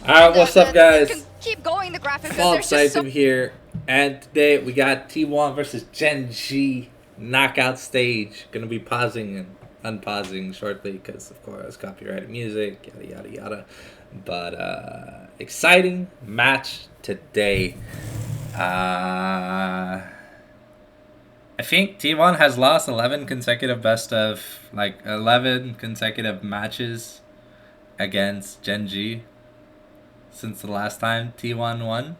Alright, what's up, You guys? can keep going the graphic. Fall There's just so here, and today we got T1 versus GenG knockout stage. Gonna be pausing and unpausing shortly because, of course, copyrighted music, yada yada yada. But exciting match today. I think T1 has lost 11 consecutive 11 consecutive matches against GenG since the last time T1 won.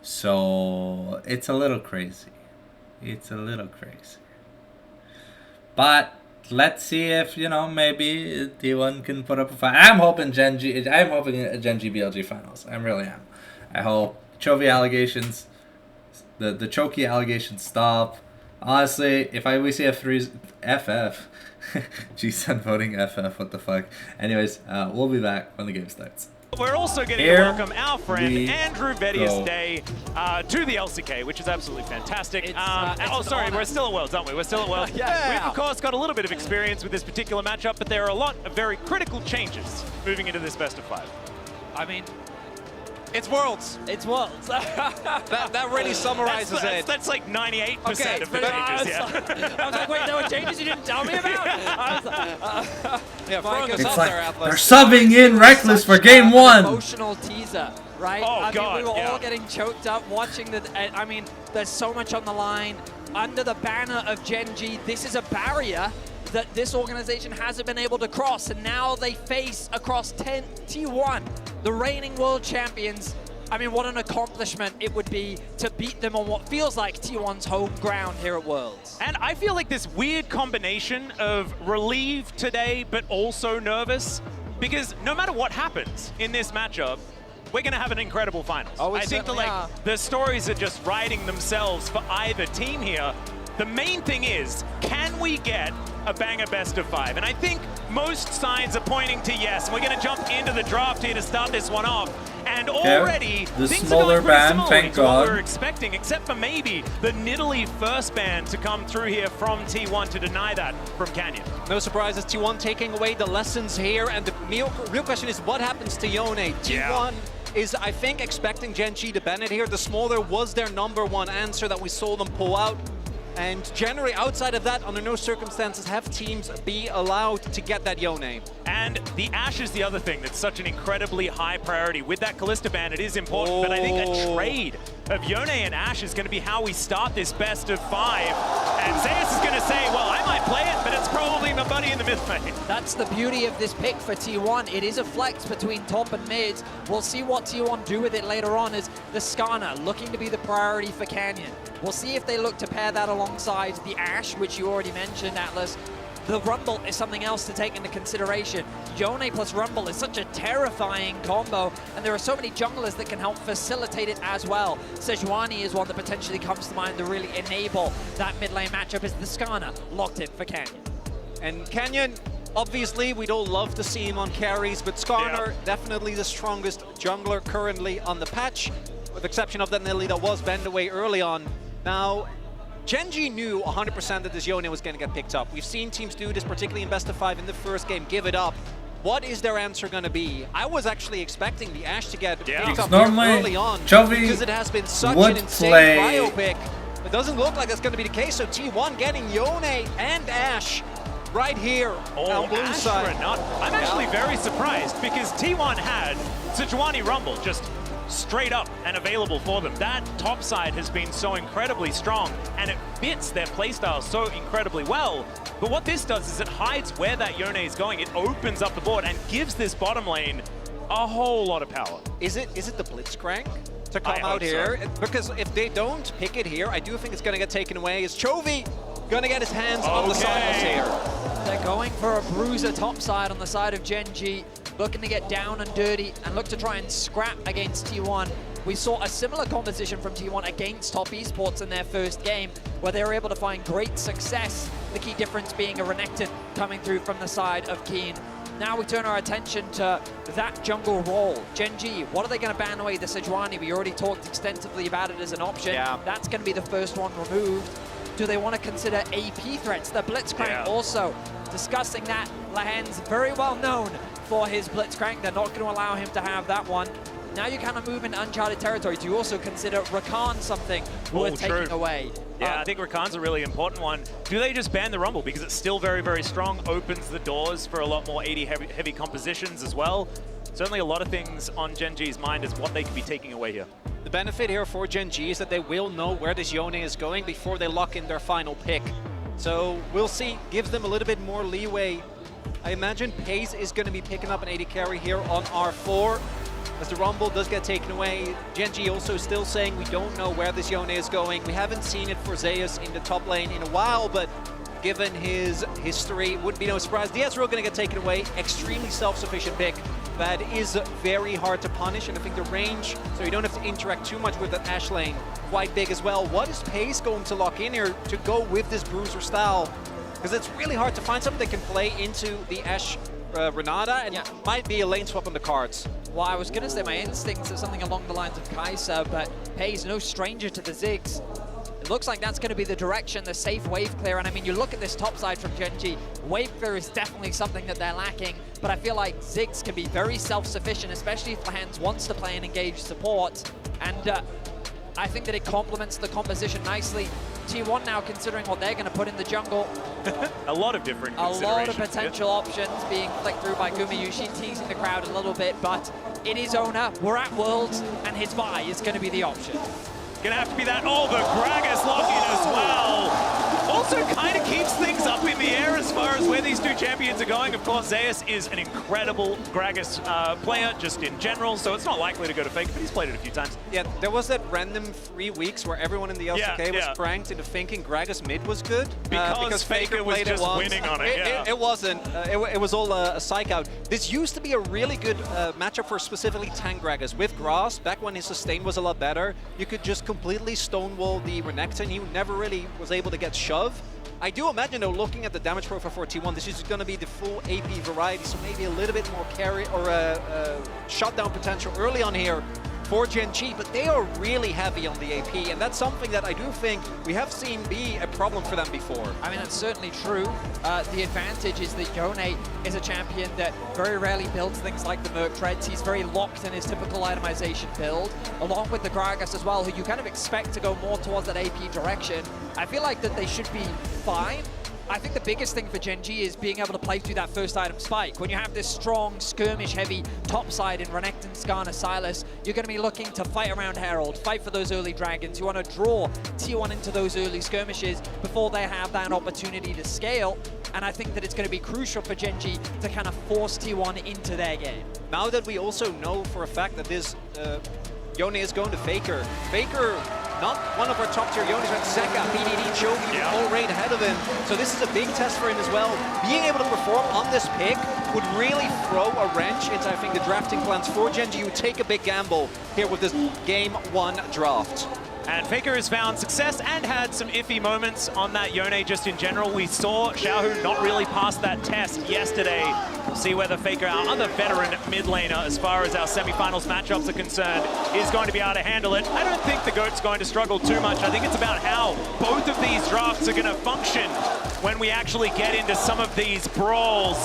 So it's a little crazy. But let's see if, maybe T1 can put up a fight. I'm hoping GenG a GenG BLG finals. I really am. I hope Chovy allegations, the Choky allegations stop. Honestly, if we see FF, G's voting FF, what the fuck. Anyways, we'll be back when the game starts. We're also getting to welcome our friend Andrew Vedius Day to the LCK, which is absolutely fantastic. Sorry, we're still at Worlds, aren't we? We're still at Worlds. Yeah. We've, of course, got a little bit of experience with this particular matchup, but there are a lot of very critical changes moving into this best of 5. I mean, it's Worlds. It's Worlds. that really summarizes it. That's like 98% Okay, of the changes, yeah. I was like, wait, there were changes you didn't tell me about? Throwing us It's up like there, Atlas. they're subbing in Reckless for game 1. Emotional teaser, right? Oh, I God, mean, we were yeah. all getting choked up watching the. I mean, there's so much on the line. Under the banner of GenG, this is a barrier that this organization hasn't been able to cross, and now they face across T1, the reigning world champions. I mean, what an accomplishment it would be to beat them on what feels like T1's home ground here at Worlds. And I feel like this weird combination of relieved today, but also nervous, because no matter what happens in this matchup, we're going to have an incredible finals. Oh, we I think certainly are. the stories are just writing themselves for either team here. The main thing is, can we get a banger best of 5? And I think most signs are pointing to yes. And we're going to jump into the draft here to start this one off. And already, the things smaller are going pretty ban, similarly thank to what God. we were expecting, except for maybe the Nidalee first ban to come through here from T1 to deny that from Canyon. No surprises, T1 taking away the lessons here, and the real question is what happens to Yone? T1 is, I think, expecting GenG to ban it here. The smaller was their #1 answer that we saw them pull out. And generally, outside of that, under no circumstances have teams be allowed to get that Yone. And the Ashe is the other thing that's such an incredibly high priority. With that Kalista ban, it is important, but I think a trade of Yone and Ashe is going to be how we start this best of 5. And Zeus is going to say, well, I might play it, but it's probably nobody in the mid lane. That's the beauty of this pick for T1. It is a flex between top and mid. We'll see what T1 do with it later on as the Skarner looking to be the priority for Canyon. We'll see if they look to pair that alongside the Ashe, which you already mentioned, Atlas. The Rumble is something else to take into consideration. Yone plus Rumble is such a terrifying combo, and there are so many junglers that can help facilitate it as well. Sejuani is one that potentially comes to mind to really enable that mid lane matchup as the Skarner locked in for Canyon. And Canyon, obviously, we'd all love to see him on carries, but Skarner, definitely the strongest jungler currently on the patch, with the exception of that Nidalee that was banned away early on. Now, GenG knew 100% that this Yone was going to get picked up. We've seen teams do this, particularly in best of 5 in the first game, give it up. What is their answer going to be? I was actually expecting the Ashe to get picked up early on because it has been such an insane bio pick. It doesn't look like that's going to be the case, so T1 getting Yone and Ashe right here on blue side. I'm actually very surprised because T1 had Sejuani Rumble just straight up and available for them. That top side has been so incredibly strong and it fits their playstyle so incredibly well. But what this does is it hides where that Yone is going. It opens up the board and gives this bottom lane a whole lot of power. Is it the Blitzcrank to come out here? So. Because if they don't pick it here, I do think it's going to get taken away. Is Chovy going to get his hands on the Silas here? They're going for a bruiser topside on the side of GenG, looking to get down and dirty and look to try and scrap against T1. We saw a similar composition from T1 against Top Esports in their first game, where they were able to find great success, the key difference being a Renekton coming through from the side of Keen. Now we turn our attention to that jungle role. GenG, what are they going to ban away? The Sejuani, we already talked extensively about it as an option. Yeah. That's going to be the first one removed. do they want to consider AP threats? The Blitzcrank also discussing that. Lahen's very well known for his Blitzcrank. They're not going to allow him to have that one. Now you kind of move into uncharted territory. Do you also consider Rakan something worth taking away? Yeah, I think Rakan's a really important one. Do they just ban the Rumble because it's still very, very strong, opens the doors for a lot more 80 heavy compositions as well? Certainly a lot of things on GenG's mind is what they could be taking away here. The benefit here for GenG is that they will know where this Yone is going before they lock in their final pick. So we'll see, gives them a little bit more leeway. I imagine Pace is going to be picking up an 80 carry here on R4. As the Rumble does get taken away, GenG also still saying we don't know where this Yone is going. We haven't seen it for Zeus in the top lane in a while, but given his history, wouldn't be no surprise. The Ezreal going to get taken away. Extremely self-sufficient pick. That is very hard to punish, and I think the range, so you don't have to interact too much with that Ashe lane, quite big as well. What is Pace going to lock in here to go with this Bruiser style? Because it's really hard to find something that can play into the Ashe Renata, and might be a lane swap on the cards. Well, I was going to say my instincts are something along the lines of Kai'Sa, but Pace no stranger to the Ziggs. It looks like that's going to be the direction, the safe wave clear. And I mean, you look at this top side from GenG, wave clear is definitely something that they're lacking, but I feel like Ziggs can be very self-sufficient, especially if Lahans wants to play and engage support. And I think that it complements the composition nicely. T1 now considering what they're going to put in the jungle. A lot of different considerations. A lot of potential options being flicked through by Gumayusi, teasing the crowd a little bit, but it is Ona. We're at Worlds, and his buy is going to be the option. Gonna have to be that. Oh, the Gragas lock-in as well. Also kind of keeps things up in the air as far as where these two champions are going. Of course, Zeus is an incredible Gragas player just in general, so it's not likely to go to Faker, but he's played it a few times. Yeah, there was that random 3 weeks where everyone in the LCK was pranked into thinking Gragas mid was good. Because Faker was just winning on it, It wasn't. It was all a psych out. This used to be a really good matchup for specifically tank Gragas. With Grass, back when his sustain was a lot better, you could just completely stonewall the Renekton. He never really was able to get shoved. I do imagine, though, looking at the damage profile for T1, this is going to be the full AP variety, so maybe a little bit more carry or shutdown potential early on here for GenG, but they are really heavy on the AP, and that's something that I do think we have seen be a problem for them before. I mean, that's certainly true. The advantage is that Yone is a champion that very rarely builds things like the Merc Treads. He's very locked in his typical itemization build, along with the Gragas as well, who you kind of expect to go more towards that AP direction. I feel like that they should be fine. I think the biggest thing for GenG is being able to play through that first item spike. When you have this strong, skirmish-heavy topside in Renekton, Skarner, Sylas, you're going to be looking to fight around Herald, fight for those early dragons. You want to draw T1 into those early skirmishes before they have that opportunity to scale. And I think that it's going to be crucial for GenG to kind of force T1 into their game. Now that we also know for a fact that this Yone is going to Faker. Faker, not one of our top tier Yones, but Zeka, BDD, Chovy, all right ahead of him. So this is a big test for him as well. Being able to perform on this pick would really throw a wrench into, I think, the drafting plans for GenG. You would take a big gamble here with this Game 1 draft. And Faker has found success and had some iffy moments on that Yone just in general. We saw Xiaohu not really pass that test yesterday. We'll see whether Faker, our other veteran mid laner, as far as our semifinals matchups are concerned, is going to be able to handle it. I don't think the GOAT's going to struggle too much. I think it's about how both of these drafts are going to function when we actually get into some of these brawls.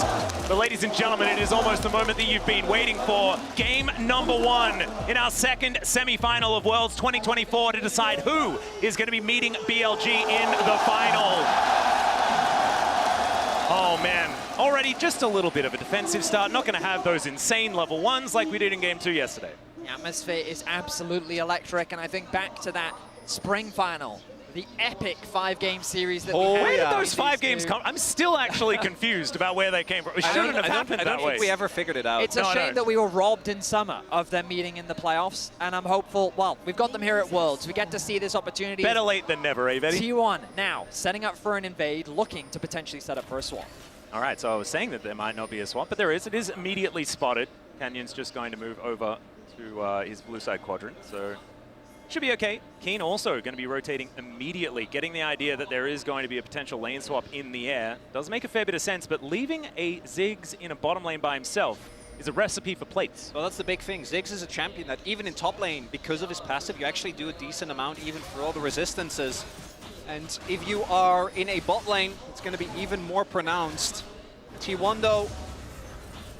But ladies and gentlemen, it is almost the moment that you've been waiting for. Game number 1 in our second semifinal of Worlds 2024 to decide who is going to be meeting BLG in the final. Oh man, already just a little bit of a defensive start. Not going to have those insane level 1s like we did in Game 2 yesterday. The atmosphere is absolutely electric, and I think back to that spring final, the epic 5-game series that we had. Where did those 5 games come? I'm still actually confused about where they came from. It shouldn't have happened that way. I don't think we ever figured it out. It's a shame that we were robbed in summer of them meeting in the playoffs, and I'm hopeful, well, we've got them here at Worlds. We get to see this opportunity. Better late than never, eh, Betty? T1 now setting up for an invade, looking to potentially set up for a swap. All right, so I was saying that there might not be a swap, but there is. It is immediately spotted. Canyon's just going to move over to his blue side quadrant, so should be okay. Keen also going to be rotating immediately, getting the idea that there is going to be a potential lane swap in the air. Does make a fair bit of sense, but leaving a Ziggs in a bottom lane by himself is a recipe for plates. Well, that's the big thing. Ziggs is a champion that even in top lane, because of his passive, you actually do a decent amount even for all the resistances. And if you are in a bot lane, it's going to be even more pronounced. T1 though,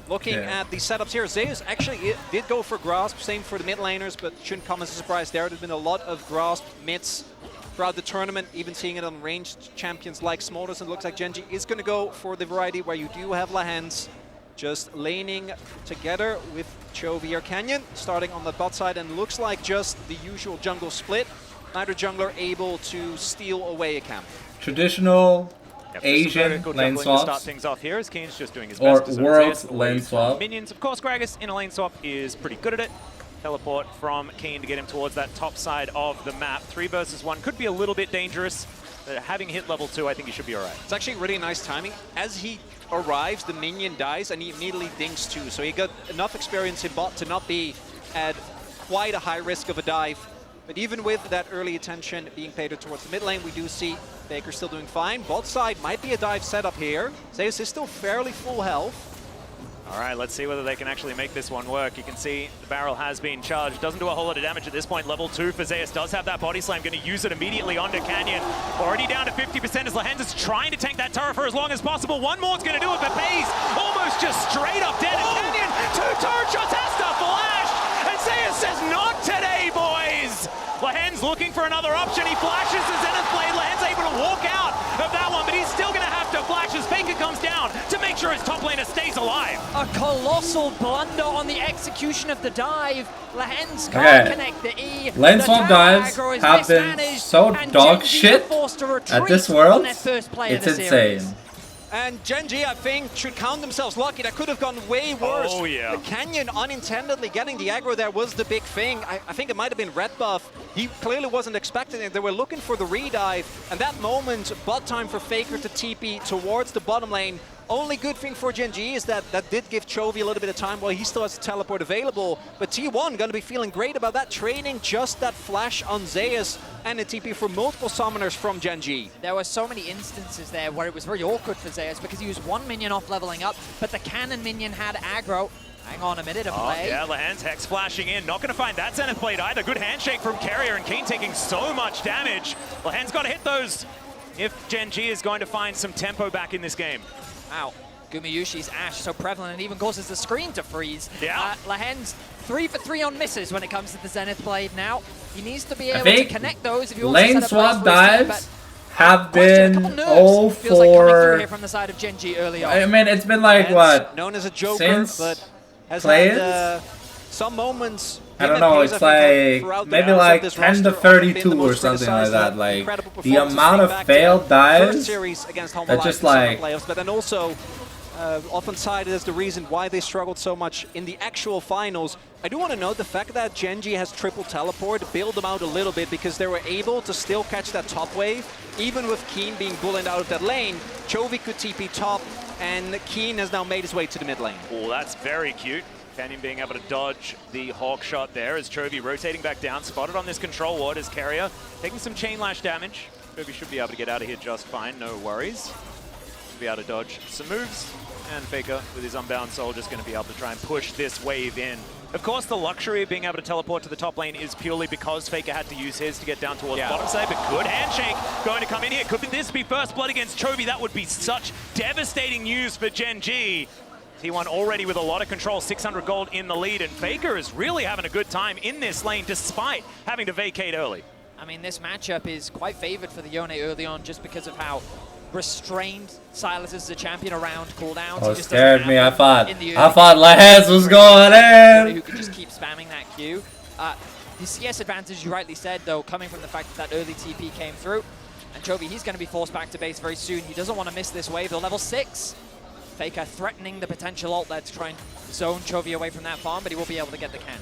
looking at the setups here, Zeus actually did go for Grasp, same for the mid laners, but shouldn't come as a surprise there. There's been a lot of Grasp mids throughout the tournament, even seeing it on ranged champions like Smolters, and it looks like GenG is going to go for the variety where you do have Lahens just laning together with Chovy or Canyon, starting on the bot side, and looks like just the usual jungle split. Neither jungler able to steal away a camp. Traditional Asian lane to start swaps. things off here as Keen's just doing his Or best. world lane swap. Minions, of course, Gragas in a lane swap is pretty good at it. Teleport from Keen to get him towards that top side of the map. 3 versus 1 could be a little bit dangerous. Having hit level 2, I think he should be all right. It's actually really nice timing. As he arrives, the minion dies, and he immediately dinks too. So he got enough experience in bot to not be at quite a high risk of a dive. But even with that early attention being paid towards the mid lane, we do see Faker still doing fine. Bot side might be a dive setup here. Zeus is still fairly full health. All right, let's see whether they can actually make this one work. You can see the barrel has been charged. Doesn't do a whole lot of damage at this point. Level 2 for Zeus does have that body slam. Going to use it immediately onto Canyon. Already down to 50% as Lahens is trying to tank that turret for as long as possible. One more's going to do it, but Pays almost just straight up dead. And Canyon, 2 turret shots, has to flash. And Zeus says, not today, boys. Lahens looking for another option. He flashes the Zenith Blade. Lahens able to walk out of that one, but he's still going to have to flash as Faker comes down to make sure his top laner stays alive. A colossal blunder on the execution of the dive. Lahens can't connect the E. Lane swap dives have been so dog shit at this world. It's insane. And GenG, I think, should count themselves lucky. That could have gone way worse. Oh, yeah. The Canyon unintendedly getting the aggro there was the big thing. I think it might have been red buff. He clearly wasn't expecting it. They were looking for the redive. And that moment, bot time for Faker to TP towards the bottom lane. Only good thing for GenG is that did give Chovy a little bit of time while he still has a teleport available. But T1 going to be feeling great about that, trading just that flash on Zeus and a TP for multiple summoners from GenG. There were so many instances there where it was very awkward for Zeus because he was 1 minion off leveling up, but the cannon minion had aggro. Hang on a minute, a play. Yeah, Lahens Hex flashing in. Not going to find that Zenith Blade either. Good handshake from Carrier, and Keen taking so much damage. Lahens got to hit those if GenG is going to find some tempo back in this game. Wow, Gumayushi's Ash so prevalent, it even causes the screen to freeze. Yeah. Lahens 3 for 3 on misses when it comes to the Zenith Blade now. He needs to be able to connect those if he wants to lane set up swap dives dives have been all feels like coming through here for... from the side of GenG early on. I mean, it's been like, what? Known as a joker, since but has players? had some moments. I don't know, it's like maybe like 10 to 32 or something like that. Like the amount of failed dives are just like... But then also often cited as the reason why they struggled so much in the actual finals. I do want to note the fact that GenG has triple teleport bailed them out a little bit because they were able to still catch that top wave. Even with Keen being bullied out of that lane, Chovy could TP top, and Keen has now made his way to the mid lane. Oh, that's very cute. Canyon being able to dodge the Hawk shot there as Chovy rotating back down, spotted on this control ward as Carrier taking some chain lash damage. Chovy should be able to get out of here just fine, no worries. Should be able to dodge some moves, and Faker with his Unbound Soul just going to be able to try and push this wave in. Of course, the luxury of being able to teleport to the top lane is purely because Faker had to use his to get down towards the bottom side, but good handshake going to come in here. Could this be first blood against Chovy? That would be such devastating news for GenG. T1 already with a lot of control, 600 gold in the lead, and Faker is really having a good time in this lane despite having to vacate early. I mean, this matchup is quite favored for the Yone early on just because of how restrained Silas is as a champion around cooldowns. Oh, scared me. I thought Lahens was going in. Who could just keep spamming that Q. The CS advantage, you rightly said, though, coming from the fact that early TP came through. And Chovy, he's going to be forced back to base very soon. He doesn't want to miss this wave. They're level 6. Faker threatening the potential ult there to try and zone Chovy away from that farm, but he will be able to get the can.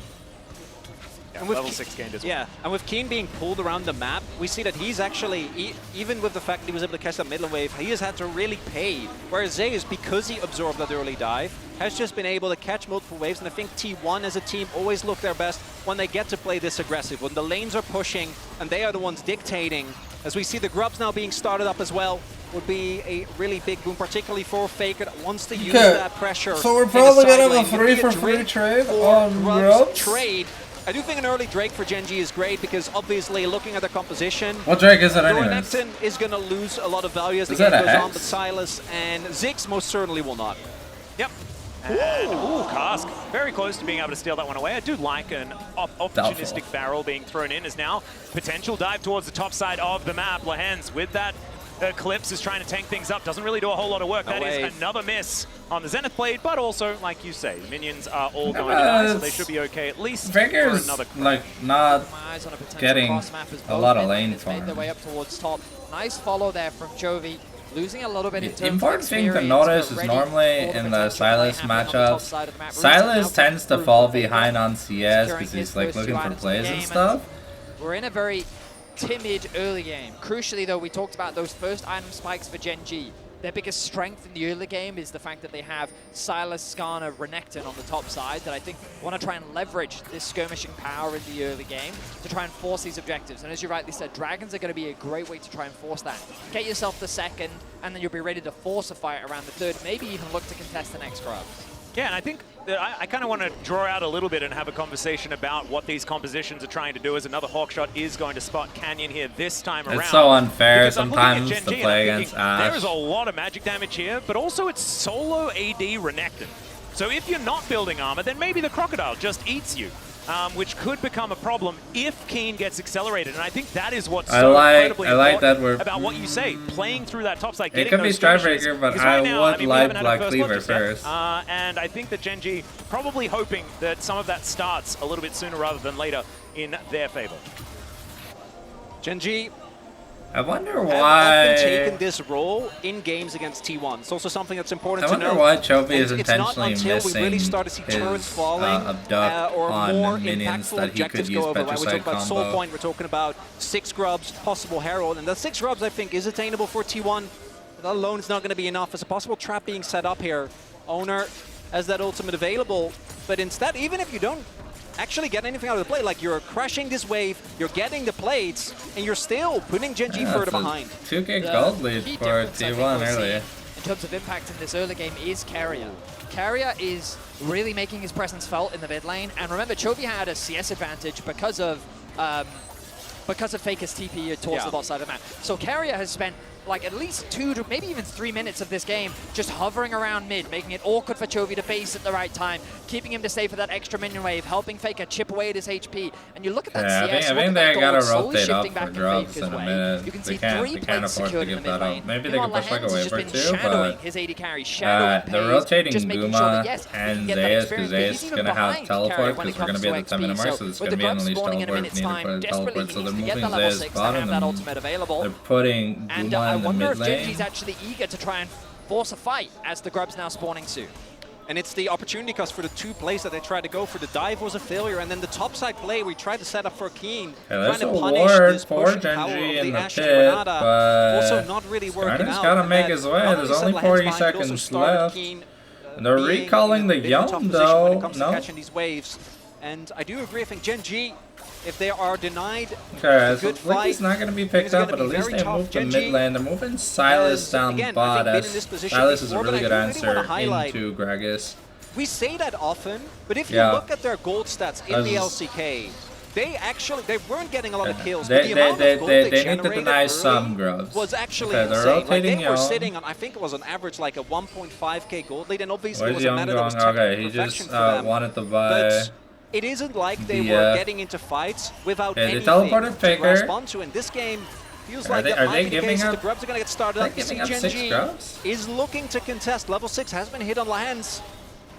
Yeah, level 6 gained as well. Yeah, and with Keen being pulled around the map, we see that he's actually, even with the fact that he was able to catch that middle wave, he has had to really pay. Whereas Zeus, because he absorbed that early dive, has just been able to catch multiple waves, and I think T1 as a team always look their best when they get to play this aggressive, when the lanes are pushing and they are the ones dictating. As we see the grubs now being started up as well, would be a really big boom, particularly for Faker that wants to use that pressure. So we're probably gonna have a 3 for 3 trade on grubs. Trade I do think an early Drake for GenG is great because obviously looking at their composition, What Drake is it anyways? Renekton is going to lose a lot of value as the Is game that a goes on, Hex? but Silas and Ziggs most certainly will not. Yep. And, ooh, Cask. Very close to being able to steal that one away. I do like an opportunistic barrel being thrown in as now. Potential dive towards the top side of the map. Lehens with that Eclipse is trying to tank things up. Doesn't really do a whole lot of work. That is another miss on the Zenith Blade, but also, like you say, minions are all going to die, so they should be okay at least for another crack. Like, not Eyes on a potential getting cross-map as a both lot of mid lane laners for made their him. way up towards top. Nice follow there from Chovy. Losing a little bit in terms The of important thing to experience, notice but is ready normally for the in the potential Silas play happening on the top side of the matchups, map. Silas Roots now tends to through fall the behind on CS securing because his he's like first looking two for items of the plays and game, stuff. We're in a very timid early game. Crucially though, we talked about those first item spikes for GenG. Their biggest strength in the early game is the fact that they have Silas, Skarner, Renekton on the top side that I think want to try and leverage this skirmishing power in the early game to try and force these objectives. And as you rightly said, Dragons are going to be a great way to try and force that. Get yourself the second, and then you'll be ready to force a fight around the third, maybe even look to contest the next grubs. Yeah, and I think that I kind of want to draw out a little bit and have a conversation about what these compositions are trying to do, as another Hawkshot is going to spot Canyon here this time around. It's so unfair Because I'm looking at sometimes GenG to and play I'm against thinking, Ashe. there is a lot of magic damage here, but also it's solo AD Renekton. So if you're not building armor, then maybe the Crocodile just eats you. Which could become a problem if Keen gets accelerated, and I think that is what's so incredibly important about what you say, playing through that top side, getting those skirmishes. Starbreaker, but Because I right now, would we like haven't had a Black first look Cleaver just yet. first. And I think that GenG probably hoping that some of that starts a little bit sooner rather than later in their favor. GenG I wonder have why. often taken this role in games against T1. It's also something that's important I to know. wonder why Chovy is And it's not intentionally until we really missing start to see turns his falling abduct or on more minions impactful that he objectives could use go over. Right? We're talking Petricide about Soul combo. Point, we're talking about 6 grubs, possible Herald, and the 6 grubs I think is attainable for T1. That alone is not going to be enough. There's a possible trap being set up here. Owner has that ultimate available, but instead, even if you don't actually get anything out of the play, like you're crashing this wave, you're getting the plates, and you're still putting GenG further behind. 2k gold lead key for difference I think T1 we're earlier. seeing in terms of impact in this early game is Carrier. Carrier is really making his presence felt in the mid lane, and remember, Chovy had a CS advantage because of Faker's TP towards the bot side of the map. So Carrier has spent like at least 2 to maybe even 3 minutes of this game just hovering around mid, making it awkward for Chovy to base at the right time, keeping him to stay for that extra minion wave, helping Faker chip away at his HP. And you look at that CS, I look think at they that gotta gold slowly rotate up shifting for back in drops Faker's in a way. minute. You can see They 3 can't plates afford to secured in give the mid that lane. up. Maybe they Meanwhile, can push like a Lehens has wave just or been two, shadowing but his AD carry, shadowing they're Paze, rotating just making Guma sure that yes, he and can get that Zayas, experience, because but Zayas he's is even going to have behind teleport Carrier when because it we're going comes to be to at the 10 minute XP. mark, so it's With going to the be an grubs unleashed spawning in a teleport minute's needed time, for the desperately teleport, so he they're needs to get moving that level Zayas 6 to have bottom that and ultimate available. they're putting And Guma I in the wonder mid if lane. GenG's actually eager to try and force a fight as the grub's now spawning soon. And it's the opportunity cost for the 2 plays that they tried to go for. The dive was a failure, and then the topside play we tried to set up for Keen, trying to punish this pushing power of the Ashe and Granada, also not really working out. Gotta make his way. There's only 40 seconds left. And they're recalling the Young though. When it comes to No. catching these waves. And I do agree, I think GenG, if they are denied Okay, so good fight, Blinky's not going to be picked it's up, gonna but at be least very they tough. moved to GenG mid lane. They're moving Silas down again, I bot think been as in this position Silas is a before, really but good I really wanna answer highlight- into Gragas. we say that often, but if you Yeah. look at their gold stats in the As- LCK, they weren't getting a lot of kills, They- but the amount they- of gold they they need to generated deny early some grubs. was actually Okay, they're insane. Like, rotating they were Young. sitting on, I think it was on average like a 1.5k gold lead, and obviously it Where's was a Young matter that was going? Okay, technical he perfection just for them. wanted to buy. But it isn't like they were getting into fights without Yeah, they anything teleported to Faker. grasp onto. In this game, feels like they- that are might they be the giving case. up- The grubs are going to get started Are up. they You see giving up 6 GenG grubs? is looking to contest. Level 6 has been hit on Lehens.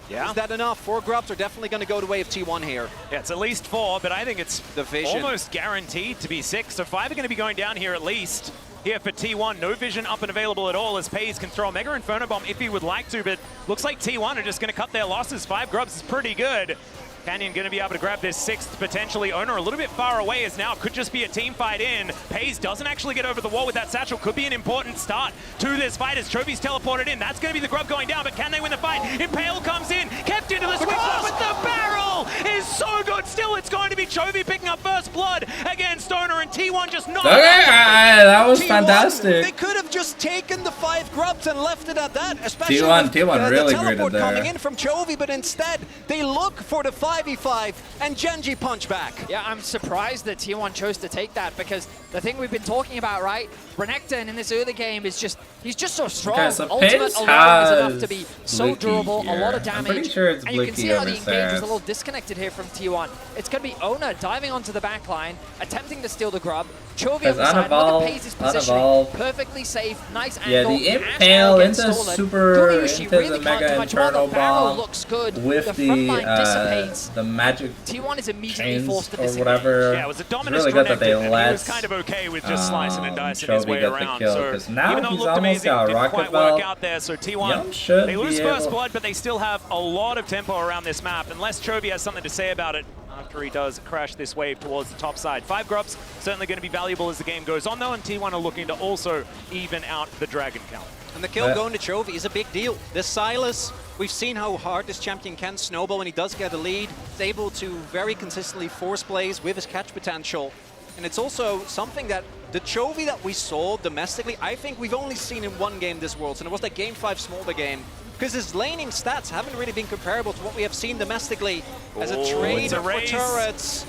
Yeah. Is that enough? 4 grubs are definitely going to go to wave T1 here. Yeah, it's at least 4, but I think it's The vision. almost guaranteed to be 6. So 5 are going to be going down here at least. Here for T1, no vision up and available at all as Paze can throw a Mega Inferno Bomb if he would like to, but looks like T1 are just going to cut their losses. 5 grubs is pretty good. Canyon going to be able to grab this 6th, potentially. Owner a little bit far away as now could just be a team fight in. Paze doesn't actually get over the wall with that satchel. Could be an important start to this fight as Chovy's teleported in. That's going to be the grub going down, but can they win the fight? Impale comes in, kept into the sweet spot, but the barrel is so good. Still, it's going to be Chovy picking up first blood against Owner, and T1 just not. Okay, that was T1, fantastic. They could have just taken the 5 grubs and left it at that, especially T1 with really the teleport greeted coming there. in from Chovy, but instead they look for the 5v5 and GenG punch back. Yeah, I'm surprised that T1 chose to take that, because the thing we've been talking about, right? Renekton in this early game is just, he's just so strong. Okay, so Ultimate Pace alone is enough has to be so Blicky durable, a lot of here. I'm damage. pretty sure it's and you can see Blicky how the over engage is a Seth. little disconnected here from T1. It's going to be Ona diving onto the back line, attempting to steal the grub. Chovy on the side, look at Pace's positioning. Perfectly safe, nice angle. Yeah, the impale into super, into the mega inferno bomb looks good. with the front line dissipates. the magic T1 is immediately chains forced to or disengage. whatever. Yeah, it was a It's dominant really good that they and he let was kind of okay with just slicing and dicing his Chovy way get around. the kill, So 'cause now even though it he's looked almost amazing, got it didn't rocket quite belt. work out there. So T1, Young should they lose be first able- blood, but they still have a lot of tempo around this map. Unless Chovy has something to say about it after he does crash this wave towards the top side. 5 grubs, certainly going to be valuable as the game goes on though, and T1 are looking to also even out the dragon count. And the kill going to Chovy is a big deal. This Silas, we've seen how hard this champion can snowball when he does get a lead. He's able to very consistently force plays with his catch potential. And it's also something that the Chovy that we saw domestically, I think we've only seen in one game this Worlds, and it was that Game 5 Smolder game. Because his laning stats haven't really been comparable to what we have seen domestically as a trade for turrets.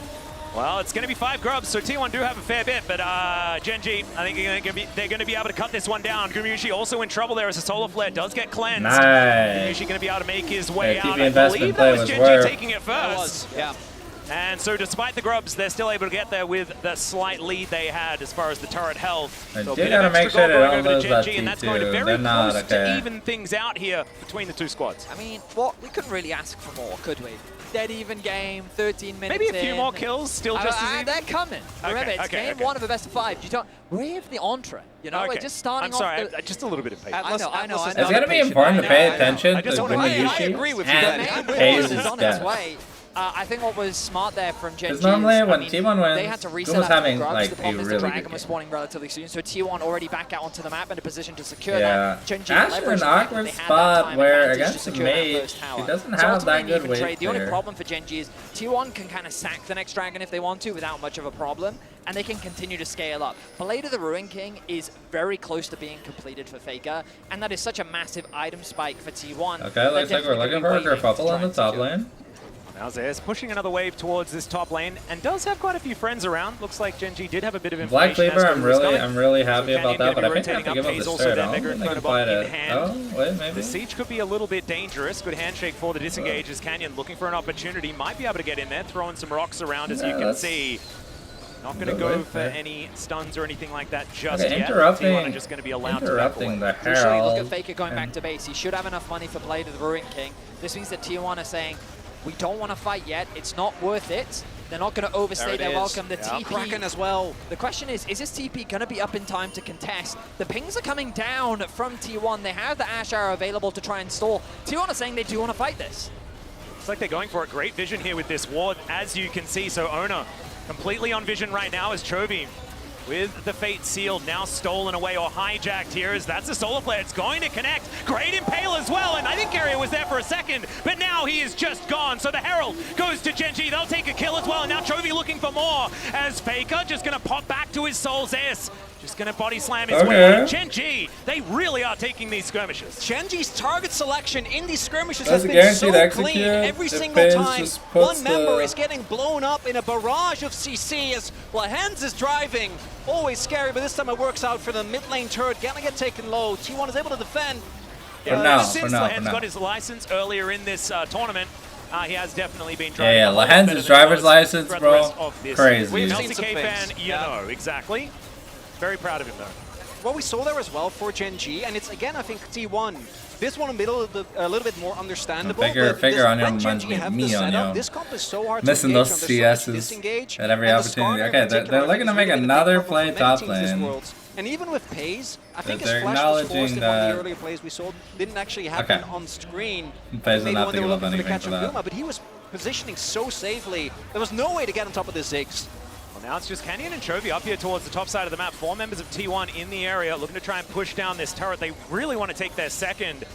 Well, it's going to be 5 grubs, so T1 do have a fair bit, but GenG, I think they're going to be able to cut this one down. Gumushi also in trouble there as a solar flare does get cleansed. Nice. Gumushi going to be able to make his way out. I believe that was GenG worth. taking it first. Yeah. And so despite the grubs, they're still able to get there with the slight lead they had as far as the turret health. And So a you bit gotta of make extra sure gold they going don't over lose to that GenG, and that's T2. going to very They're not close to okay. even things out here between the two squads. I mean, what we couldn't really ask for more, could we? Dead even game, 13 minutes Maybe a few in. more kills, still just as even. They're coming. Remember, it's okay, game okay. 1 of a best of 5. You don't. We have the entree. You know, we're just starting I'm sorry, off. just a little bit of patience. I know. It's going to be important to pay attention I to just wanna- Gumushi I agree with you. and The main Pace's is on its death. way. I think what was smart there from GenG, Because normally when I mean, T1 wins, they had to reset Guma's after the having grubs. like The a problem is the really dragon good was game. spawning relatively soon, so T1 already back out onto the map in a position to secure Yeah, that. GenG Ash in leveraged an the fact that awkward they had that spot time where advantage to against the secure that mage, first tower. he doesn't So have ultimately, that good even weight trade. The only there. problem for GenG is T1 can kind of sack the next dragon if they want to without much of a problem, and they can continue to scale up. Blade of the Ruin King is very close to being completed for Faker, and that is such a massive item spike for T1. Okay, looks like we're looking for a kerfuffle on the top lane. Now Zayas pushing another wave towards this top lane and does have quite a few friends around. Looks like GenG did have a bit of information. Black Cleaver, as to who's coming. I'm really happy So about Canyon that, but I gonna think I be have to give up rotating this up. Pays also turret. their I Mega don't think they can Inferno fight in it. hand. Oh, wait, maybe. The siege could be a little bit dangerous. Good handshake for the disengage as Canyon looking for an opportunity. Might be able to get in there, throwing some rocks around as you can see. Not going to go for any stuns or anything like that just yet. T1 are just going to be allowed to back away. the Crucially, look at Herald. Faker going back to base. He should have enough money for Blade of the Ruin King. This means that T1 are saying, we don't want to fight yet. It's not worth it. They're not going to overstay their welcome. The TP Kraken as well. The question is this TP going to be up in time to contest? The pings are coming down from T1. They have the Ash Arrow available to try and stall. T1 are saying they do want to fight this. Looks like they're going for a great vision here with this ward, as you can see. So Ona completely on vision right now as Chovy with the Fate Sealed now stolen away or hijacked here as that's a solar flare. It's going to connect. Great Impale as well, and I think Area was there for a second, but now he is just gone. So the Herald goes to GenG. They'll take a kill as well, and now Chovy looking for more as Faker just going to pop back to his Soul Zayas. Just going to body slam his way out. GenG, they really are taking these skirmishes. GenG's target selection in these skirmishes That's has a been so guaranteed clean execute. every If single Pace time. just puts One member the- is getting blown up in a barrage of CC as Lahens is driving. Always scary, but this time it works out for the mid lane turret. Gonna get taken low. T1 is able to defend. Since Lahens got his license earlier in this tournament, he has definitely been driving. Yeah, Lahens' driver's license, bro. Crazy. We've Not seen a some K fan, things. you know, exactly. Very proud of him, though. What we saw there as well for GenG, and it's again, I think T1. This one a little bit more understandable. Figure on when him reminds GenG me of have the me on setup, you. This comp is so hard Missing to those engage on. CSs Disengage, at every and the opportunity. Skarner Okay, in they're particular, I looking think to is make really big another combo for play many top teams this lane. Worlds. And even with Paze, I think his they're flash was forced acknowledging in one of that- the earlier plays we saw. Didn't actually happen Okay. on screen. Paze will Maybe not when they think were of looking for the anything catch for on that. Guma, but he was positioning so safely. There was no way to get on top of the Ziggs. Well, now it's just Canyon and Chovy up here towards the top side of the map. 4 members of T1 in the area looking to try and push down this turret. They really want to take their second.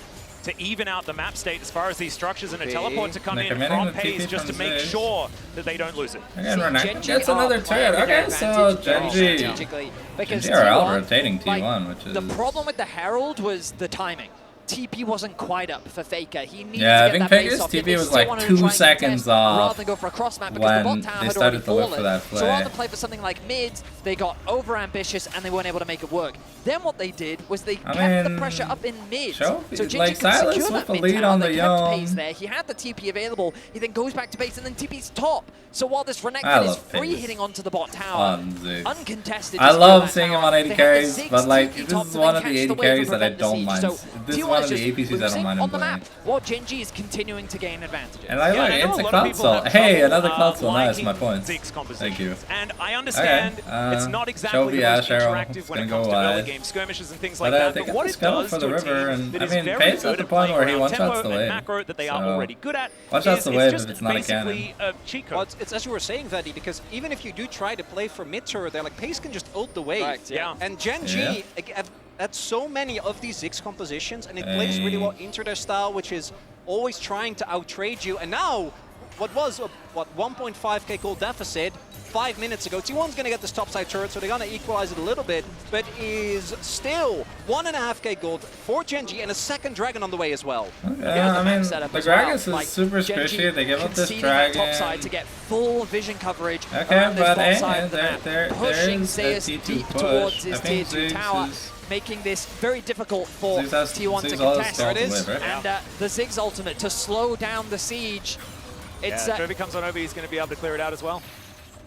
to even out the map state as far as these structures, and a teleport to come They're in committing from the TP Pace just to from make Ziggs. sure that they don't lose it. Again, See, Renekton GenG gets are another playing turret. to their Okay, so advantage very GenG. strategically, because GenG are out T1, rotating T1, like, which is... the problem with the Herald was the timing. TP wasn't quite up for Faker. He needed Yeah, I to get think that base Faker's off. TP They was still like wanted to 2 try and seconds contest off rather than go for a cross map because the when bot tower they had started already to look for fallen. that So rather play. than play for something like mid, they got over ambitious and they weren't able to make it work. Then what they did was they kept the pressure up in mid. Show, So GenG like could Silas secure with that the mid lead tower. on They the kept Yone. Pace there. He had the TP available. He then goes back to base and then TP's top. So while this I Renekton is love free Pace hitting onto the bot tower, on Ziggs. uncontested. to I secure love that seeing him tower. on 80 They had the carries, Ziggs but like TP this top is to one then of the catch 80 wave carries and that I prevent the don't siege. mind. So This is T1 one is of the just APCs I don't losing mind him on the playing. map, while GenG is continuing to gain advantages. And I Yeah, like I know it's a lot of cloud people soul. have Hey, trouble, another cloud soul. Nice, liking my points. Ziggs compositions. Thank you. And I understand it's not exactly the Shelby, most Ash Arrow. interactive It's when it gonna comes go to early wide. game skirmishes and things But like that. they But got what the it scuttle does for to the a river, team and that I is mean, very Pace good at the at point playing where he around one-shots tempo the and wave. macro that they are So, already good at. one-shots the is wave just if it's not a basically a cheat code. Well, it's as you were saying, Vadi, because even if you do try to play for mid turret there, like Pace can just ult the wave. Correct, yeah. And GenG had so many of these Ziggs compositions, and it plays really well into their style, which is always trying to outtrade you. And now, what was a 1.5k gold deficit 5 minutes ago, T1's going to get this topside turret, so they're going to equalize it a little bit, but is still 1.5k gold for GenG and a second dragon on the way as well. Yeah, I mean, setup the as well. Gragas is Like, super GenG squishy. They give up this conceding that dragon. top side to get full vision coverage Okay, around this but bot hey, side of the map, there pushing is a Zeus T2 deep push. towards I his think tier 2 Ziggs tower, is- making this very difficult for Ziggs has- T1 to Ziggs all contest. has There it is. to live, right? And the Ziggs ultimate to slow down the siege. It's Yeah, Jovi comes on over, he's going to be able to clear it out as well.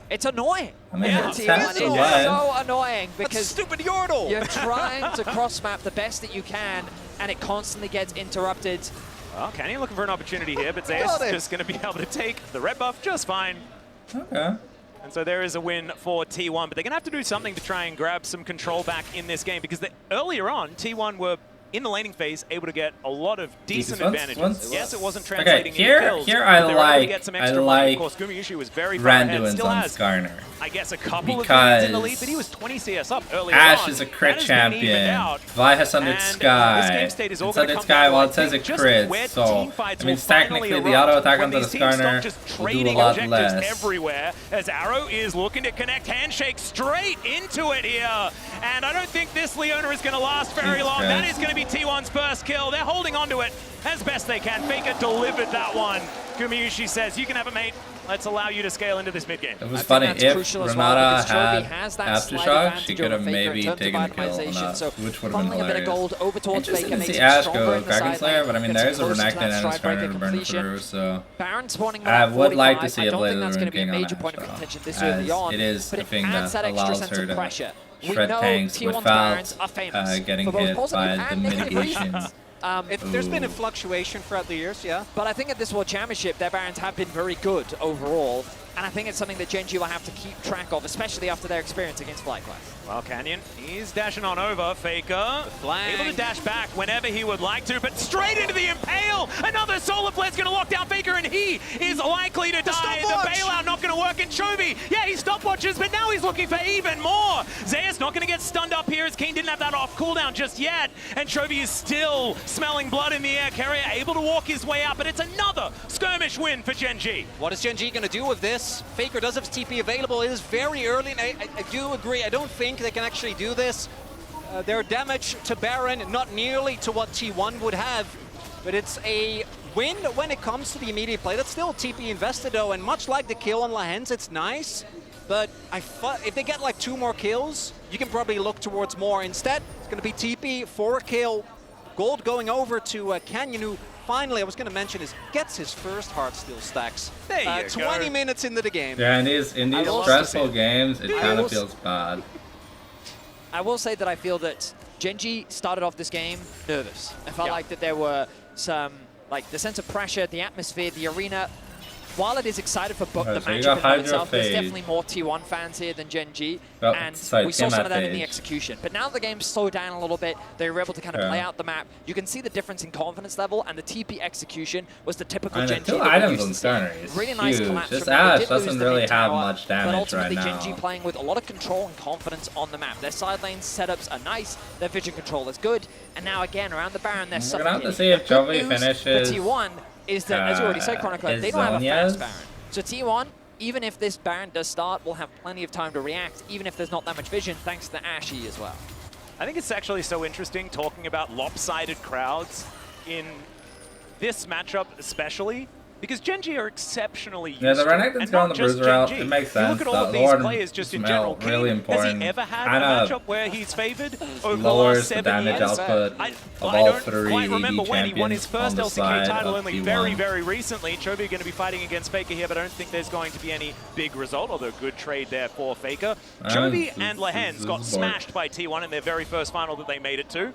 it's annoying. I mean, for it's T1. sad It's to win. so annoying That's because stupid Yordle! you're trying to cross map the best that you can, and it constantly gets interrupted. Well, Canyon looking for an opportunity here, but Zeus Got is it. just going to be able to take the red buff just fine. Okay. And so there is a win for T1, but they're going to have to do something to try and grab some control back in this game, because earlier on, T1 were in the laning phase able to get a lot of decent Because advantages. Yes, it wasn't translating here- into kills, here I but they were able to like- get some I extra money. like Of course, Gumayushi was very far ahead, Randuin's still on has, Skarner. I guess, a couple of games in the lead, Because but he was 20 CS up earlier Ash on. is a crit That has been evened champion. out. Vi has Sundered And Sky. this game state is all It's gonna Sundered come Sky, down to, well, I it says it think, just crits, where so team fights it means will finally technically the erupt auto attack when onto the these teams stop Skarner just will do a trading lot objectives less. everywhere, as Arrow is looking to connect handshake straight into it here. And I don't think this Leona is going to last very Jesus long. That Christ. is going to be T1's first kill. They're holding on to it as best they can. Faker delivered that one. Gumayushi says, you can have it, mate. Let's allow you to scale into this mid game. It was I think funny that's if crucial as well, Renata because Chovy had has that slight Aftershock, advantage she could over have Faker in maybe terms of taken the kill on itemization, that, so which would have been funneling a bit of hilarious. gold over towards Interesting Faker to makes see him Ash stronger go in the Dragon side Slayer, lane, but I mean gets there is a closer to Renekton that and a Stride Breaker Skarner to burn completion. through, so Baron spawning I around would like to 45. see I a don't Blade think of that's the going to be a King on major Ash, point of though, contention this as early on, it is but a it thing adds that that extra allows sense her of to pressure. We shred know tanks T1's without Barons are famous getting for both hit positive by the and negative mitigation. reasons. There's been a fluctuation throughout the years, yeah. But I think at this World Championship, their Barons have been very good overall, and I think it's something that GenG will have to keep track of, especially after their experience against FlyQuest. Well, Canyon, he's dashing on over. Faker, able to dash back whenever he would like to, but straight into the Impale! Another Solar Flare's going to lock down Faker, and he is likely to die. The bailout not going to work in Chovy. Yeah, he stopwatches, but now he's looking for even more. Zeus not going to get stunned up here, as Kane didn't have that off cooldown just yet, and Chovy is still smelling blood in the air. Carrier able to walk his way out, but it's another skirmish win for GenG. What is GenG going to do with this? Faker does have his TP available. It is very early, and I do agree. I don't think they can actually do this. Their damage to Baron, not nearly to what T1 would have, but it's a win when it comes to the immediate play. That's still TP invested, though, and much like the kill on Lahens, it's nice, but if they get like 2 more kills, you can probably look towards more. Instead, it's going to be TP for a kill. Gold going over to Canyon, who finally, I was going to mention, gets his first Heartsteel stacks. There you 20 go. minutes into the game. Yeah, in these will stressful games, it I kind will of feels bad. I will say that I feel that GenG started off this game nervous. I felt like that there were some, like the sense of pressure, the atmosphere, the arena while it is excited for the So you matchup got in and of itself, there's Hydrophage. definitely more T1 fans here than GenG, Oh, and sorry, we saw some of that in the Phage. execution. But now the game's slowed down a little bit, they were able to kind of play out the map. You can see the difference in confidence level, and the TP execution was the typical I mean, GenG the two that we're items used on to seeing. Skarner is Really nice huge. collapse This from them. They Ashe did lose doesn't the really mid have tower, much but damage ultimately right now. GenG playing with a lot of control and confidence on the map. Their side lane setups are nice, their vision control is good, and now again around the Baron they're We're gonna have suffocating. to see if The good Chovy news finishes. for T1 is that, as you already said, Chronicler, they don't have a fast Baron. So T1, even if this Baron does start, will have plenty of time to react, even if there's not that much vision, thanks to Ashe as well. I think it's actually so interesting talking about lopsided crowds in this matchup especially, because GenG are exceptionally used Yeah, the to Renekton's and going not the just Bruiser out. GenG. It makes sense. You look at all of The these Lord players just in smell general. really King, has important. he ever had Kinda a matchup where he's favored over the lowers last the 7 damage years? output I of don't all three quite remember ED when he won his champions first on the LCK side title of only T1. very recently. Chovy going to be fighting against Faker here, but I don't think there's going to be any big result, although good trade there for Faker. Chovy and Lehens got smashed by T1 in their very first final that they made it to,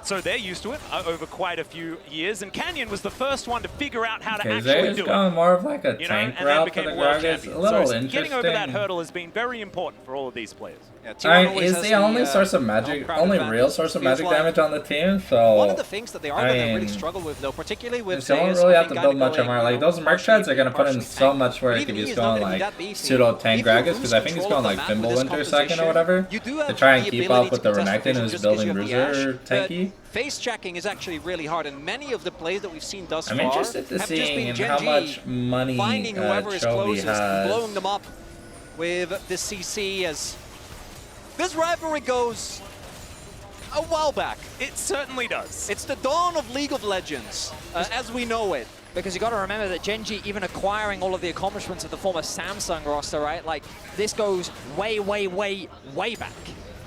so they're used to it over quite a few years, and Canyon was the first one to figure out how to actually do it. Going more of like a tank and then route for became the world Gragas. champion. A little So interesting. getting over that hurdle has been very important for all of these players. Yeah, T1 I mean, always is has the only source of home magic, crowd only advantage. real source of Feels magic like damage on the team? So one of the things that they are I going to really mean, struggle with, though, particularly with they don't Zeus, really I have to think, build kinda much going, armor. Like you know, those merc partially treads are gonna put in partially so tank. much where But it even could be he is going not gonna be like that beefy. pseudo tank If you Gragas, lose because I think he's control going of like the map with Thimble this Intersecond or composition, whatever you do to have try and the keep ability up with to the contest Renekton vision who's just 'cause building you have the Bruiser Ashe, but tanky. face checking is actually really hard, and many of the plays that we've seen thus I'm far interested to have just seeing been how GenG much money finding whoever is Chovy closest and has. blowing them up with the CC, as this rivalry goes a while back. It certainly does. It's the dawn of League of Legends as we know it. Because you got to remember that GenG, even acquiring all of the accomplishments of the former Samsung roster, right? Like, this goes way back.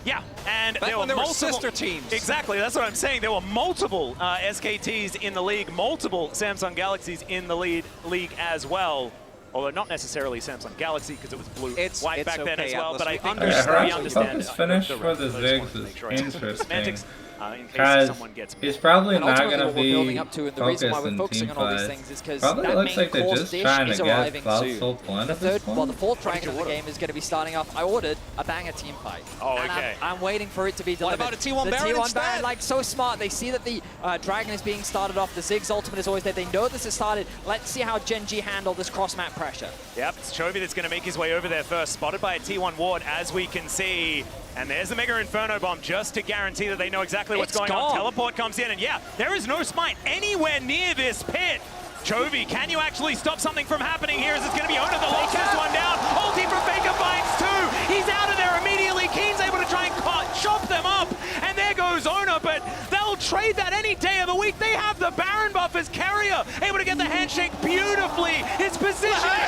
Yeah, and Back there when were there were multiple sister teams. Exactly, that's what I'm saying. There were multiple SKTs in the league, multiple Samsung Galaxies in the league as well. Although not necessarily Samsung Galaxy, because it was white back then okay, as well. Atlas, But I we think understand. we understand Focus finish the for the rest. I just wanted Ziggs to is make sure I understood the interesting. semantics, in case Because someone gets he's probably And not ultimately going to what we're building be up to, and the reason why focused we're in focusing team on all these fights. things is because Probably that looks main like they're course just dish trying to is get arriving Cloud soon. Soul Point The at this third, well, the point. fourth dragon of the game is going to be starting off. I ordered a banger team fight. Oh, and okay. I'm waiting for it to be delivered. about a T1 the Baron T1 instead? Baron, like, so smart. They see that the dragon is being started off. The Ziggs ultimate is always there. They know this has started. Let's see how GenG handle this cross-map pressure. Yep, it's Chovy that's going to make his way over there first, spotted by a T1 ward, as we can see. And there's the Mega Inferno Bomb, just to guarantee that they know exactly what's going on. Teleport comes in, and yeah, there is no smite anywhere near this pit. Chovy, can you actually stop something from happening here? Is it going to be Ona that locks this one down? Ulti from Faker finds two. He's out of there immediately. Keen's able to try and chop them up. And there goes Ona, but they'll trade that any day of the week. They have the Baron buff as carrier, able to get the handshake beautifully. His position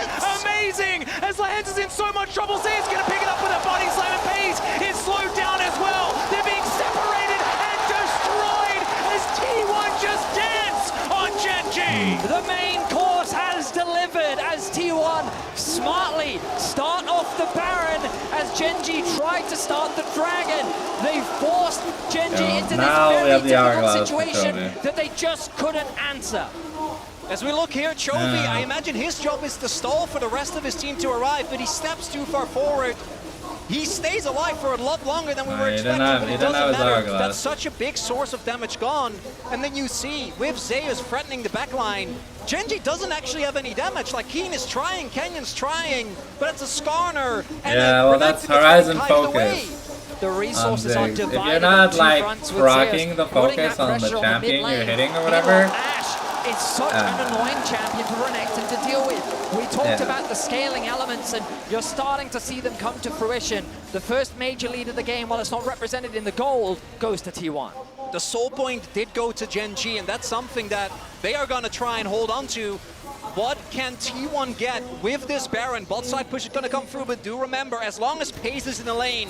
amazing. As Lehens is in so much trouble, Zay's going to pick it up with a body slam, and Paze is slowed down as well. They're being separated and destroyed as T1 just dance on GenG. The main course has delivered as T1 smartly start off the Baron as GenG tried to start the Dragon. They forced GenG into this now we very have the difficult Hourglass for situation Chovy. that they just couldn't answer. As we look here, Chovy, I imagine his job is to stall for the rest of his team to arrive, but he steps too far forward. He stays alive for a lot longer than we were expecting, but it doesn't matter. That's such a big source of damage gone. And then you see, with Zeus threatening the backline, GenG doesn't actually have any damage. Like, Keen is trying, Kenyon's trying, but it's a Skarner. And Yeah, well, that's Horizon focus. The resources are divided. If you're not on two like fronts with rocking Zeus, the putting focus that on the pressure champion mid you're lane. hitting or Meanwhile, whatever, Ashe is such an annoying champion for Renekton to deal with. We talked about the scaling elements, and you're starting to see them come to fruition. The first major lead of the game, while it's not represented in the gold, goes to T1. The soul point did go to GenG, and that's something that they are going to try and hold on to. What can T1 get with this Baron? Bot side push is going to come through, but do remember, as long as Pace is in the lane,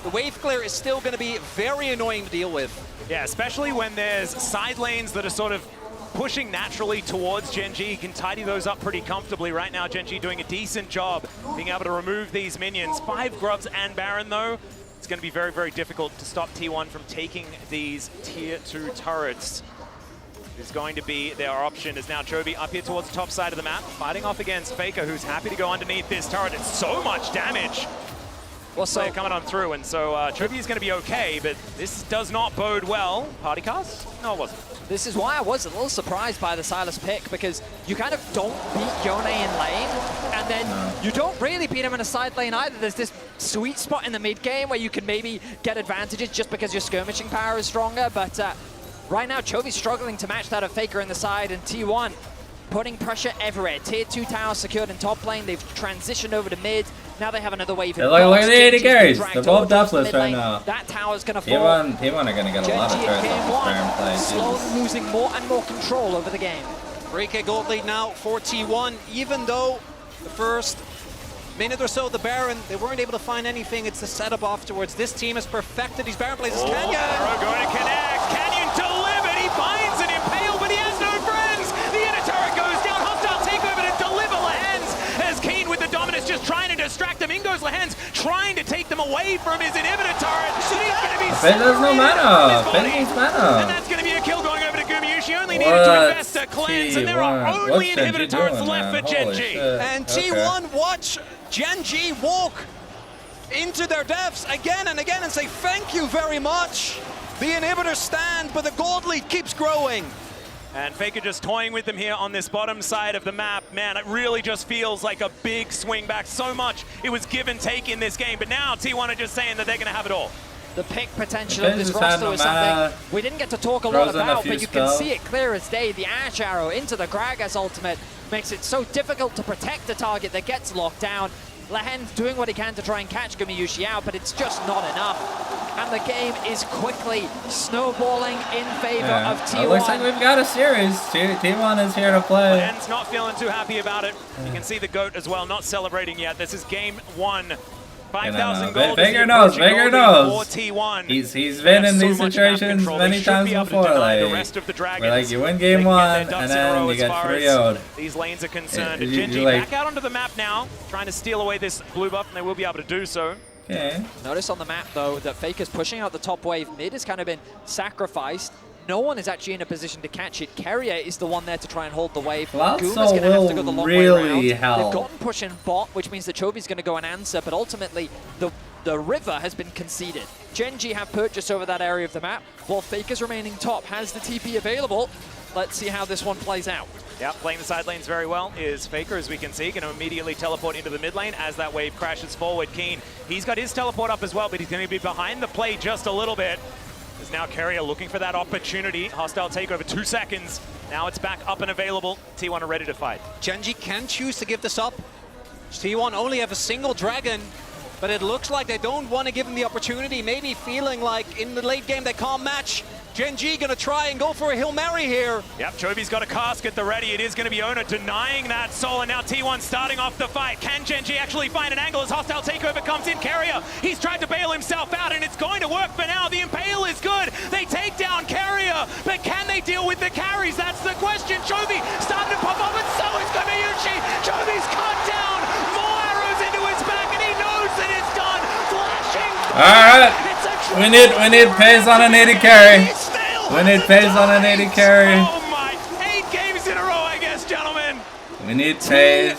the wave clear is still going to be very annoying to deal with. Yeah, especially when there's side lanes that are sort of pushing naturally towards GenG. You can tidy those up pretty comfortably. Right now, GenG doing a decent job being able to remove these minions. 5 Grubs and Baron, though. It's going to be very, very difficult to stop T1 from taking these tier 2 turrets. is going to be their option, as now Chovy up here towards the top side of the map, fighting off against Faker, who's happy to go underneath this turret. It's so much damage. Well, so Coming on through, and so Chovy is going to be okay, but this does not bode well. Party cast? No, it wasn't. this is why I was a little surprised by the Silas pick, because you kind of don't beat Yone in lane, and then you don't really beat him in a side lane either. There's this sweet spot in the mid game where you can maybe get advantages just because your skirmishing power is stronger, but right now Chovy's struggling to match that of Faker in the side, and T1 putting pressure everywhere. Tier 2 towers secured in top lane. They've transitioned over to mid. Now they have another wave. Look at the 80 carries. They're both depthless right now. That tower's going to fall. T1 are going to get a lot of GenG turrets in game off one, this play. slowly losing more and more control over the game. 3K gold lead now for T1, even though the first minute or so the Baron, they weren't able to find anything. It's the setup afterwards. This team has perfected these Baron plays. Canyon! Going to connect. Canyon delivered. He finds an Impale, but he has no friends. The inner turret goes down. Hostile takeover to deliver Lehens, as Keen with the dominance just trying to distract him. In goes Lehens, trying to take them away from his inhibitor turret. So he's going to be There's no mana. Finn needs and mana. that's going to be a kill going over to Gumayushi. Only needed to invest a cleanse, and there are only What's inhibitor GenG turrets doing, left man? for Holy GenG. shit. And Okay. T1 watch GenG walk into their depths again and again and say thank you very much. The inhibitors stand, but the gold lead keeps growing. And Faker just toying with them here on this bottom side of the map. Man, it really just feels like a big swing back. So much it was give and take in this game, but now T1 are just saying that they're going to have it all. The pick potential of this Just had roster no was mana, something we didn't get to talk a lot throws in a about, few but you can spells. see it clear as day. The Ash Arrow into the Gragas ultimate makes it so difficult to protect the target that gets locked down. Lehen's doing what he can to try and catch Gumayushi out, but it's just not enough. And the game is quickly snowballing in favor of T1. It looks like we've got a series. T1 is here to play. Len's not feeling too happy about it. You can see the GOAT as well, not celebrating yet. This is game one. 5,000 gold. Faker knows. Faker knows. T1. He's been in these situations many times before. Like, the rest of the where like you win game one and then you get 3-0'd. These lanes are concerned. You GenG like- back out onto the map now, trying to steal away this blue buff, and they will be able to do so. Okay. Notice on the map, though, that Faker's pushing out the top wave. Mid has kind of been sacrificed. No one is actually in a position to catch it. Carrier is the one there to try and hold the wave. Cloud Goom is Soul going to have to go will the long really way around. help. They've gotten push in bot, which means that Chovy's going to go and answer, but ultimately the river has been conceded. GenG have purchased over that area of the map, while Faker's remaining top has the TP available. Let's see how this one plays out. Yeah, playing the side lanes very well is Faker, as we can see, going to immediately teleport into the mid lane as that wave crashes forward. Keen, he's got his teleport up as well, but he's going to be behind the play just a little bit. There's now Carrier looking for that opportunity. Hostile takeover, 2 seconds. Now it's back up and available. T1 are ready to fight. GenG can choose to give this up. T1 only have a single dragon, but it looks like they don't want to give him the opportunity, maybe feeling like in the late game they can't match. GenG gonna try and go for a Hail Mary here. Yep, Chovy's got a cask at the ready. It is going to be Ona denying that soul, and now T1 starting off the fight. Can GenG actually find an angle as hostile takeover comes in? Carrier, he's tried to bail himself out, and it's going to work for now. The Impale is good. They take down Carrier, but can they deal with the carries? That's the question. Chovy starting to pop up, and so is Gumayushi. Chovy's cut down. More arrows into his back, and he knows that it's done. Flashing. All right. We need Pace on an 80 carry. We need Pace on an 80 carry. Oh my, 8 games in a row, I guess, gentlemen. We need Pace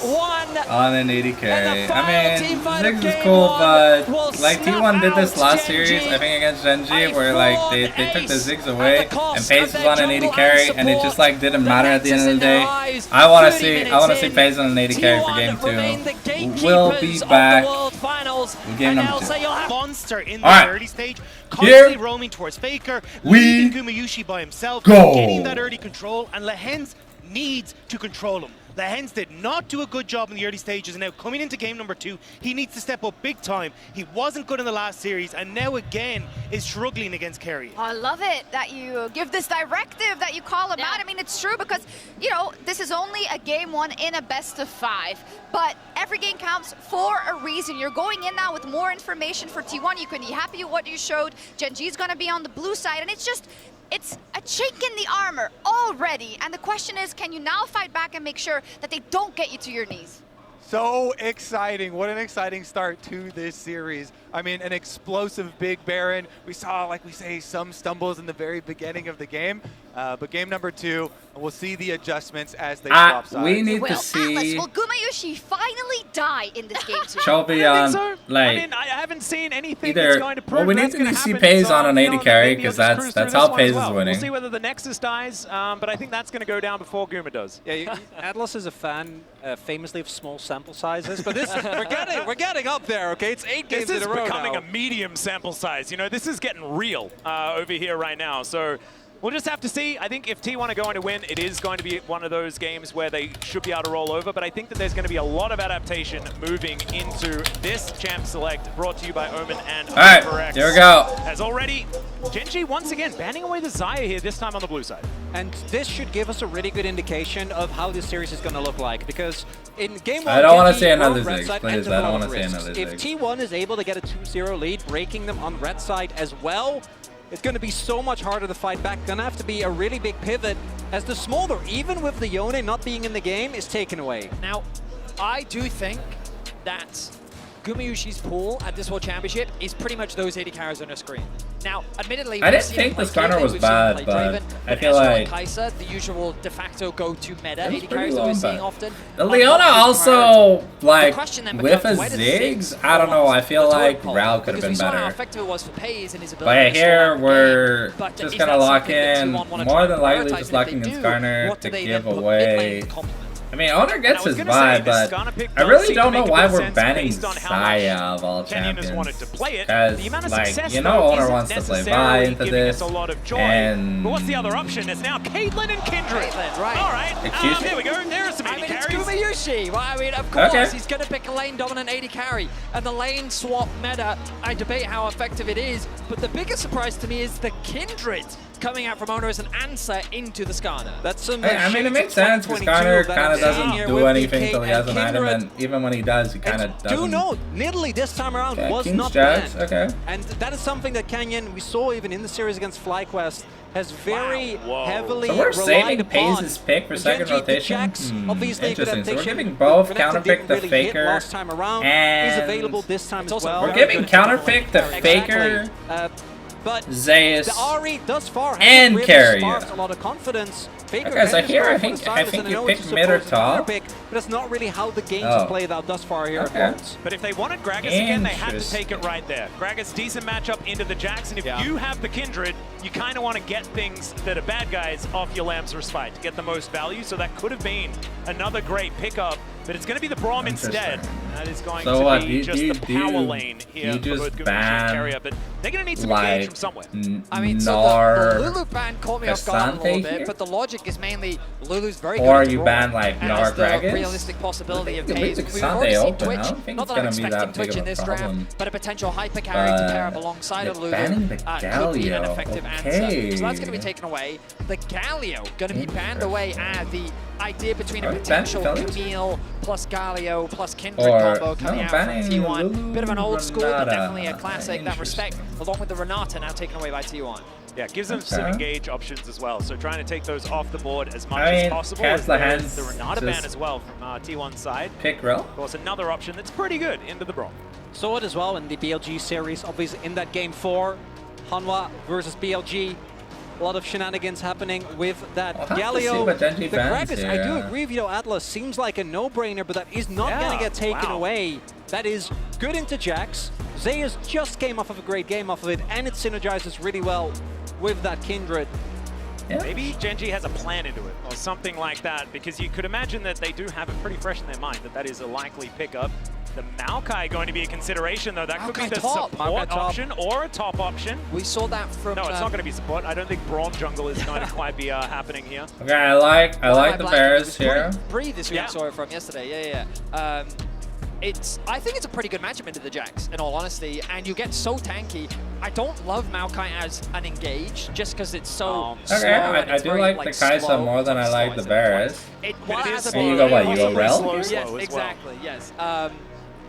on an 80 carry. I mean, Ziggs is cool, but like T1 did this last series, I think against GenG, where like they took the Ziggs away and Pace was on an 80 carry, and it just like didn't matter at the end of the day. I want to see Pace on an 80 carry for game 2. We'll be back with game number 2. Monster in the Alright. early stage, Here constantly roaming towards Faker, we leaving Gumayushi by himself, go. getting that early control, and Lehens needs to control him. Lehens did not do a good job in the early stages, and now coming into game number 2, he needs to step up big time. He wasn't good in the last series, and now again is struggling against Carrier. I love it that you give this directive, that you call him out. I mean, it's true because, you know, this is only a game 1 in a best of 5, but every game counts for a reason. You're going in now with more information for T1. You can be happy with what you showed. GenG's going to be on the blue side, and it's a chink in the armor already. And the question is, can you now fight back and make sure that they don't get you to your knees? So exciting. What an exciting start to this series. I mean, an explosive big Baron. We saw, like we say, some stumbles in the very beginning of the game. But game number 2, we'll see the adjustments as they swap sides. We need to Atlas, see will Gumayusi finally die in this game too? Chovy I on, think so. like, I mean, I haven't seen anything either. that's going to prove Well, we need that's to gonna see happen, Pays so, on an you 80 know, carry, maybe because he'll just cruise that's through how this one Pays as is well. winning. We'll see whether the Nexus dies, but I think that's going to go down before Guma does. Yeah, Atlas is a fan, famously, of small sample sizes, but this we're getting up there. Okay, it's 8 games This is in a row becoming now. a medium sample size. You know, this is getting real over here right now. So we'll just have to see. I think if T1 are going to win, it is going to be one of those games where they should be able to roll over. But I think that there's going to be a lot of adaptation moving into this Champ Select, brought to you by Omen and All right, Overx. here we go. As already, GenG once again banning away the Xayah here, this time on the blue side. And this should give us a really good indication of how this series is going to look like, because in game 1, I don't wanna GenG see another were on red Ziggs, side, please. and took I a don't lot wanna of see risks. another If Ziggs. T1 is able to get a 2-0 lead, breaking them on red side as well, it's going to be so much harder to fight back. Going to have to be a really big pivot, as the Smolder, even with the Yone not being in the game, is taken away. Now, I do think that Gumayusi's pool at this World Championship is pretty much those 80 carries on your screen. Now, admittedly, I we've didn't seen think him play this corner Caitlyn, was we've seen him bad, play but Draven, I feel Ezreal like and Kai'Sa, the usual de facto go-to meta That was 80 pretty carries that we're long, seeing but often. the are Leona not his priority. also, like, question then with a becomes, where does Ziggs, I don't know, I feel like Ral could have because we been saw how better. effective it was for Pays and his But ability yeah, to slow here down the we're game. But just is gonna that lock something that in, T1 wanna more try than and likely prioritize? just And if locking they in do, Skarner what do to they give then put mid lane away. to complement? I mean, Owner gets I was his gonna say, vibe, this but Skarner pick I does really seem to don't know make a why bit of we're sense banning based on how much Xayah of all Kenyon has wanted champions. to play it. Because, The amount of like, success, you know, though, Owner isn't wants to play Vi necessarily into giving this, us a lot of joy. and But what's the other option? It's now Caitlyn and Kindred. Caitlyn, right. All right. Excuse me? There we go. There are some I 80 mean, it's carries. Gumayusi. Well, I mean, of course, Okay. he's going to pick a lane-dominant 80 carry. And the lane swap meta, I debate how effective it is. But the biggest surprise to me is the Kindred coming out from Owner as an answer into the Skarner. That's some. Hey, I mean, it shades makes of sense because 2022 Skarner that kind I'm of seeing doesn't here do with anything DK till he has and an item, Kindred. and even when he does, he kind of doesn't. Do note, Nidalee this time around Okay, was King's not Jacks, banned. okay. And that is something that Canyon, we saw even in the series against FlyQuest, has very Wow. Whoa. heavily So we're relied saving upon. Pays' pick for second GenG, the rotation? Jax, obviously a good Interesting. So we're adaptation, giving but both Renekton counterpick didn't the really hit Faker, last time around. and He's available this time as also well. very we're giving good to counterpick the Exactly. Faker, But Zeus, the Ari thus far and hasn't really Carrier. sparked a lot of confidence. Faker Okay, so can here score I for think- the I Silas, think and you know pick it's mid or supposed to top. counterpick, but that's not really how the games Oh. have played out thus far here Okay. at Worlds. But if they wanted Gragas again, they had to take it right there. Gragas, decent matchup into the Jax, and if you have the Kindred, you kind of want to get things that are bad guys off your Lamb's Respite to get the most value, so that could have been another great pickup, but it's going to be the Braum instead. That is going So to what, be do just you- the do you- power lane here you for just both Gumayusi and ban, Carrier, but they're going to need some engage like, from somewhere. I mean, so Nar, the Lulu ban caught me off guard a Asante little bit, here? but the logic is mainly Lulu's very Or good at you draw, ban, like, and Nar has the Gragas? realistic possibility of You Pays. leave the We've Asante already seen open. I Twitch, don't think not it's that I'm gonna be that expecting big Twitch of in a this problem. draft, but a potential hyper carry to pair up alongside of Lulu banning the could be an Galio. effective answer. Okay. So that's going to be taken away. The Galio going to be banned away. The idea between a Are we potential banning Camille plus Galio plus Kindred Or, combo coming no, out from banning T1. Lulu Bit of an old school, but Renata. definitely a classic. That respect, Interesting. along with the Renata now taken away by T1. Yeah, gives them some Okay. engage options as well. So trying to take those off the board as much I mean, as possible. cast As the there is hands, the Renata ban just as well from T1's side. Pick Rel? Of course, another option that's pretty good into the Braum. Saw it as well in the BLG series, obviously in that game 4, Hanwha versus BLG. A lot of shenanigans happening with that I'll have to see Galio. what GenG The bans Gragas, I do here. agree with you, Atlas seems like a no-brainer, but that is not Yeah, going to get taken wow. away. That is good into Jax. Zeus just came off of a great game off of it, and it synergizes really well with that Kindred. Yeah. Maybe GenG has a plan into it or something like that, because you could imagine that they do have it pretty fresh in their mind that that is a likely pickup. The Maokai going to be a consideration, though. That could be Maokai the top. support Maokai top. option or a top option. We saw that from. No, it's not going to be support. I don't think Braum jungle is going to quite be happening here. Okay, I like the Bears here. Bree this week Yeah. saw it from yesterday. Yeah. I think it's a pretty good matchup into the Jax, in all honesty, and you get so tanky. I don't love Maokai as an engage, just because it's so slow. Okay, and I it's do very, like the Kai'Sa slow. more than I like the Bears. It, But it has is a And you bit go of what, a- you go Rel? slow Yes, as well. exactly, yes.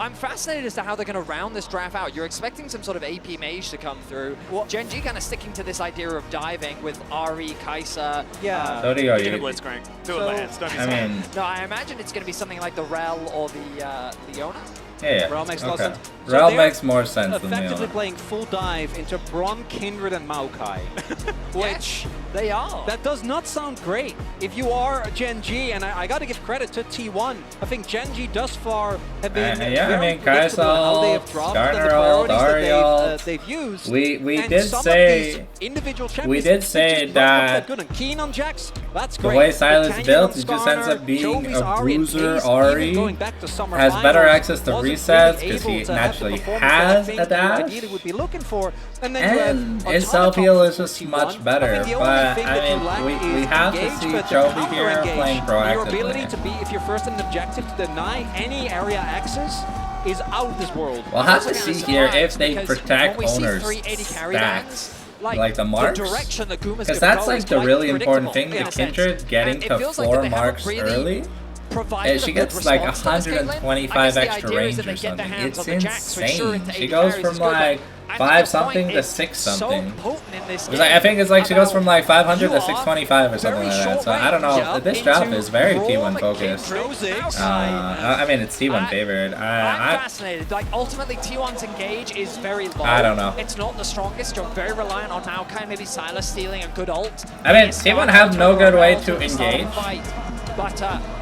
I'm fascinated as to how they're going to round this draft out. You're expecting some sort of AP mage to come through. GenG kind of sticking to this idea of diving with Ari, Kai'Sa. Yeah. So do Do the you. Blitzcrank. Do it with my hands. Don't be I sorry. mean, No, I imagine it's going to be something like the Rel or the Leona. yeah. Rel makes a lot of Okay. sense. So Rel they're makes more sense than effectively Leona. playing full dive into Braum, Kindred, and Maokai, which They are. that does not sound great. If you are a GenG, and I got to give credit to T1, I think GenG thus far have been yeah, I very mean, predictable in how they have Kai'Sa, dropped and the Skarner, priorities that Dariel. they've used. We And did some say of these individual champions, we did they say just don't look that good. And Keen on Jax, that's the great. way But Silas Canyon built, on it just ends Skarner, up being Jovi's a Ari and bruiser Pace, Ari even going back to summer has better finals, access to wasn't resets really 'cause he able to have the naturally performance has that I a think dash. you ideally would be looking for. And then And you have his a ton of self-heal top is just T1. much I better, think the only but thing I that you mean, lack we is have to engage, see but Chovy counter here engage. playing Your ability proactively. to be, if you're first in an objective, to deny any area access is out of this world. We'll have to Also see kinda here if surprised they because protect when we see owners' 380 carry bans, stats. Like the marks? The direction that Guma's Because gonna that's go like is the quite really important predictable thing, in the a sense. Kindred getting And it to feels like 4 that they haven't marks really early. provided She a good gets like response to this Caitlyn. 125 I guess the extra idea is range that they or get their something. hands It's on the Jax to ensure insane. into She 80 goes carries from is good, like but I think 5 the something point to is 6 so something. potent in this Because I think it's like she goes from like 500 to You are 625 or something very like that. short So I don't know. range This draft into is very Braum, T1 focused. Kindred, I mean, it's T1 favored. I'm I fascinated. Like, ultimately, T1's engage is very low. I don't know. It's not the strongest. You're very reliant on Maokai, maybe Silas stealing a good ult. I mean, Yes, T1 Skarner have no good way ult to at the start of the engage. fight.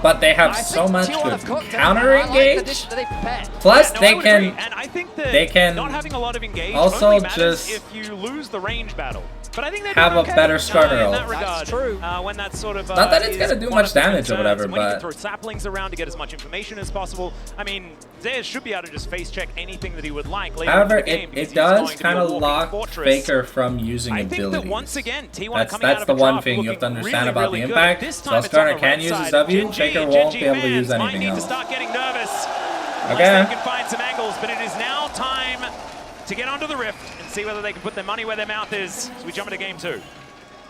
but they have I so think much T1 have good cooked, and counter I like the engage. dish that they prepared. Plus, No, I they would agree. can. And I think that they can not having a lot of engage also only matters just if you lose the range battle. But I think they have a okay, better starter in ult. that That's regard. true. When that's sort of Not that it's is gonna do one much of the damage or concerns. whatever, When you can but- throw saplings around to get as much information as possible. I mean, Zayas should be able to just face check anything that he would like later However, in the game. it because he's does going to be kind a of walking lock fortress. Faker from using I abilities. think that once again, T1 are coming That's out of the a one draft thing you have to looking understand really, about really the good. impact. This So time it's on Skarner the can right use his side. W, GenG Faker won't be able to use fans might anything need to else. start getting nervous. Okay. Unless they can find some angles, but it is now time to get onto the rift and see whether they can put their money where their mouth is as we jump into game 2.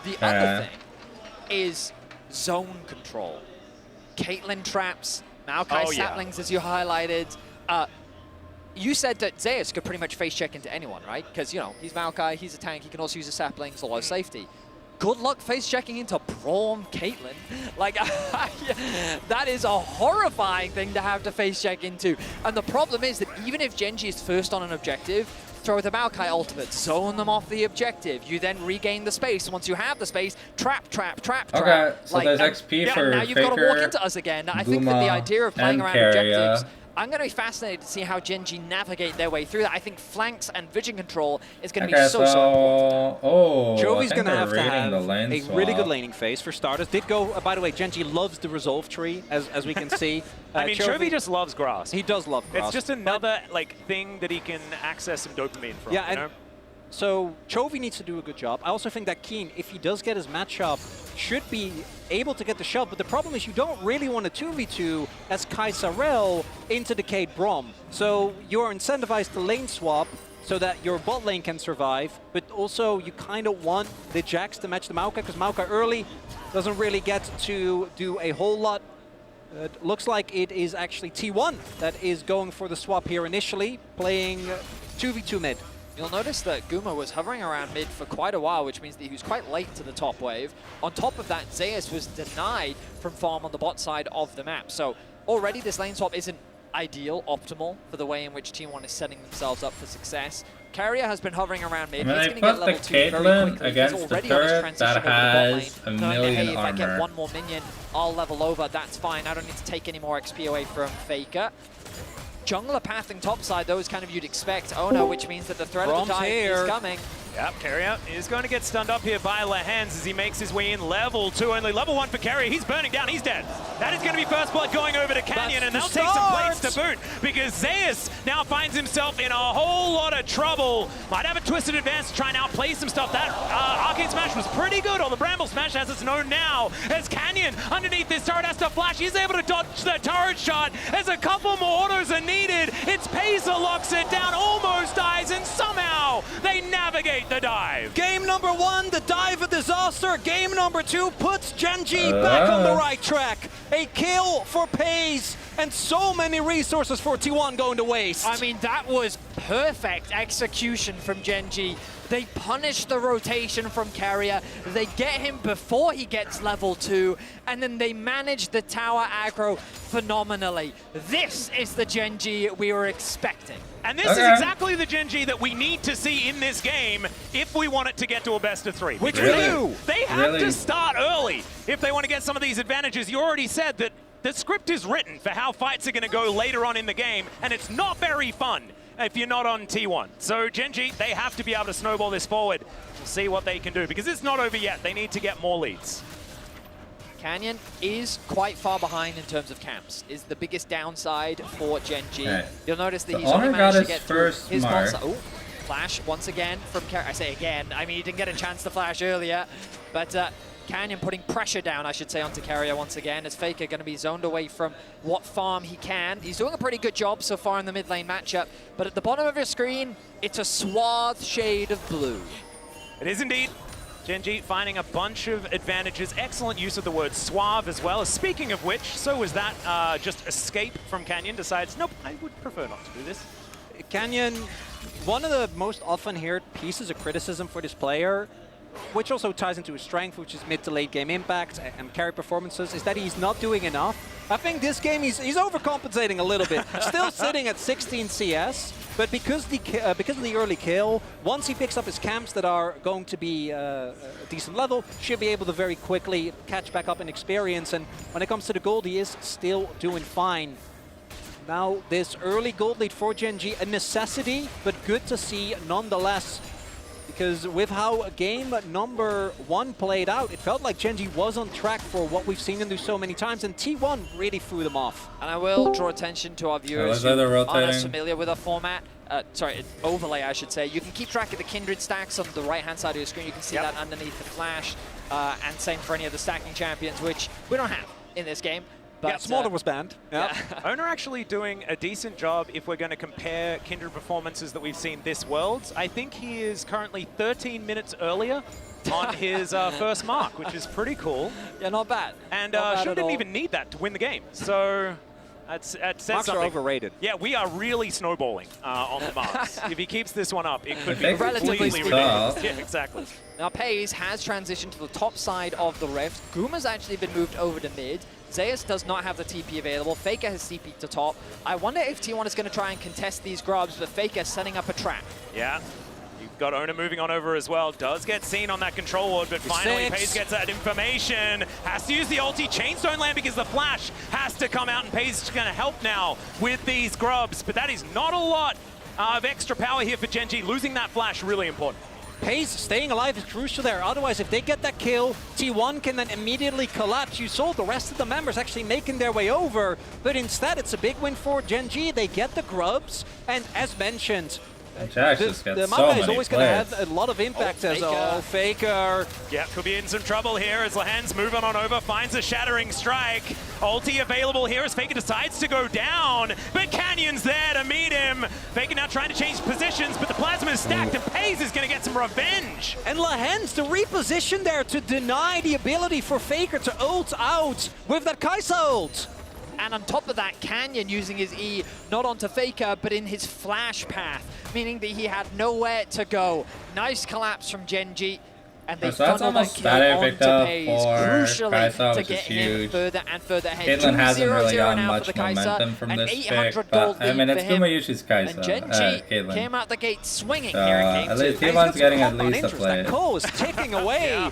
The other thing is zone control. Caitlyn traps, Maokai Oh, yeah. saplings, as you highlighted. You said that Zayas could pretty much face check into anyone, right? Because, you know, he's Maokai, he's a tank, he can also use his saplings, a lot of safety. Good luck face checking into Braum Caitlyn. Like, that is a horrifying thing to have to face check into. And the problem is that even if GenG is first on an objective, throw the Maokai ultimate, zone them off the objective. You then regain the space. Once you have the space, trap. Okay, so there's XP for now you've got to Faker, walk into us again. I think that the Guma, idea of playing and around Keria. objectives, I'm going to be fascinated to see how GenG navigate their way through that. I think flanks and vision control is going to be so important. Oh, Jovi's going to have to have the lane a swap. really good laning phase for starters. Did go, by the way, GenG loves the resolve tree, as we can see. I mean, Chovy just loves grass. He does love grass. It's just another like thing that he can access some dopamine from. Yeah, you know? and so Chovy needs to do a good job. I also think that Keen, if he does get his matchup, should be able to get the shove. But the problem is you don't really want to 2v2 as Kai'Sa Rel into Decayed Braum. So you're incentivized to lane swap so that your bot lane can survive, but also you kind of want the Jax to match the Maokai, because Maokai early doesn't really get to do a whole lot. It looks like it is actually T1 that is going for the swap here initially, playing 2v2 mid. You'll notice that Guma was hovering around mid for quite a while, which means that he was quite late to the top wave. On top of that, Zayas was denied from farm on the bot side of the map. So already this lane swap isn't ideal, optimal for the way in which T1 is setting themselves up for success. Carrier has been hovering around mid. When He's they going to get put level the 2 very Caitlyn quickly. against He's the already on his turret transition that over to the bot has lane, a knowing that, million hey, if I get armor. one more minion, I'll level over. That's fine. I don't need to take any more XP away from Faker. Jungler pathing topside, those kind of you'd expect. Oh no, which means that the threat of the Braum's dive here. is coming. Yep, Keria is going to get stunned up here by Lehens as he makes his way in. Level 2 only. Level 1 for Keria. He's burning down. He's dead. That is going to be first blood going over to Canyon, and they'll take some plates to boot because Zayas now finds himself in a whole lot of trouble. Might have a twisted advance to try and outplay some stuff. That Arcane Smash was pretty good, or the Bramble Smash as it's known now. As Canyon underneath this turret has to flash. He's able to dodge the turret shot as a couple more autos are needed. It's Pacer locks it down, almost dies, and somehow they navigate the dive. Game number 1, the dive of disaster. Game number 2 puts GenG back on the right track. A kill for Pace and so many resources for T1 going to waste. I mean, that was perfect execution from GenG. They punish the rotation from Carrier, they get him before he gets level 2, and then they manage the tower aggro phenomenally. This is the GenG we were expecting. And this is exactly the GenG that we need to see in this game if we want it to get to a best of 3. Which Really? we do. They have to start early if they want to get some of these advantages. You already said that the script is written for how fights are going to go later on in the game, and it's not very fun if you're not on T1. So GenG, they have to be able to snowball this forward to see what they can do, because it's not over yet. They need to get more leads. Canyon is quite far behind in terms of camps, is the biggest downside for GenG. Okay. You'll notice that The he's only Honor managed got to get his through first his mark. monster. Oh, flash once again from Carrier. I say again, I mean, he didn't get a chance to flash earlier, but Canyon putting pressure down, I should say, onto Carrier once again, as Faker going to be zoned away from what farm he can. He's doing a pretty good job so far in the mid lane matchup, but at the bottom of your screen, it's a suave shade of blue. It is indeed. GenG finding a bunch of advantages. Excellent use of the word suave as well. Speaking of which, so was that just escape from Canyon. Decides, nope, I would prefer not to do this. Canyon, one of the most often heard pieces of criticism for this player, which also ties into his strength, which is mid to late game impact and carry performances, is that he's not doing enough. I think this game he's overcompensating a little bit. Still sitting at 16 CS, but because of the early kill, once he picks up his camps that are going to be a decent level, should be able to very quickly catch back up in experience. And when it comes to the gold, he is still doing fine. Now, this early gold lead for GenG, a necessity, but good to see nonetheless. Because with how game number 1 played out, it felt like GenG was on track for what we've seen them do so many times, and T1 really threw them off. And I will draw attention to our viewers who aren't as familiar with our format. Sorry, overlay, I should say. You can keep track of the kindred stacks on the right-hand side of your screen. You can see that underneath the flash, and same for any of the stacking champions, which we don't have in this game. But, yeah, Smolder was banned. Yeah. Owner actually doing a decent job if we're going to compare Kindred performances that we've seen this Worlds. I think he is currently 13 minutes earlier on his first mark, which is pretty cool. Yeah, not bad. And not didn't even need that to win the game. So that says something. Marks are overrated. Yeah, we are really snowballing on the marks. If he keeps this one up, it could be Relatively completely speaking. ridiculous. Yeah, exactly. Now, Pays has transitioned to the top side of the Rift. Guma's actually been moved over to mid. Zeus does not have the TP available. Faker has TP'd to top. I wonder if T1 is going to try and contest these grubs, but Faker setting up a trap. Yeah. You've got Owner moving on over as well. Does get seen on that control ward, but finally Pays gets that information. Has to use the ulti. Chains don't land because the flash has to come out, and Pays is going to help now with these grubs. But that is not a lot of extra power here for GenG. Losing that flash, really important. Pays staying alive is crucial there. Otherwise, if they get that kill, T1 can then immediately collapse. You saw the rest of the members actually making their way over, but instead it's a big win for GenG. They get the grubs, and as mentioned, the Mamba is always going to have a lot of impact as Faker. Yeah, could be in some trouble here as Lahan's moving on over, finds a shattering strike. Ulti available here as Faker decides to go down, but Canyon's there to meet him. Faker now trying to change positions, but the plasma is stacked, and Pays is going to get some revenge. And Lahan's to reposition there to deny the ability for Faker to ult out with that Kai'Sa ult. And on top of that, Canyon using his E, not onto Faker, but in his flash path, meaning that he had nowhere to go. Nice collapse from GenG, and they funnel that kill onto Pays, crucially to get him further and further ahead. Caitlyn hasn't really 2-0-0 gotten now much for the Kai'Sa, momentum from an this 800 pick, gold but I mean, lead it's for him. Gumayushi's And Kai'Sa, GenG Caitlyn. came out the gate swinging here in game At 2. least T1's getting at least a play. That Cole is ticking away. Yeah.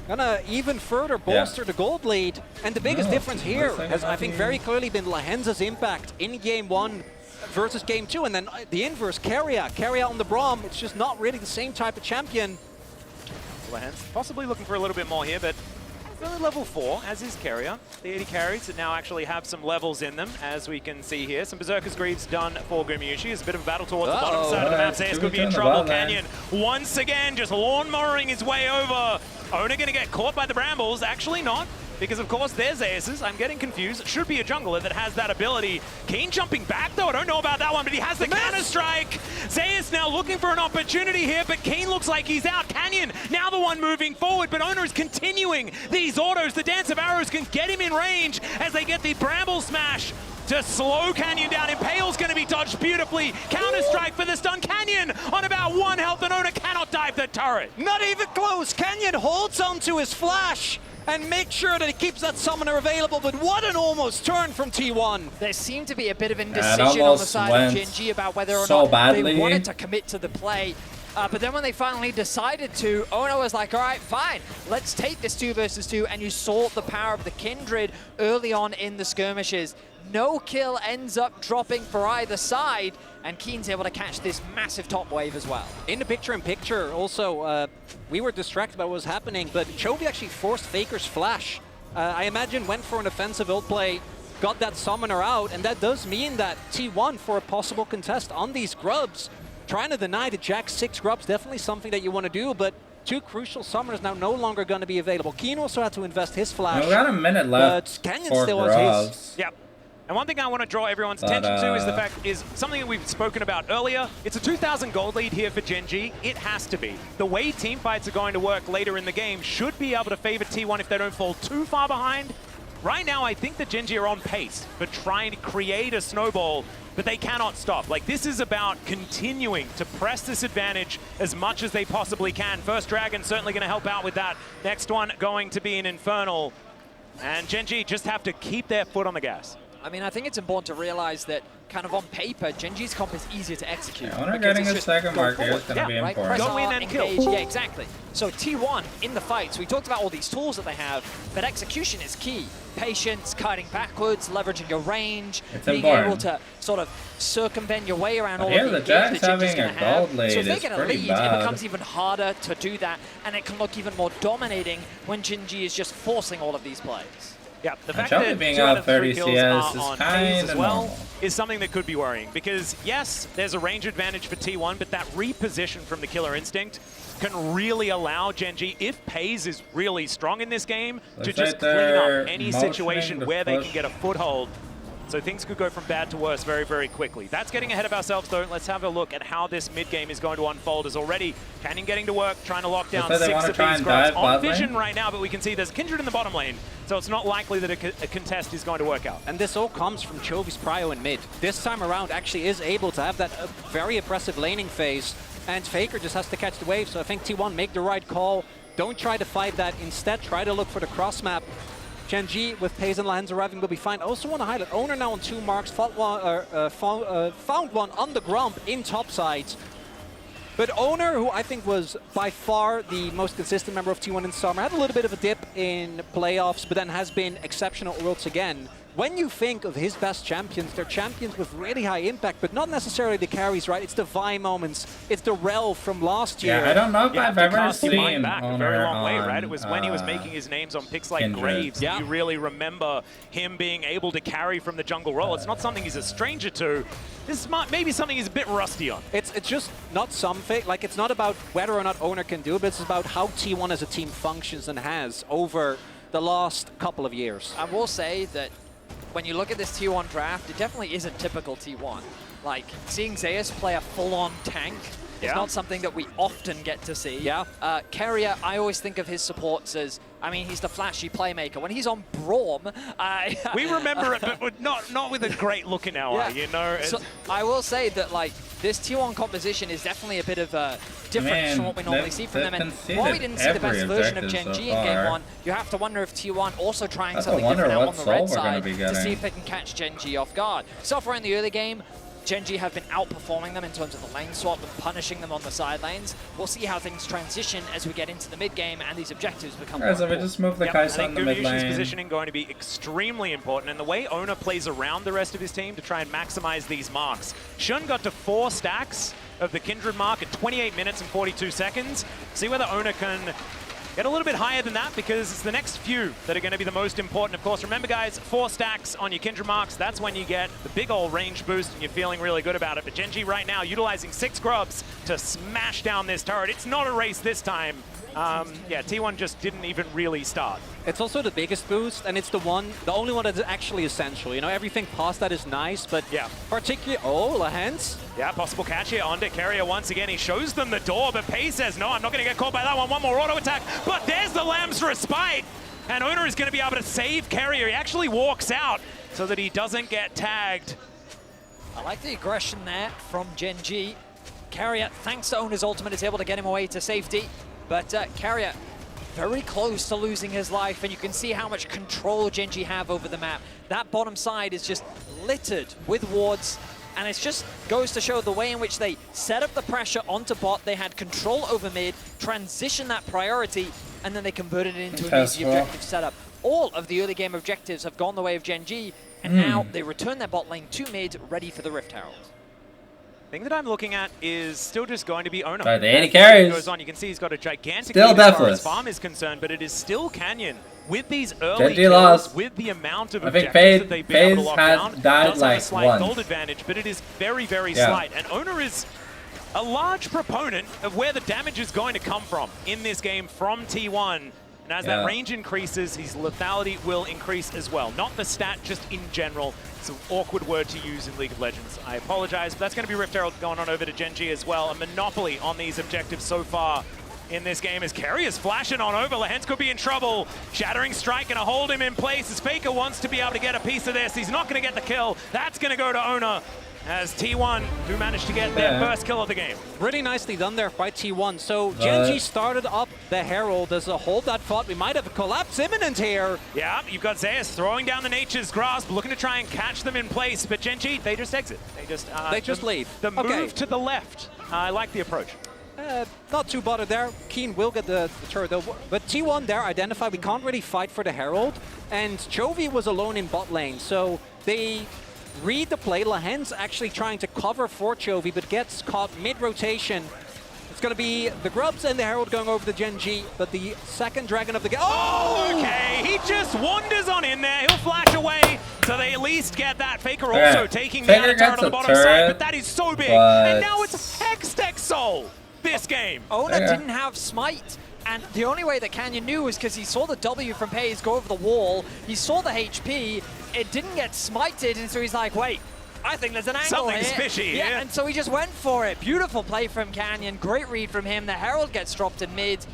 Gonna even further bolster the gold lead. And the biggest difference here has, I think, very clearly been Lahenza's impact in game 1 versus game 2. And then the inverse, Carrier on the Braum. It's just not really the same type of champion. Lahan's possibly looking for a little bit more here, but only level 4, as is Carrier. The 80 carries that now actually have some levels in them, as we can see here. Some Berserker's Greaves done for Gumayushi. It's a bit of a battle towards the bottom side of the map. Zeus could be in trouble. Canyon, once again, just lawnmowering his way over. Owner going to get caught by the brambles. Actually not. because of course there's Aces. I'm getting confused. Should be a jungler that has that ability. Keen jumping back though. I don't know about that one, but he has the counter-strike. Zeus now looking for an opportunity here, but Keen looks like he's out. Canyon now the one moving forward, but Owner is continuing these autos. The Dance of Arrows can get him in range as they get the Bramble Smash to slow Canyon down. Impale's going to be dodged beautifully. Counter-strike for the stun. Canyon on about 1 health, and Owner cannot dive the turret. Not even close. Canyon holds onto his flash and makes sure that he keeps that summoner available, but what an almost turn from T1. There seemed to be a bit of indecision on the side of GenG about whether or not they wanted to commit to the play. But then when they finally decided to, Ono was like, all right, fine, let's take this 2 versus 2, and you saw the power of the Kindred early on in the skirmishes. No kill ends up dropping for either side, and Keen's able to catch this massive top wave as well. In the picture-in-picture, also, we were distracted by what was happening, but Chovy actually forced Faker's flash. I imagine went for an offensive ult play, got that summoner out, and that does mean that T1 for a possible contest on these grubs. Trying to deny the Jack 6 grubs, definitely something that you want to do, but 2 crucial summoners now no longer going to be available. Keen also had to invest his flash. We got a minute left. But Canyon still has his. Yep. And one thing I want to draw everyone's attention to is the fact is something that we've spoken about earlier. It's a 2,000 gold lead here for GenG. It has to be. The way team fights are going to work later in the game should be able to favor T1 if they don't fall too far behind. Right now, I think that GenG are on pace for trying to create a snowball, but they cannot stop. Like, this is about continuing to press this advantage as much as they possibly can. First Dragon certainly going to help out with that. Next one going to be an Infernal. And GenG just have to keep their foot on the gas. I mean, I think it's important to realize that kind of on paper, GenG's comp is easier to execute. Yeah, getting a second marker is going to be important. Go in and engage. Kill. Yeah, exactly. So T1 in the fights, we talked about all these tools that they have, but execution is key. Patience, kiting backwards, leveraging your range, being able to sort of circumvent your way around all of the engage that GenG's going to have. So if they get a lead, it becomes even harder to do that, and it can look even more dominating when GenG is just forcing all of these plays. Yeah, the fact that being up 30 CS is kind of normal. Is something that could be worrying, because yes, there's a range advantage for T1, but that reposition from the Killer Instinct can really allow GenG, if Pays is really strong in this game, to just clean up any situation where they can get a foothold. So things could go from bad to worse very, very quickly. That's getting ahead of ourselves, though. Let's have a look at how this mid-game is going to unfold. As already Canyon getting to work, trying to lock down 6 of these grubs. On Vision right now, but we can see there's Kindred in the bottom lane, so it's not likely that a contest is going to work out. And this all comes from Chovy's prio in mid. This time around actually is able to have that very oppressive laning phase, and Faker just has to catch the wave, so I think T1 make the right call. Don't try to fight that. Instead, try to look for the cross map. GenG with Pays and Lands arriving will be fine. I also want to highlight Owner now on 2 marks, found one on the Grump in top sides. But Owner, who I think was by far the most consistent member of T1 in summer, had a little bit of a dip in playoffs, but then has been exceptional worlds again. When you think of his best champions, they're champions with really high impact, but not necessarily the carries, right? It's the Vi moments, it's the Rel from last year. Yeah, I don't know if I've ever seen back a very long way, right? It was when he was making his names on picks like Graves that you really remember him being able to carry from the jungle role. It's not something he's a stranger to. This is maybe something he's a bit rusty on. It's just not something, like it's not about whether or not Owner can do it, but it's about how T1 as a team functions and has over the last couple of years. I will say that when you look at this T1 draft, it definitely isn't typical T1. Like, seeing Zeus play a full-on tank is not something that we often get to see. Carrier, I always think of his supports as, I mean, he's the flashy playmaker. When he's on Braum, we remember it, but not with a great look in our eye, you know? So I will say that, like, this T1 composition is definitely a bit of a difference from what we normally see from them. And while we didn't see the best version of GenG in Game 1, you have to wonder if T1 also trying something different out on the red side to see if they can catch GenG off guard. So far in the early game, GenG have been outperforming them in terms of the lane swap and punishing them on the side lanes. We'll see how things transition as we get into the mid game and these objectives become more important. We just move the Kai'Sa in the mid lane. Positioning going to be extremely important, and the way Owner plays around the rest of his team to try and maximize these marks. Shun got to 4 stacks of the Kindred mark at 28 minutes and 42 seconds. See whether Owner can get a little bit higher than that because it's the next few that are going to be the most important. Of course, remember guys, 4 stacks on your Kindred marks. That's when you get the big old range boost and you're feeling really good about it. But GenG right now utilizing 6 grubs to smash down this turret. It's not a race this time. Yeah, T1 just didn't even really start. It's also the biggest boost, and it's the only one that's actually essential. You know, everything past that is nice, but yeah, particularly, oh, Lahens. Yeah, possible catch here on Carrier once again. He shows them the door, but Pei says, no, I'm not going to get caught by that one. One more auto attack, but there's the Lamb's Respite, and Owner is going to be able to save Carrier. He actually walks out so that he doesn't get tagged. I like the aggression there from GenG. Carrier, thanks to Owner's ultimate, is able to get him away to safety, but Carrier very close to losing his life, and you can see how much control GenG have over the map. That bottom side is just littered with wards, and it just goes to show the way in which they set up the pressure onto bot. They had control over mid, transition that priority, and then they converted it into an easy objective setup. All of the early game objectives have gone the way of GenG, and now they return their bot lane to mid, ready for the Rift Herald. Thing that I'm looking at is still just going to be Owner. Right, the 80 carries. Goes on. You can see he's got a gigantic still lead as far as deathless. farm is concerned, but it is still Canyon with these early GenG lost. with the amount of I think objectives that they've been able to lock FaZe down. died Does like have a slight once. gold advantage, but it is very, very slight. And Owner is a large proponent of where the damage is going to come from in this game from T1. And as that range increases, his lethality will increase as well. Not the stat, just in general. It's an awkward word to use in League of Legends. I apologize, but that's going to be Rift Herald going on over to GenG as well. A monopoly on these objectives so far in this game as Carrier's flashing on over. Lahens could be in trouble. Shattering Strike going to hold him in place as Faker wants to be able to get a piece of this. He's not going to get the kill. That's going to go to Owner as T1 do manage to get their first kill of the game. Really nicely done there by T1. So GenG started up the Herald as a hold that fought. We might have a collapse imminent here. Yeah, you've got Zeus throwing down the Nature's Grasp, looking to try and catch them in place, but GenG, they just exit. They just leave. The move to the left. I like the approach. Not too bothered there. Keen will get the turret though. But T1 there identified we can't really fight for the Herald. And Chovy was alone in bot lane. So they read the play. Lahens actually trying to cover for Chovy, but gets caught mid-rotation. It's going to be the Grubs and the Herald going over the GenG, but the second Dragon of the game. Oh, okay. He just wanders on in there. He'll flash away, so they at least get that. Faker also taking the outer turret on the bottom side, but that is so big. And now it's Hextech Soul this game. Owner didn't have Smite. And the only way that Canyon knew was because he saw the W from Pays go over the wall. He saw the HP. It didn't get smited, and so he's like, wait, I think there's an angle Something's here. fishy. Yeah, and so he just went for it. Beautiful play from Canyon. Great read from him. The Herald gets dropped in mid.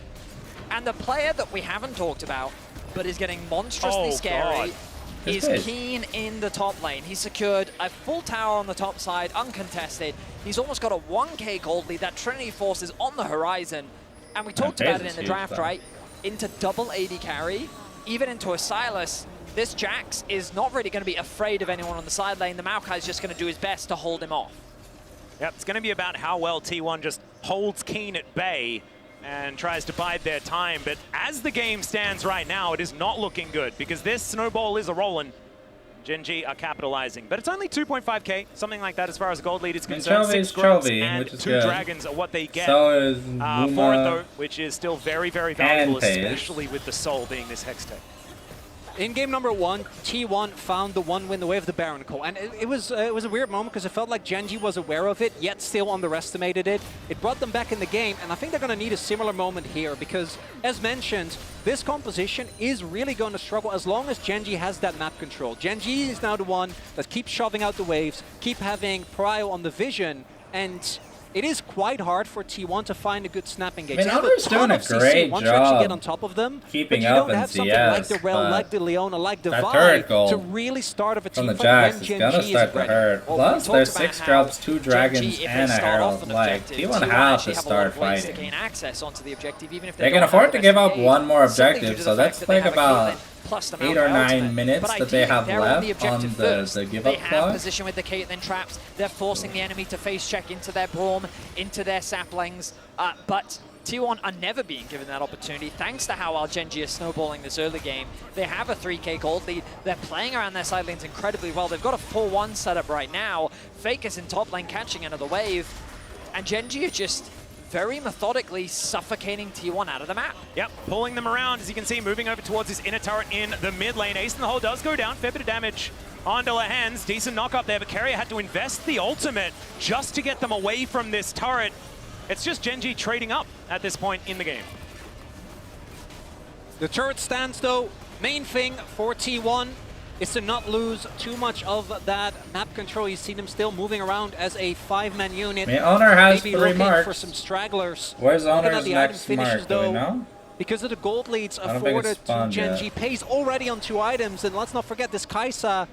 And the player that we haven't talked about, but is getting monstrously scary, is Keen in the top lane. He secured a full tower on the top side, uncontested. He's almost got a 1k gold lead. That Trinity Force is on the horizon. And we talked about it in the draft, right? Into double AD carry, even into a Silas. This Jax is not really going to be afraid of anyone on the side lane. The Maokai is just going to do his best to hold him off. Yep, it's going to be about how well T1 just holds Keen at bay and tries to bide their time. But as the game stands right now, it is not looking good because this snowball is a-rolling. GenG are capitalizing, but it's only 2.5k, something like that as far as gold lead is concerned. 6 grubs and 2 dragons are what they get so is for it though, which is still very, very valuable, especially with the Soul being this Hextech. In game number 1, T1 found the one win the way of the Baron Call, and it was a weird moment because it felt like GenG was aware of it, yet still underestimated it. It brought them back in the game, and I think they're going to need a similar moment here because, as mentioned, this composition is really going to struggle as long as GenG has that map control. GenG is now the one that keeps shoving out the waves, keep having Prio on the vision, and it is quite hard for T1 to find a good snap engage. I mean, Owner's doing a great once job you actually get on top of them, keeping but you up don't in have something CS, like the Rel, like the Leona, like the turret Vi goal to really start off a team from the fight Jax when is gonna GenG start is to ready. hurt. Well, Plus, we there's talked 6 about drops, how 2 dragons, GenG, if and they a start off herald. an Like, objective, T1 T1 have actually to have a lot start of ways to fighting. gain access onto the objective, even if They can don't afford have to the give best up engage, one more simply objective, due to so the that's fact that they like have a about Caitlyn plus the 8 or Maokai 9 ultimate. minutes But that they have ideally, they're on the left on objective the first. give They up have clock. position with the Caitlyn traps. They're forcing the enemy to face check into their Braum, into their saplings, but T1 are never being given that opportunity thanks to how well GenG is snowballing this early game. They have a 3k gold lead. They're playing around their side lanes incredibly well. They've got a 4-1 setup right now. Faker's in top lane catching another wave. And GenG are just very methodically suffocating T1 out of the map. Yep, pulling them around, as you can see, moving over towards his inner turret in the mid lane. Ace in the hole does go down, fair bit of damage onto Lehens. Decent knock up there, but Carrier had to invest the ultimate just to get them away from this turret. It's just GenG trading up at this point in the game. The turret stands though. Main thing for T1 is to not lose too much of that map control. You see them still moving around as a 5-man unit. I mean, Owner has Maybe 3 looking marks. for some stragglers. Where's Looking Owner's at the item next finishes, mark? Do we though, know? because of the gold leads I don't think afforded it's to spawned GenG, yet. pays already on 2 items. And let's not forget this Kaisa.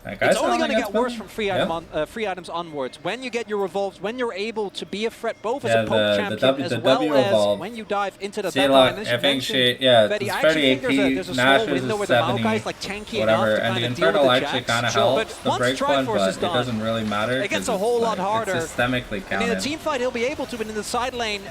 That It's guy's only going to gets get worse spawned? from free items onwards. When you get your revolves, when you're able to be a threat both as Yeah, a poke champion as the well W as evolve. when you dive into the See, back look, line. As I you think she, mentioned, yeah, Betty, it's I 30 actually think there's a small Nash's window is where the 70, Maokai's like tanky whatever, enough to and kind the of deal with Infernal the actually Jax. kind of Sure, helps but the once break one, Triforce but is it done, doesn't really matter. it gets 'cause a whole it's lot harder. It's systemically And in a counted. team fight, he'll be able to, but in the side lane,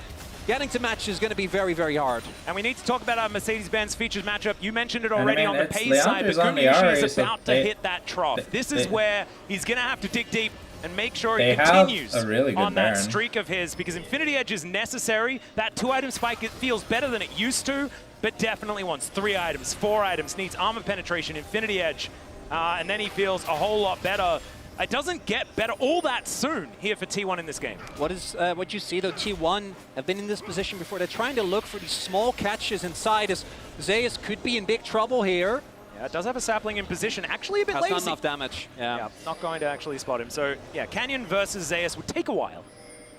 getting to match is going to be very, very hard. And we need to talk about our Mercedes-Benz features matchup. You mentioned it And I already mean, on the it's pace side, but Leandro's on the Gumayushi Ari, is so about to they- hit that trough. This is where he's going to have to dig deep and make sure They it have continues a really good on that Baron. streak of his, because Infinity Edge is necessary. That 2-item spike, it feels better than it used to, but definitely wants 3 items, 4 items, needs armor penetration, Infinity Edge, and then he feels a whole lot better. It doesn't get better all that soon here for T1 in this game. What you see though, T1 have been in this position before. They're trying to look for these small catches inside as Zeus could be in big trouble here. Yeah, it does have a sapling in position, actually a bit Has lazy. not enough damage. Yeah, not going to actually spot him. So yeah, Canyon versus Zeus would take a while.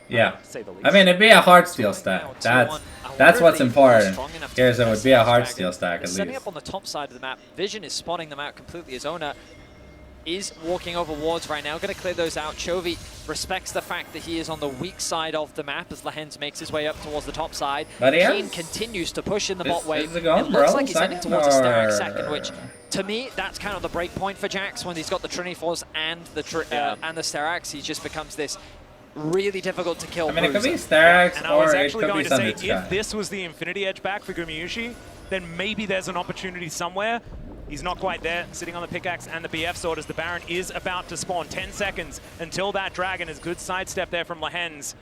Yeah. To say the least. I mean, it'd be a hard steal stack. That's what's important. Here's it would be a hard steal stack at Setting least. up on the top side of the map, Vision is spotting them out completely. His owner is walking over wards right now, going to clear those out. Chovy respects the fact that he is on the weak side of the map as Lehens makes his way up towards the top side. But he Keen has- continues to push in the bot wave. is it going It for looks all like he's heading second, towards a Static or- second, which to me, that's kind of the break point for Jax when he's got the Trinity Force and the Starax. He just becomes this really difficult to kill I mean, it could be bruiser. Starax And I was or it actually could going be to say, Sunday Sky. if this was the Infinity Edge back for Gumayushi, then maybe there's an opportunity somewhere. He's not quite there, sitting on the pickaxe and the BF sword as the Baron is about to spawn. 10 seconds until that Dragon. Is good sidestep there from Lehens.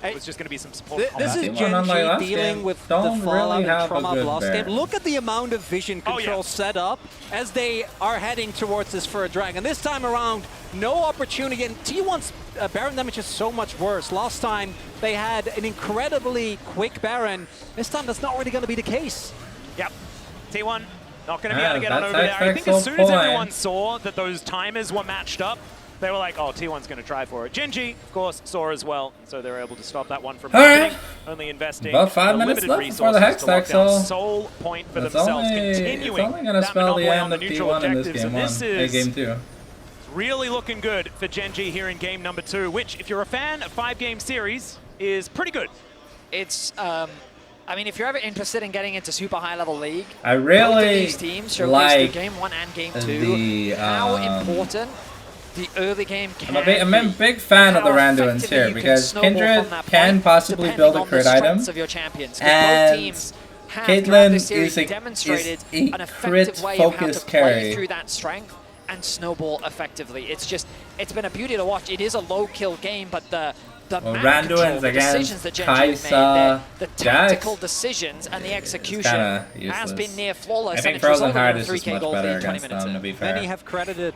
It was just going to be some support. This is Team one on my GenG last dealing game with don't the fallout really have and a trauma of good last Baron. game. Look at the amount of vision control set up as they are heading towards this for a Dragon. This time around, no opportunity. And T1's Baron damage is so much worse. Last time, they had an incredibly quick Baron. This time, that's not really going to be the case. Yep. T1 not going to be able to get on that's over there. I think as soon as point. everyone saw that those timers were matched up, they were like, oh, T1's going to try for it. GenG, of course, saw as well, so they were able to stop that one from happening. Only investing About 5 the minutes limited left before the resources Hex to lock down Stack, so sole point for It's themselves, only continuing going to that spell the monopoly on end the of neutral T1 in this objectives. game And this 1. is Game 2. really looking good for GenG here in game number 2, which, if you're a fan of 5-game series, is pretty good. It's, I mean, if you're ever interested in getting into super high-level league, I both of really these teams showcase like through game 1 and game 2 the, how important the early game can I'm a be. big fan of the How Randuins effectively here you can because snowball Kindred from that can point, possibly depending build a on the crit strengths item, of your champions. 'Cause and both teams have throughout Caitlyn this series is demonstrated a an effective way of how to crit-focused play carry. through that strength and snowball effectively. It's been a beauty to watch. It is a low-kill game, but the Well, map control, Randuin's the against decisions that GenG have made, Kaisa, the Jax. tactical decisions and the execution kinda has useless. been near flawless. I think and it's Frozen resulted in Heart a is just 3K much gold better lead 20 against minutes them, to in. be fair. Many have credited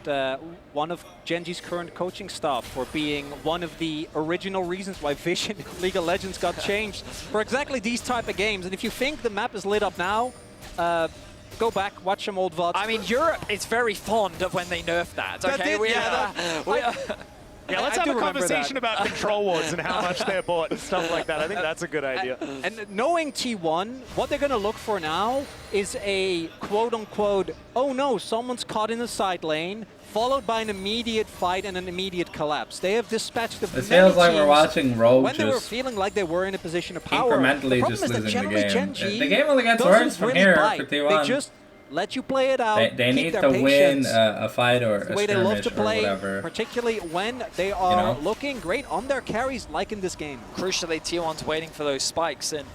one of GenG's current coaching staff for being one of the original reasons why Vision in League of Legends got changed for exactly these type of games. And if you think the map is lit up now, go back, watch some old VODs. I mean, Europe is very fond of when they nerf that. Okay, Yeah, let's have a conversation about control wards and how much they're bought and stuff like that. I think that's a good idea. And knowing T1, what they're going to look for now is a quote-unquote, oh no, someone's caught in the side lane, followed by an immediate fight and an immediate collapse. They have dispatched the It feels like we're watching Rogue when they were just feeling like they were in a position of power. incrementally The just problem is that losing the generally game. GenG The game only gets doesn't worse from really here bite. for T1. They just let you play it out. They keep need their to win patience. a fight or The a way they love skirmish to or play, whatever. particularly when they are know? looking great on their carries, like in this game. Crucially, T1's waiting for those spikes, and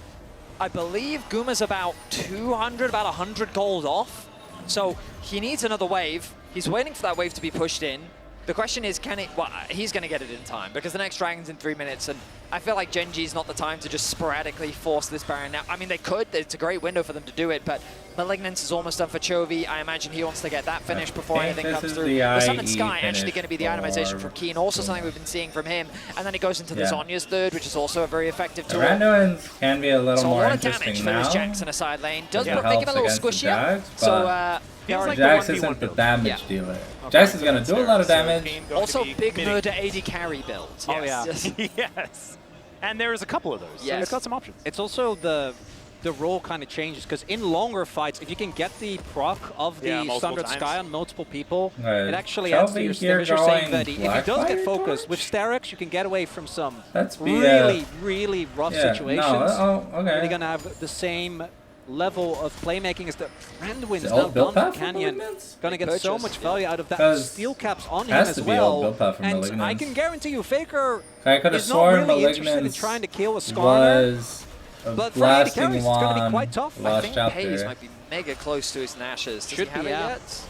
I believe Guma's about 200, about 100 gold off, so he needs another wave. He's waiting for that wave to be pushed in. The question is, can it? Well, he's going to get it in time because the next Dragon's in 3 minutes, and I feel like GenG is not the time to just sporadically force this Baron. Now, I mean, they could. It's a great window for them to do it, but Malignance is almost done for Chovy. I imagine he wants to get that finished before anything comes through. The Sun and Sky actually going to be the itemization from Keen, also something we've been seeing from him, and then it goes into the Zhonya's third, which is also a very effective tool. The Randuin's can be a little more interesting now. So a lot of damage for this Jax in a side lane. Does make him a little squishier. So. Like Jax isn't the damage dealer. Jax is going to do a lot of damage. Also, big murder AD carry build. Oh, yeah. Yes. And there is a couple of those. Yes. So it's got some options. It's also the role kind of changes, because in longer fights, if you can get the proc of the Sundered Sky on multiple people, it actually adds to your stimulus. You're saying that if he does get focused, with Sterex, you can get away from some really rough situations. Really going to have the same level of playmaking as the Randuin's now gone to Canyon. Going to get so much value out of that. Steel caps on him as well. And I can guarantee you, Faker is not really interested in trying to kill a Skarner. But for AD carries, it's going to be quite tough. I think Paze might be mega close to his Ashes. Does he have it yet?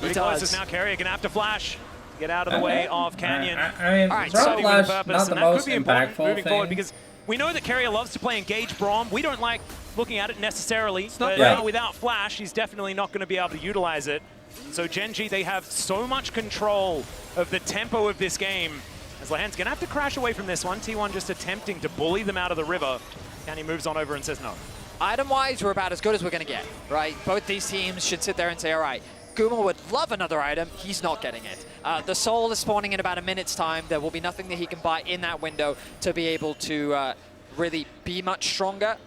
He does. Now Carrier going to have to flash to get out of the way of Canyon. I mean, Alright, so flash, not the most impactful moving thing. forward, because we know that Carrier loves to play engage Braum. We don't like looking at it necessarily, but without flash, he's definitely not going to be able to utilize it. So GenG, they have so much control of the tempo of this game. As Lahen's going to have to crash away from this one. T1 just attempting to bully them out of the river. Canyon moves on over and says no. Item-wise, we're about as good as we're going to get, right? Both these teams should sit there and say, all right, Guma would love another item. He's not getting it. The Soul is spawning in about a minute's time. There will be nothing that he can buy in that window to be able to really be much stronger.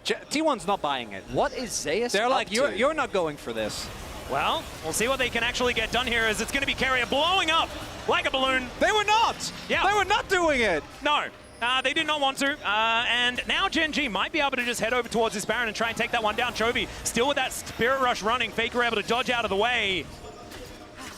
T1's not buying it. What is Zeus They're like, to? you're not going for this. Well, we'll see what they can actually get done here, as it's going to be Carrier blowing up like a balloon. They were not! Yeah. They were not doing it! No. They did not want to, and now GenG might be able to just head over towards this Baron and try and take that one down. Chovy still with that Spirit Rush running. Faker able to dodge out of the way.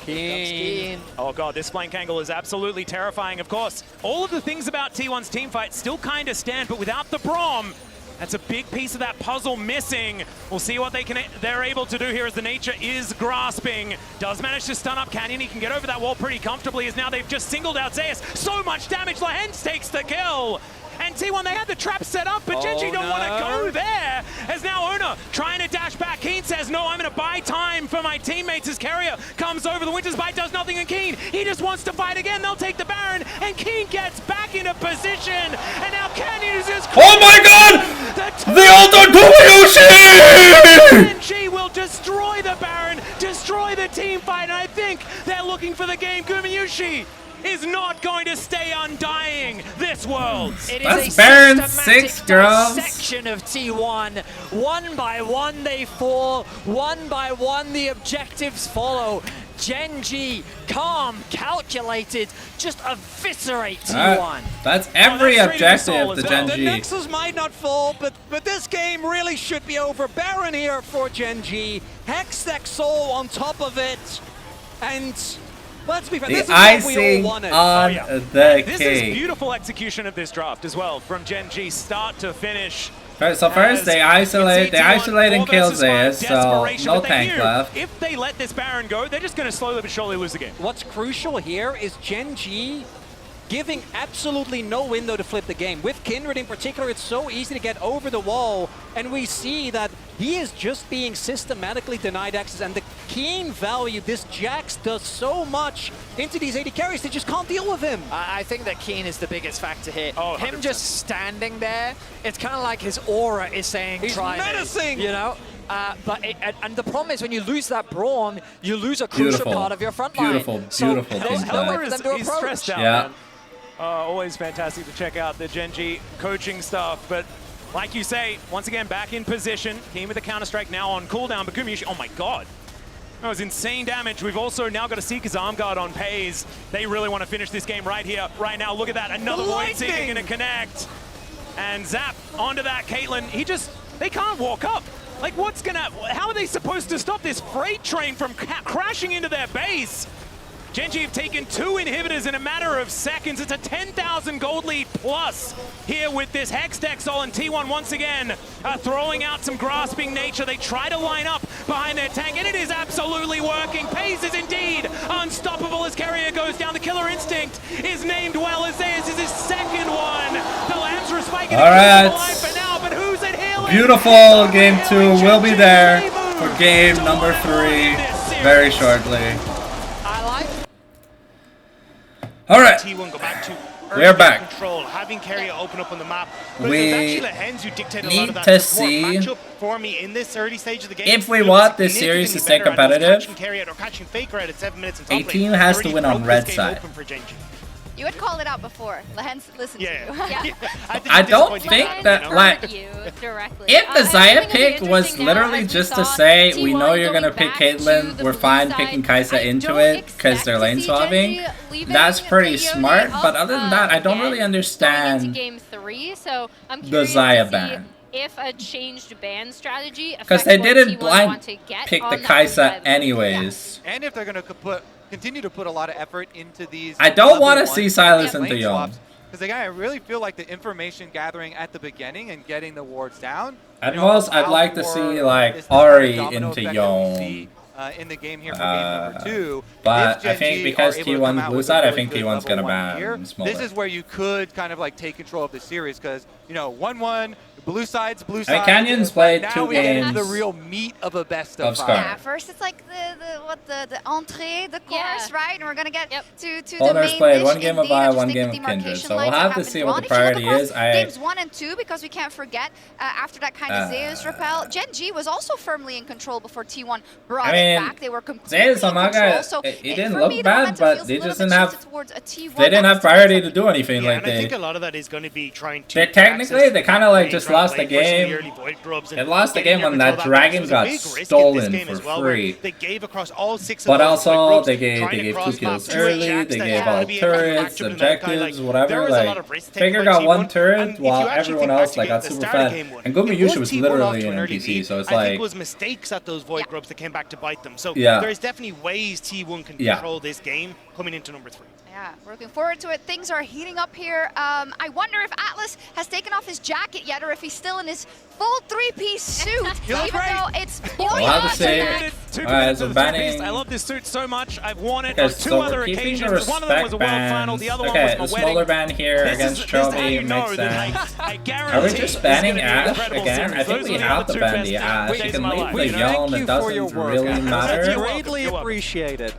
Keen. Oh god, this flank angle is absolutely terrifying. Of course, all of the things about T1's teamfight still kind of stand, but without the Braum, that's a big piece of that puzzle missing. We'll see what they're able to do here, as the nature is grasping. Does manage to stun up Canyon. He can get over that wall pretty comfortably, as now they've just singled out Zeus. So much damage. Lahens takes the kill. And T1, they had the trap set up, but GenG don't want to go there. As now Ona trying to dash back. Keen says, no, I'm going to buy time for my teammates, as Carrier comes over. The Winter's Bite does nothing, and Keen, he just wants to fight again. They'll take the Baron, and Keen gets back into position. And now Canyon is just... Oh my god! The ultimate Yoshi! GenG will destroy the Baron, destroy the team fight, and I think they're looking for the game. Gumayushi is not going to stay undying this world. It That's is a Baron systematic 6, girls. dissection of T1. One by one they fall. One by one the objectives follow. GenG, calm, calculated, just eviscerate T1. That's every objective, the The GenG. Nexus might not fall, but this game really should be over. Baron here for GenG. Hextech Soul on top of it. And let's be fair, this is what we all wanted. On the This cake. is beautiful execution of this draft as well, from GenG start to finish. So first they isolate and kill Zeus, so no tank left. If they let this Baron go, they're just going to slowly but surely lose the game. What's crucial here is GenG giving absolutely no window to flip the game. With Kindred in particular, it's so easy to get over the wall, and we see that he is just being systematically denied access, and the Keen value, this Jax does so much into these AD carries, they just can't deal with him. I think that Keen is the biggest factor here. Oh, him 100%. just standing there, it's kind of like his aura is saying, He's try menacing! me, you know? And the problem is when you lose that Braum, you lose a crucial part of your front line. Beautiful team fight. He's stressed out, Yeah. man. Always fantastic to check out the GenG coaching stuff, but like you say, once again, back in position. Keen with the Counter-Strike now on cooldown, but Gumayushi, oh my god. That was insane damage. We've also now got a Seeker's Arm Guard on Paze. They really want to finish this game right here, right now. Look at that, another Void Seeker going to connect. And Zap onto that Caitlyn. They can't walk up. Like, how are they supposed to stop this freight train from crashing into their base? GenG have taken 2 inhibitors in a matter of seconds. It's a 10,000 gold lead plus here with this Hex Dexol, and T1 once again throwing out some grasping nature. They try to line up behind their tank, and it is absolutely working. Pace is indeed unstoppable as Carrier goes down. The Killer Instinct is named well as this is his second one. The Lancer Spike is alive for now, but who's it healing? Beautiful. Game 2 will be there for game number 3 very shortly. All right, T1 go back to we are back. Control, having Carrier open up on the map. But We it was actually the Hens who dictated a lot of that. need to see matchup for me in this early stage of the game. if we want this series to stay competitive. Catching Carrier or catching Faker at 7 minutes and top A lane. team has Already to win on broke red this game side. open for GenG. You had called it out before. Lehens listened to you. I don't think that, like, if the Xayah pick was literally just to say, we know you're going to pick Caitlyn, we're fine picking Kai'Sa into it because they're lane swapping, that's pretty smart, but other than that, I don't really understand game 3, so I'm the curious Xayah to ban. see if a changed ban strategy Because they affects what didn't T1 blind want to get pick the on that Kai'Sa side. anyways. And if they're going to continue to put a lot of effort into these, I don't want to see Silas into Young. Because again, I really feel like the information gathering at the beginning and getting the wards down. At most, I'd like to see like Ari into Young. In the game here for game number 2. But If I think GenG because are able to T1's come out blue with a side, I really think good T1's level gonna 1 here, ban Smolder. This is where you could kind of like take control of the series because, you know, 1-1, blue sides, Canyon's played now 2 we get into games the real meat of a best of of Scar. 5. Yeah, first it's like the entrée, the course, Yeah. right? And we're gonna get to the Owners main played dish 1 game of indeed. I Vi, just 1 think game the of Kindred. demarcation So we'll lines have that to see been what the drawn. If you priority look is. across games 1 and 2, because we can't forget after that kind of Zeus repel, GenG was also firmly in control before T1 brought it back. They were completely in control. So he didn't for look me, the bad, momentum but feels they a little just bit didn't have. shifted towards a T1 They didn't have that's priority to do anything. Yeah, like and I think they. a lot of that is going to be trying to. They technically, they kind of like just lost the game. They They lost the game when that dragon got stolen for free. They gave across all 6 of But those also, void they grubs, gave trying to 2 kills cross-map early. Jacks They that gave had all to be a kind of turrets, matchup in that kind, objectives, like, whatever. there was a lot Like of risk taken Faker by got T1, 1 turret and if you while actually everyone think else back like to got the super start of fed. game 1, And Gumayushi was T1 literally off to an early NPC, lead. so it's I think like it was mistakes at those void grubs that came back to bite them. So Yeah. there's definitely ways T1 can Yeah. control this game coming into number 3. Yeah, we're looking forward to it. Things are heating up here. I wonder if Atlas has taken off his jacket yet, or if he's still in his full 3-piece suit, even though it's We'll have to see. Alright, so I banning. love this suit so much. I've worn it on Okay, 2 so other we're keeping the occasions. One of them was a respect world final, bans. the other one Okay, the was a smaller wedding. ban here against This is how Chovy you know makes that sense. I guarantee Are we just it's banning gonna be an Ashe incredible again? series. I think Those we are have the to two ban best the Ashe. You days can of my leave life. the We Yone, thank it you for your doesn't work, really Atlas. matter. It's You're welcome. greatly You're welcome. appreciated.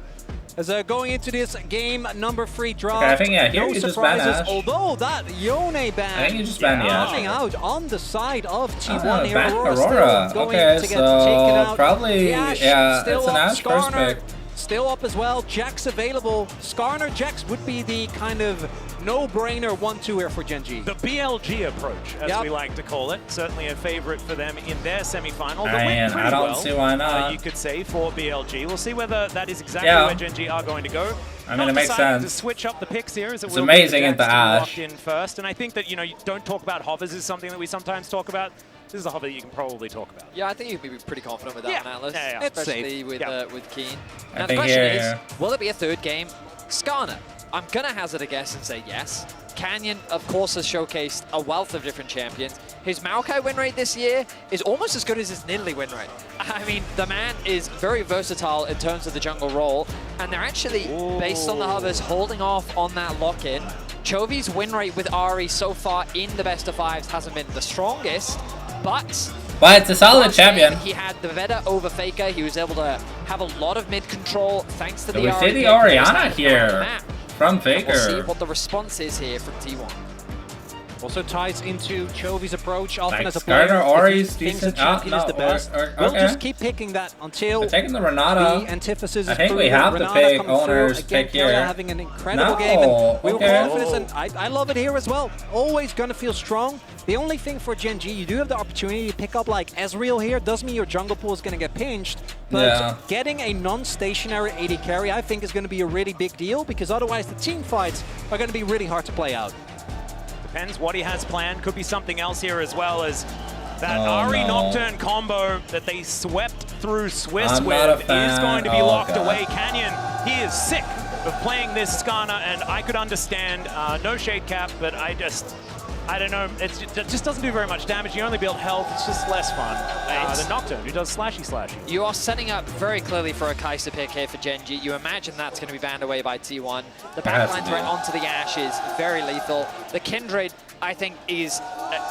As going into this game number 3 draw, Okay, I think, yeah, here no you just ban surprises. Ashe. Although that Yone ban I think you just ban the Ashe. coming out on the side of T1 Ah, here. ban Aurora Aurora. still going Okay, to get so taken out. probably, The Ashe yeah, still it's an up. Ashe first Skarner pick. still up as well. Jax available. Skarner Jax would be the kind of no-brainer 1-2 here for GenG. The BLG approach, as Yep. we like to call it, certainly a favorite for them in their semifinal. But Man, went pretty I don't well, see why not. you could say, for BLG. We'll see whether that is exactly Yeah. where GenG are going to go. I mean, it makes Decided sense. to switch up the picks here, as it It's will amazing be into Jax to be Ashe. locked in first. And I think that, you know, you don't talk about hovers is something that we sometimes talk about. This is a hover that you can probably talk about. Yeah, I think you can be pretty confident with that Yeah. one, Atlas. Yeah, yeah. It's Especially safe. with Yeah. with Keen. I Now the think question here, is, yeah. will it be a 3rd game? Skarner, I'm gonna hazard a guess and say yes. Canyon, of course, has showcased a wealth of different champions. His Maokai win rate this year is almost as good as his Nidalee win rate. I mean, the man is very versatile in terms of the jungle role, and they're actually, based on the hovers, holding off on that lock-in. Chovy's win rate with Ari so far in the best of 5s hasn't been the strongest, but it's a solid last game, champion. He had the Veda over Faker. He was able to have a lot of mid control thanks to So the we Ari see the pick. He was Orianna able to find the here map. from And we'll see Faker. what the response is here from T1. Also ties into Chovy's approach, often Like as a player. Skarner, if he Ori's thinks decent. a champion is the best. Or, We'll okay. just keep picking that until We're taking the the Renata. antithesis I is think we proven. have to Renata pick coming through. owner's Again, pick Carrier here. having an incredible No, game, and we were okay. confident, and I love it here as well. Always gonna feel strong. The only thing for GenG, you do have the opportunity to pick up like Ezreal here. Doesn't mean your jungle pool is gonna get pinched, but Yeah. getting a non-stationary AD carry, I think, is gonna be a really big deal, because otherwise the team fights are gonna be really hard to play out. Depends what he has planned. Could be something else here as well as that Oh, Ari no. Nocturne combo that they swept through Swiss I'm with not a is fan. going to be Oh, locked God. away. Canyon, he is sick of playing this Skarner, and I could understand, no shade cap, but I don't know, it just doesn't do very much damage. You only build health, it's just less fun than Nocturne, who does slashy. You are setting up very clearly for a Kai'Sa pick here for GenG. You imagine that's going to be banned away by T1. The backline threat onto the Ashe is very lethal. The Kindred, I think, is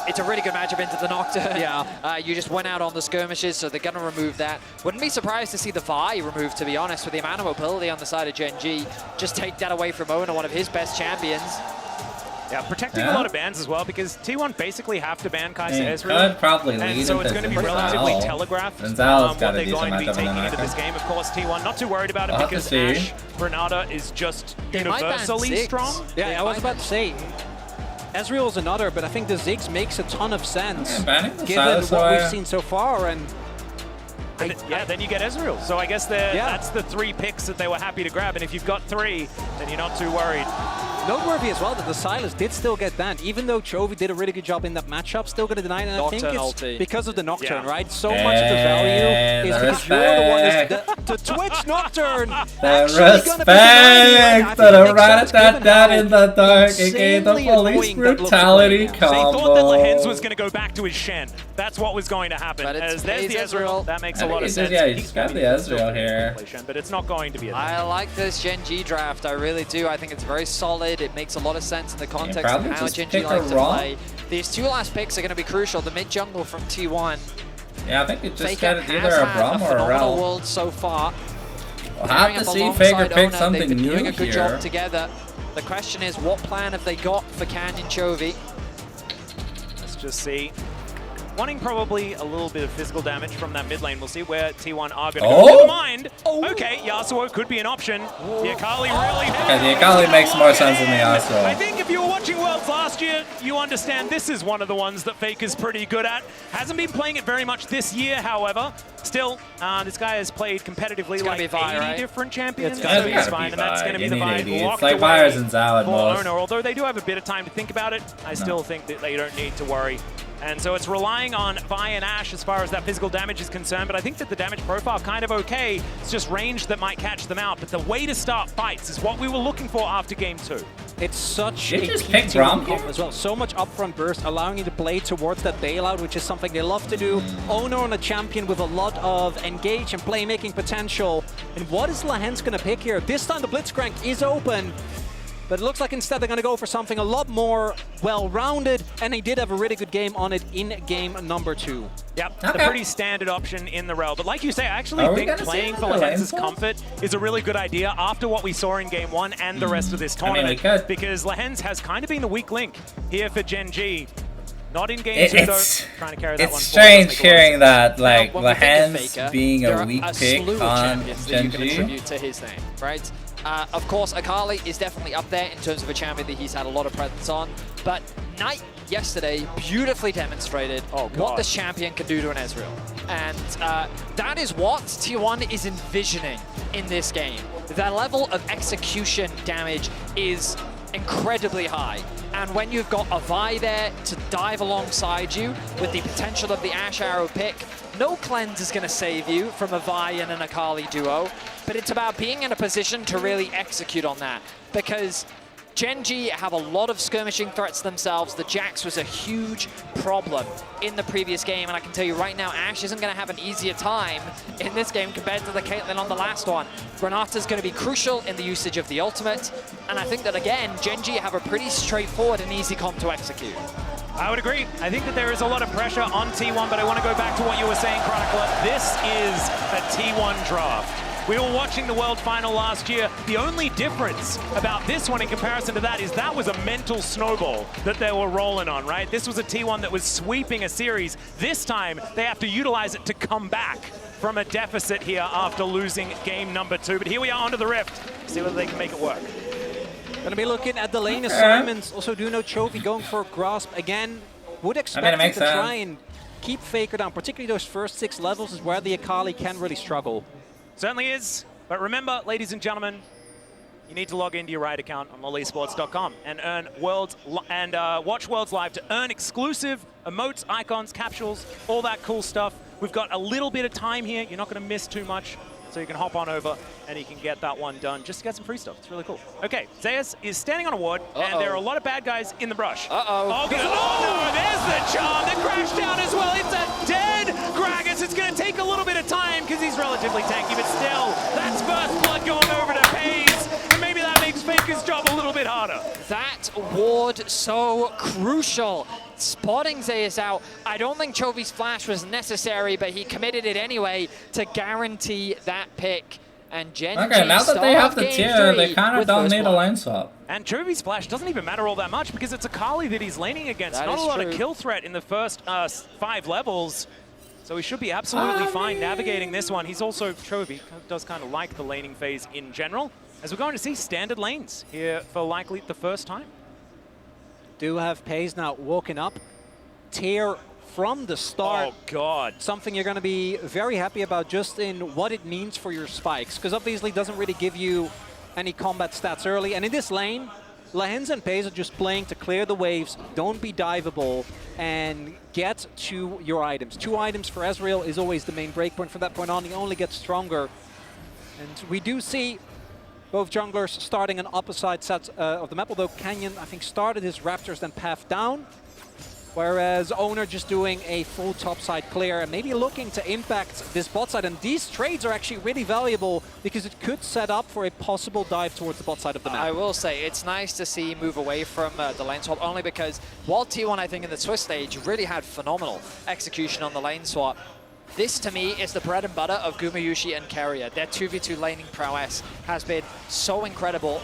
it's a really good matchup into the Nocturne. Yeah. You just went out on the skirmishes, so they're going to remove that. Wouldn't be surprised to see the Vi removed, to be honest, with the amount of mobility on the side of GenG. Just take that away from Owner, one of his best champions. Yeah, protecting a lot of bans as well, because T1 basically have to ban Kai'Sa Ezreal. Could probably lead and so it's going to be relatively telegraphed what they're going to be taking into this game. Of course, T1 not too worried about it because Ashe Renata is just universally strong. Yeah, I was about to say, Ezreal's another, but I think the Ziggs makes a ton of sense given what we've seen so far. And then you get Ezreal. So I guess that's the 3 picks that they were happy to grab. And if you've got 3, then you're not too worried. Noteworthy as well that the Sylas did still get banned, even though Chovy did a really good job in that matchup, still going to deny it. And I think it's because of the Nocturne, right? So much of the value is because you're the one the Twitch Nocturne. The respect that I ran that down in the dark against the police brutality combo. They thought that Lehens was going to go back to his Shen. That's what was going to happen. But As there's the Ezreal. That makes a lot of sense. Yeah, he's got the Ezreal here. But it's not going to be. I like this GenG draft. I really do. I think it's very solid. It makes a lot of sense in the context of how GenG likes to play. These 2 last picks are going to be crucial. The mid jungle from T1. Yeah, I think it just Faker got either a Braum or a Rel. world so far. We'll have to see Faker pick something new doing a good here. job together. The question is, what plan have they got for Canyon Chovy? Let's just see. Wanting probably a little bit of physical damage from that mid lane. We'll see where T1 are going to go. Never mind. Okay, Yasuo could be an option. The Akali really... Yeah, the Akali makes more sense than the Yasuo. I think if you were watching Worlds last year, you understand this is one of the ones that Faker's pretty good at. Hasn't been playing it very much this year, however. Still, this guy has played competitively like 80 different champions. It's gotta be fine, and that's going to be the vibe. It's like Fires and Zao at most. Although they do have a bit of time to think about it, I still think that they don't need to worry. And so it's relying on Vi and Ashe as far as that physical damage is concerned, but I think that the damage profile kind of okay. It's just range that might catch them out, but the way to start fights is what we were looking for after game 2. It's such a just key pick to Braum the game as well. So much upfront burst, allowing you to play towards that bailout, which is something they love to do. Owner on a champion with a lot of engage and playmaking potential. And what is Lehens going to pick here? This time the Blitzcrank is open. But it looks like instead they're going to go for something a lot more well-rounded, and they did have a really good game on it in game number 2. Yep, a pretty standard option in the rel. But like you say, I actually think playing for Lehens' comfort is a really good idea after what we saw in game 1 and the rest of this tournament. Because Lehens has kind of been the weak link here for GenG. Not in game 2 though, trying to carry that one. It's strange hearing that, like, Lehens being a weak pick on GenG. To his name, right? Of course, Akali is definitely up there in terms of a champion that he's had a lot of presence on, but Knight yesterday beautifully demonstrated what this champion can do to an Ezreal. And that is what T1 is envisioning in this game. That level of execution damage is incredibly high. And when you've got a Vi there to dive alongside you with the potential of the Ashe Arrow pick, no cleanse is going to save you from a Vi and an Akali duo, but it's about being in a position to really execute on that, because GenG have a lot of skirmishing threats themselves. The Jax was a huge problem in the previous game, and I can tell you right now, Ashe isn't going to have an easier time in this game compared to the Caitlyn on the last one. Renata's going to be crucial in the usage of the ultimate, and I think that, again, GenG have a pretty straightforward and easy comp to execute. I would agree. I think that there is a lot of pressure on T1, but I want to go back to what you were saying, Chronicler. This is a T1 draft. We were watching the World Final last year. The only difference about this one in comparison to that is that was a mental snowball that they were rolling on, right? This was a T1 that was sweeping a series. This time, they have to utilize it to come back from a deficit here after losing game number 2. But here we are onto the Rift. See whether they can make it work. Gonna be looking at the lane assignments. Also do know Chovy going for a grasp again. Would expect him to try and keep Faker down, particularly those first 6 levels is where the Akali can really struggle. Certainly is. But remember, ladies and gentlemen, you need to log into your Riot account on LoLeSports.com and earn watch Worlds Live to earn exclusive emotes, icons, capsules, all that cool stuff. We've got a little bit of time here. You're not going to miss too much. So you can hop on over and you can get that one done. Just to get some free stuff. It's really cool. Okay, Zeus is standing on a ward, and there are a lot of bad guys in the brush. Oh, good. Oh, no, there's the charm that crashed down as well. It's a dead Gragas. It's going to take a little bit of time because he's relatively tanky, but still, that's first blood going over to Pays. And maybe that makes Faker's job a little bit harder. That ward so crucial. Spotting Zeus out. I don't think Chovy's flash was necessary, but he committed it anyway to guarantee that pick. And GenG Okay, now that they have the tier, they kind of with don't first need a blood. lane swap. And Chovy's flash doesn't even matter all that much because it's a Kali that he's laning against. That Not a is lot true. of kill threat in the first 5 levels. So he should be absolutely fine navigating this one. He's also, Chovy does kind of like the laning phase in general, as we're going to see standard lanes here for likely the first time. Do have Pays now walking up. Tier from the start. Oh, God. Something you're going to be very happy about just in what it means for your spikes, because obviously it doesn't really give you any combat stats early. And in this lane, Lehens and Pays are just playing to clear the waves, don't be diveable, and get to your items. 2 items for Ezreal is always the main breakpoint. From that point on, he only gets stronger. And we do see both junglers starting on opposite sides of the map, although Canyon, I think, started his Raptors, then path down. Whereas Owner just doing a full topside clear and maybe looking to impact this bot side. And these trades are actually really valuable because it could set up for a possible dive towards the bot side of the map. I will say, it's nice to see move away from the lane swap, only because while T1, I think, in the Swiss stage really had phenomenal execution on the lane swap, this, to me, is the bread and butter of Gumayushi and Carrier. Their 2v2 laning prowess has been so incredible.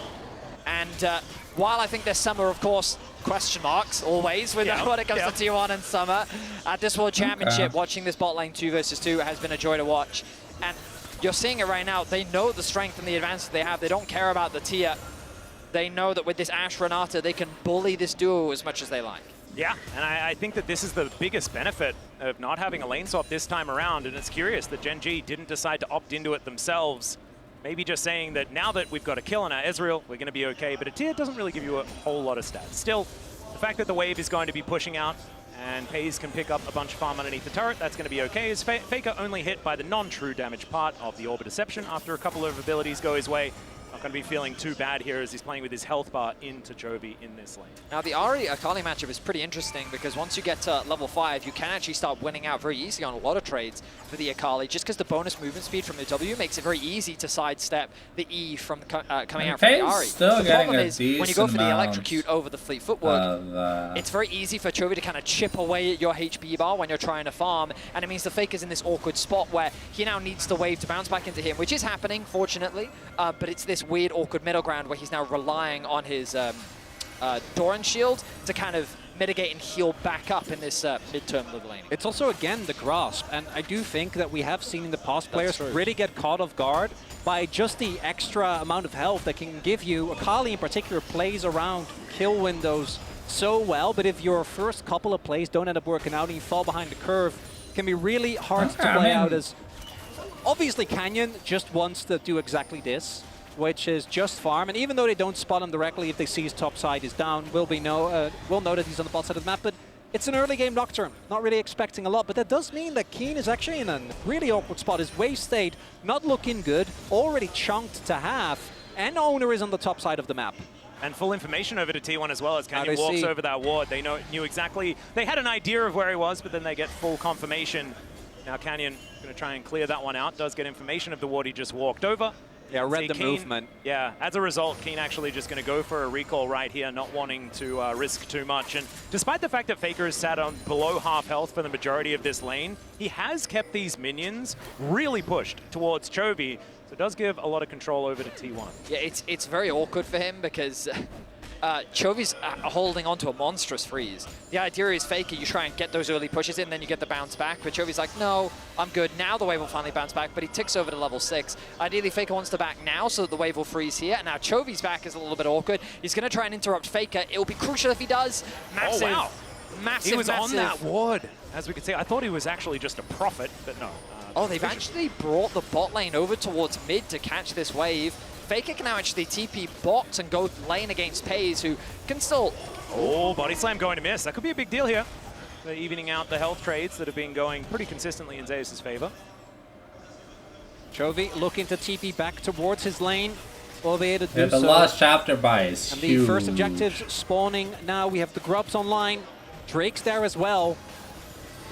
And while I think there's Summer, of course, question marks always when it comes to T1 and Summer, at this World Championship, watching this bot lane 2 versus 2 has been a joy to watch. And you're seeing it right now. They know the strength and the advantage they have. They don't care about the tier. They know that with this Ashe Renata, they can bully this duo as much as they like. Yeah, and I think that this is the biggest benefit of not having a lane swap this time around, and it's curious that GenG didn't decide to opt into it themselves. Maybe just saying that now that we've got a kill on our Ezreal, we're going to be okay, but a tier doesn't really give you a whole lot of stats. Still, the fact that the wave is going to be pushing out and Pays can pick up a bunch of farm underneath the turret, that's going to be okay, as Faker only hit by the non-true damage part of the Orb of Deception after a couple of abilities go his way. Not going to be feeling too bad here as he's playing with his health bar into Chovy in this lane. Now, the Ahri Akali matchup is pretty interesting because once you get to level 5, you can actually start winning out very easily on a lot of trades for the Akali, just because the bonus movement speed from the W makes it very easy to sidestep the E from coming out from the Ahri. Still the problem is, when you go for the amount electrocute over the fleet footwork, it's very easy for Chovy to kind of chip away at your HP bar when you're trying to farm, and it means the Faker's in this awkward spot where he now needs the wave to bounce back into him, which is happening, fortunately, but it's this weird, awkward middle ground where he's now relying on his Doran shield to kind of mitigate and heal back up in this midterm level lane. It's also, again, the grasp, and I do think that we have seen in the past players really get caught off guard by just the extra amount of health that can give you. Akali in particular plays around kill windows so well, but if your first couple of plays don't end up working out and you fall behind the curve, it can be really hard to play out as... Obviously, Canyon just wants to do exactly this, which is just farm, and even though they don't spot him directly, if they see his top side is down, we'll know that he's on the bot side of the map, but it's an early game Nocturne, not really expecting a lot, but that does mean that Keen is actually in a really awkward spot. His wave state not looking good, already chunked to half, and Owner is on the top side of the map. And full information over to T1 as well as Canyon walks over that ward. They knew exactly, they had an idea of where he was, but then they get full confirmation. Now Canyon going to try and clear that one out, does get information of the ward he just walked over. Yeah, read the movement. Yeah, as a result, Keen actually just going to go for a recall right here, not wanting to risk too much. And despite the fact that Faker has sat on below half health for the majority of this lane, he has kept these minions really pushed towards Chovy. So it does give a lot of control over to T1. Yeah, it's very awkward for him because Chovy's holding onto a monstrous freeze. The idea is Faker, you try and get those early pushes in, then you get the bounce back, but Chovy's like, no, I'm good. Now the wave will finally bounce back, but he ticks over to level 6. Ideally, Faker wants to back now so that the wave will freeze here. Now Chovy's back is a little bit awkward. He's going to try and interrupt Faker. It will be crucial if he does. Massive, oh, wow. massive, He was massive. on that ward, as we could see. I thought he was actually just a prophet, but no. Oh, they've actually brought the bot lane over towards mid to catch this wave. Faker can now actually TP bot and go lane against Pays, who can still... Oh, body slam going to miss. That could be a big deal here. They're evening out the health trades that have been going pretty consistently in Zeus' favor. Chovy looking to TP back towards his lane. Will be able to do Yeah, the so. last chapter buy is And huge. the first objectives spawning now. We have the Grubs online. Drake's there as well.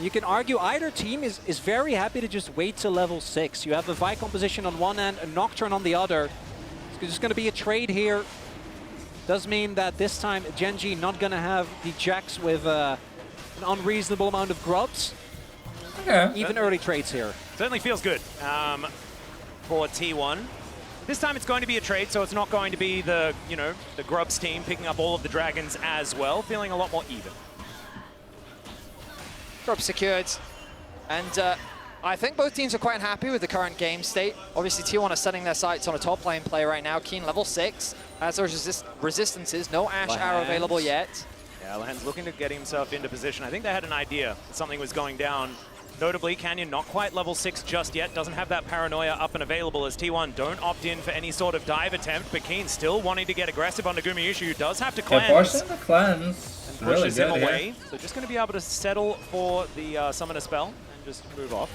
You can argue either team is very happy to just wait till level 6. You have a Vi composition on one end, a Nocturne on the other. It's just going to be a trade here. Does mean that this time GenG not going to have the Jax with an unreasonable amount of Grubs. Okay. Even early trades here. Certainly feels good for T1. This time it's going to be a trade, so it's not going to be the, the Grubs team picking up all of the dragons as well. Feeling a lot more even. Grub secured. And I think both teams are quite happy with the current game state. Obviously, T1 are setting their sights on a top lane play right now. Keen level 6. As those resistances, no Ash Arrow available yet. Yeah, Lahan's looking to get himself into position. I think they had an idea that something was going down. Notably, Canyon not quite level 6 just yet, doesn't have that paranoia up and available as T1 don't opt in for any sort of dive attempt, but Keen still wanting to get aggressive on Gumayushi, who does have to cleanse. Yeah, forcing the cleanse. And Really pushes good him here. away. So just going to be able to settle for the summoner spell and just move off.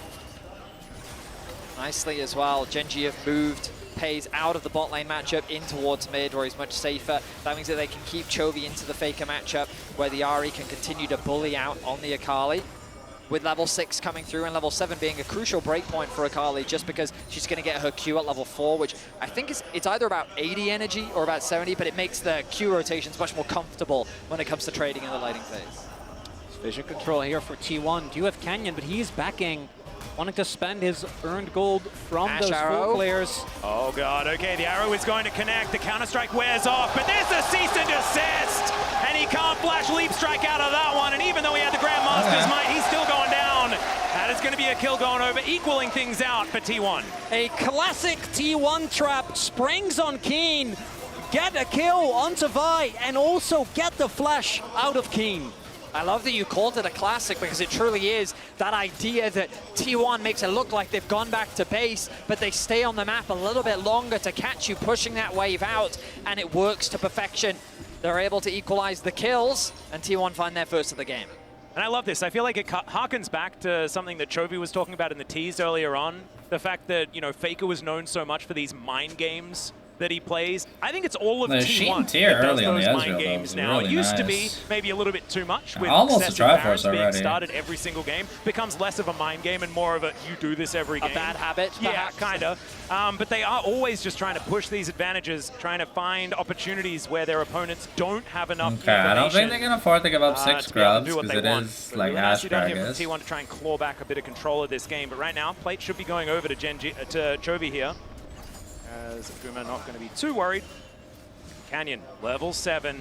Nicely as well. GenG have moved Pays out of the bot lane matchup in towards mid, where he's much safer. That means that they can keep Chovy into the Faker matchup, where the Ahri can continue to bully out on the Akali. With level 6 coming through and level 7 being a crucial breakpoint for Akali, just because she's going to get her Q at level 4, which I think it's either about 80 energy or about 70, but it makes the Q rotations much more comfortable when it comes to trading in the laning phase. Vision control here for T1. Do have Canyon, but he's backing, wanting to spend his earned gold from Ash those Arrow. full players. Oh god, okay, the arrow is going to connect, the counter-strike wears off, but there's a cease and desist! And he can't flash leap strike out of that one, and even though he had the Grandmaster's might, he's still going down. That is going to be a kill going over, equaling things out for T1. A classic T1 trap springs on Keen, get a kill onto Vi, and also get the flash out of Keen. I love that you called it a classic, because it truly is that idea that T1 makes it look like they've gone back to base, but they stay on the map a little bit longer to catch you pushing that wave out, and it works to perfection. They're able to equalize the kills, and T1 find their first of the game. And I love this. I feel like it harkens back to something that Chovy was talking about in the tease earlier on. The fact that, Faker was known so much for these mind games that he plays. I think it's all of The T1 Sheen tier that does early on those the mind Ezreal, games though, now. really It used to be nice. maybe a little bit too much with Almost a excessive Triforce Barons being already. started every single game. Becomes less of a mind game and more of a you do this every game. A bad habit, Yeah, perhaps? kind of. But they are always just trying to push these advantages, trying to find opportunities where their opponents don't have enough Okay, I don't think information, they can afford to give up 6 to be able to grubs, do what because they it want. is But like really nice Ash you down here Gragas. from T1 to try and claw back a bit of control of this game. But right now, plate should be going over to Chovy here, as Guma not going to be too worried. Canyon, level 7.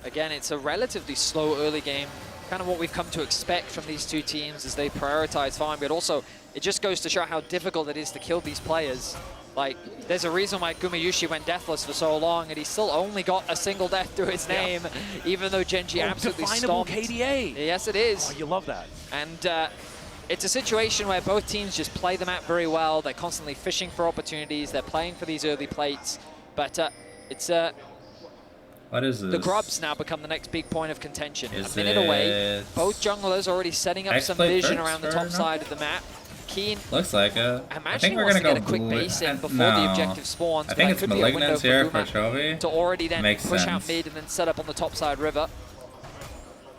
Again, it's a relatively slow early game. Kind of what we've come to expect from these two teams as they prioritize farm, but also it just goes to show how difficult it is to kill these players. Like, there's a reason why Gumayushi went deathless for so long, and he still only got a single death through his name, even though GenG absolutely definable stomped. KDA. Yes, it is. Oh, you love that. And it's a situation where both teams just play the map very well. They're constantly fishing for opportunities. They're playing for these early plates. But it's What is this? the Grubs now become the next big point of contention. Is A minute away. it Both junglers already setting up some X-Plate vision first around the or top not? side of the map. Keen, Looks like it. I I imagine think he we're wants gonna to go get a quick blue. base in before No. the objective spawns. I but think that it's could be a window Malignance for here for Guma Chovy. to already then Makes push out sense. mid and then set up on the top side river.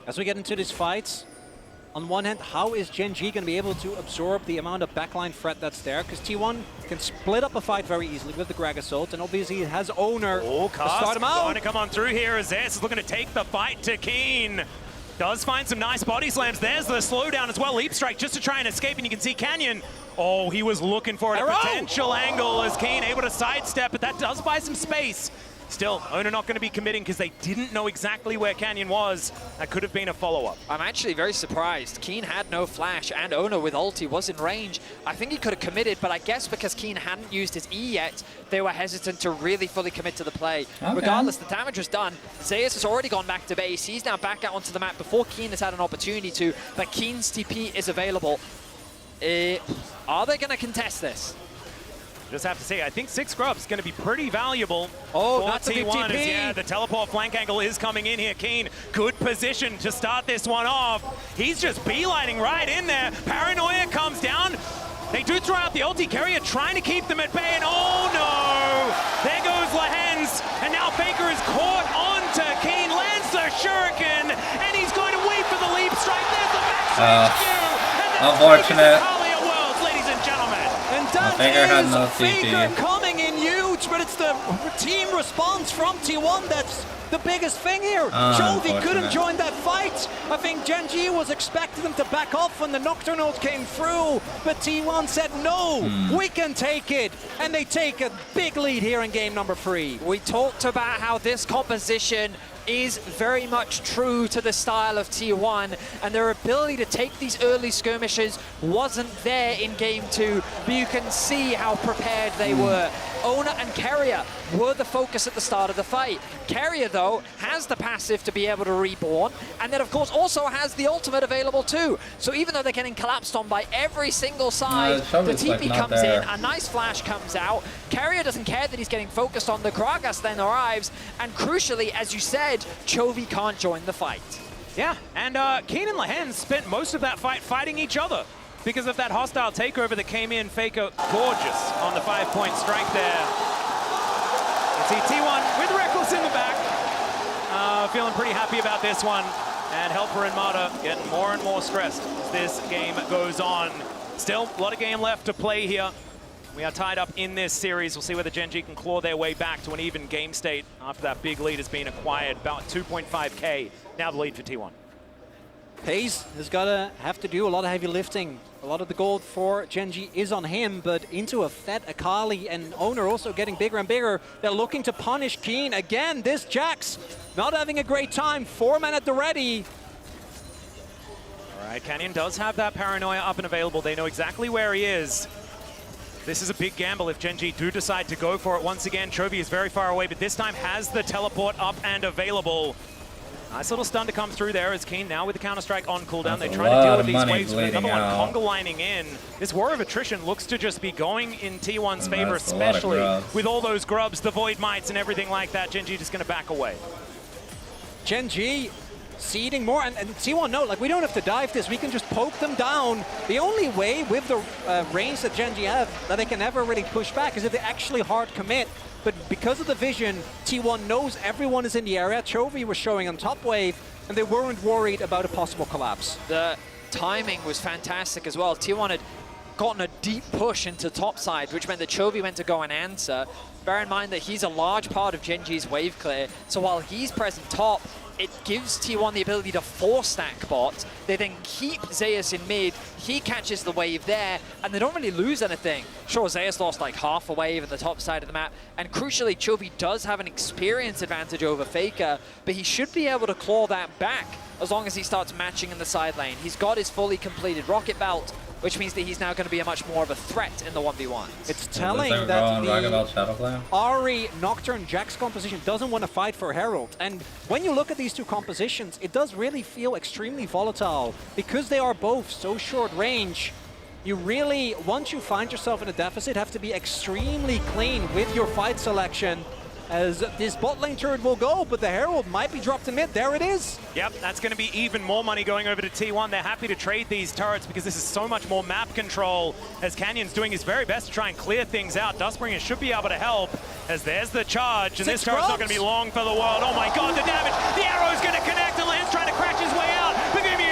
As we get into these fights, on one hand, how is GenG going to be able to absorb the amount of backline threat that's there? Because T1 can split up a fight very easily with the Greg Assault, and obviously he has Owner Oh, to start him Going out. to come on through here as Zess is looking to take the fight to Keen. Does find some nice body slams. There's the slowdown as well. Leap strike just to try and escape, and you can see Canyon. Oh, he was looking for a Arrow! potential angle as Keen able to sidestep, but that does buy some space. Still, Owner not going to be committing because they didn't know exactly where Canyon was. That could have been a follow-up. I'm actually very surprised. Keen had no flash, and Owner with ulti was in range. I think he could have committed, but I guess because Keen hadn't used his E yet, they were hesitant to really fully commit to the play. Okay. Regardless, the damage was done. Zeus has already gone back to base. He's now back out onto the map before Keen has had an opportunity to, but Keen's TP is available. Are they going to contest this? Just have to say, I think 6 grubs is going to be pretty valuable Oh, for that's a big T1. TP. As, yeah, the teleport flank angle is coming in here. Keen, good position to start this one off. He's just beelining right in there. Paranoia comes down. They do throw out the ulti. Carrier trying to keep them at bay, and oh no! There goes Lehens, and now Faker is caught onto Keen, lands the shuriken, and he's going to wait for the leap strike. There's the back switch unfortunate. Worlds, ladies and gentlemen. And that Faker had is no Faker TP. coming in huge, but it's the team response from T1 that's the biggest thing here. Chovy couldn't join that fight. I think GenG was expecting them to back off when the Nocturne came through, but T1 said no, we can take it. And they take a big lead here in game number 3. We talked about how this composition is very much true to the style of T1, and their ability to take these early skirmishes wasn't there in game 2, but you can see how prepared they were. Oner and Carrier were the focus at the start of the fight. Carrier, though, has the passive to be able to reborn, and then, of course, also has the ultimate available too. So even though they're getting collapsed on by every single side, the TP comes in, a nice flash comes out. Carrier doesn't care that he's getting focused on the Gragas, then arrives, and crucially, as you said, Chovy can't join the fight. Yeah, and Keen and Lehens spent most of that fight fighting each other because of that hostile takeover that came in. Faker gorgeous on the 5-point strike there. You see T1 with Reckless in the back. Feeling pretty happy about this one. And Helper and Mata getting more and more stressed as this game goes on. Still, a lot of game left to play here. We are tied up in this series. We'll see whether GenG can claw their way back to an even game state after that big lead has been acquired. About 2.5k. Now the lead for T1. Hayes has got to have to do a lot of heavy lifting. A lot of the gold for GenG is on him, but into a Fed, Akali, and Oner also getting bigger and bigger. They're looking to punish Keen. Again, this Jax not having a great time. 4 men at the ready. All right, Canyon does have that paranoia up and available. They know exactly where he is. This is a big gamble if GenG do decide to go for it once again. Chovy is very far away, but this time has the teleport up and available. Nice little stun to come through there as Keen now with the Counter-Strike on cooldown. They try to deal with these waves with another one conga lining in. This War of Attrition looks to just be going in T1's favor, especially with all those grubs, the Void Mites and everything like that. GenG just going to back away. GenG seeding more, and T1 no, like we don't have to dive this, we can just poke them down. The only way with the range that GenG have that they can never really push back is if they actually hard commit. But because of the vision, T1 knows everyone is in the area. Chovy was showing on top wave, and they weren't worried about a possible collapse. The timing was fantastic as well. T1 had gotten a deep push into top side, which meant that Chovy went to go and answer. Bear in mind that he's a large part of GenG's wave clear, so while he's present top, it gives T1 the ability to stack bot. They then keep Zeus in mid, he catches the wave there, and they don't really lose anything. Sure, Zeus lost like half a wave in the top side of the map, and crucially, Chovy does have an experience advantage over Faker, but he should be able to claw that back as long as he starts matching in the side lane. He's got his fully completed rocket belt, which means that he's now going to be a much more of a threat in the 1v1s. It's telling that the Ahri, Nocturne, Jax composition doesn't want to fight for Herald. And when you look at these two compositions, it does really feel extremely volatile. Because they are both so short range, you really, once you find yourself in a deficit, have to be extremely clean with your fight selection. As this bot lane turret will go, but the Herald might be dropped in mid. There it is. Yep, that's going to be even more money going over to T1. They're happy to trade these turrets because this is so much more map control as Canyon's doing his very best to try and clear things out. Dustbringer should be able to help as there's the charge, and this turret's not going to be long for the world. Oh my god, the damage! The arrow's going to connect, and Lance trying to crash his way out.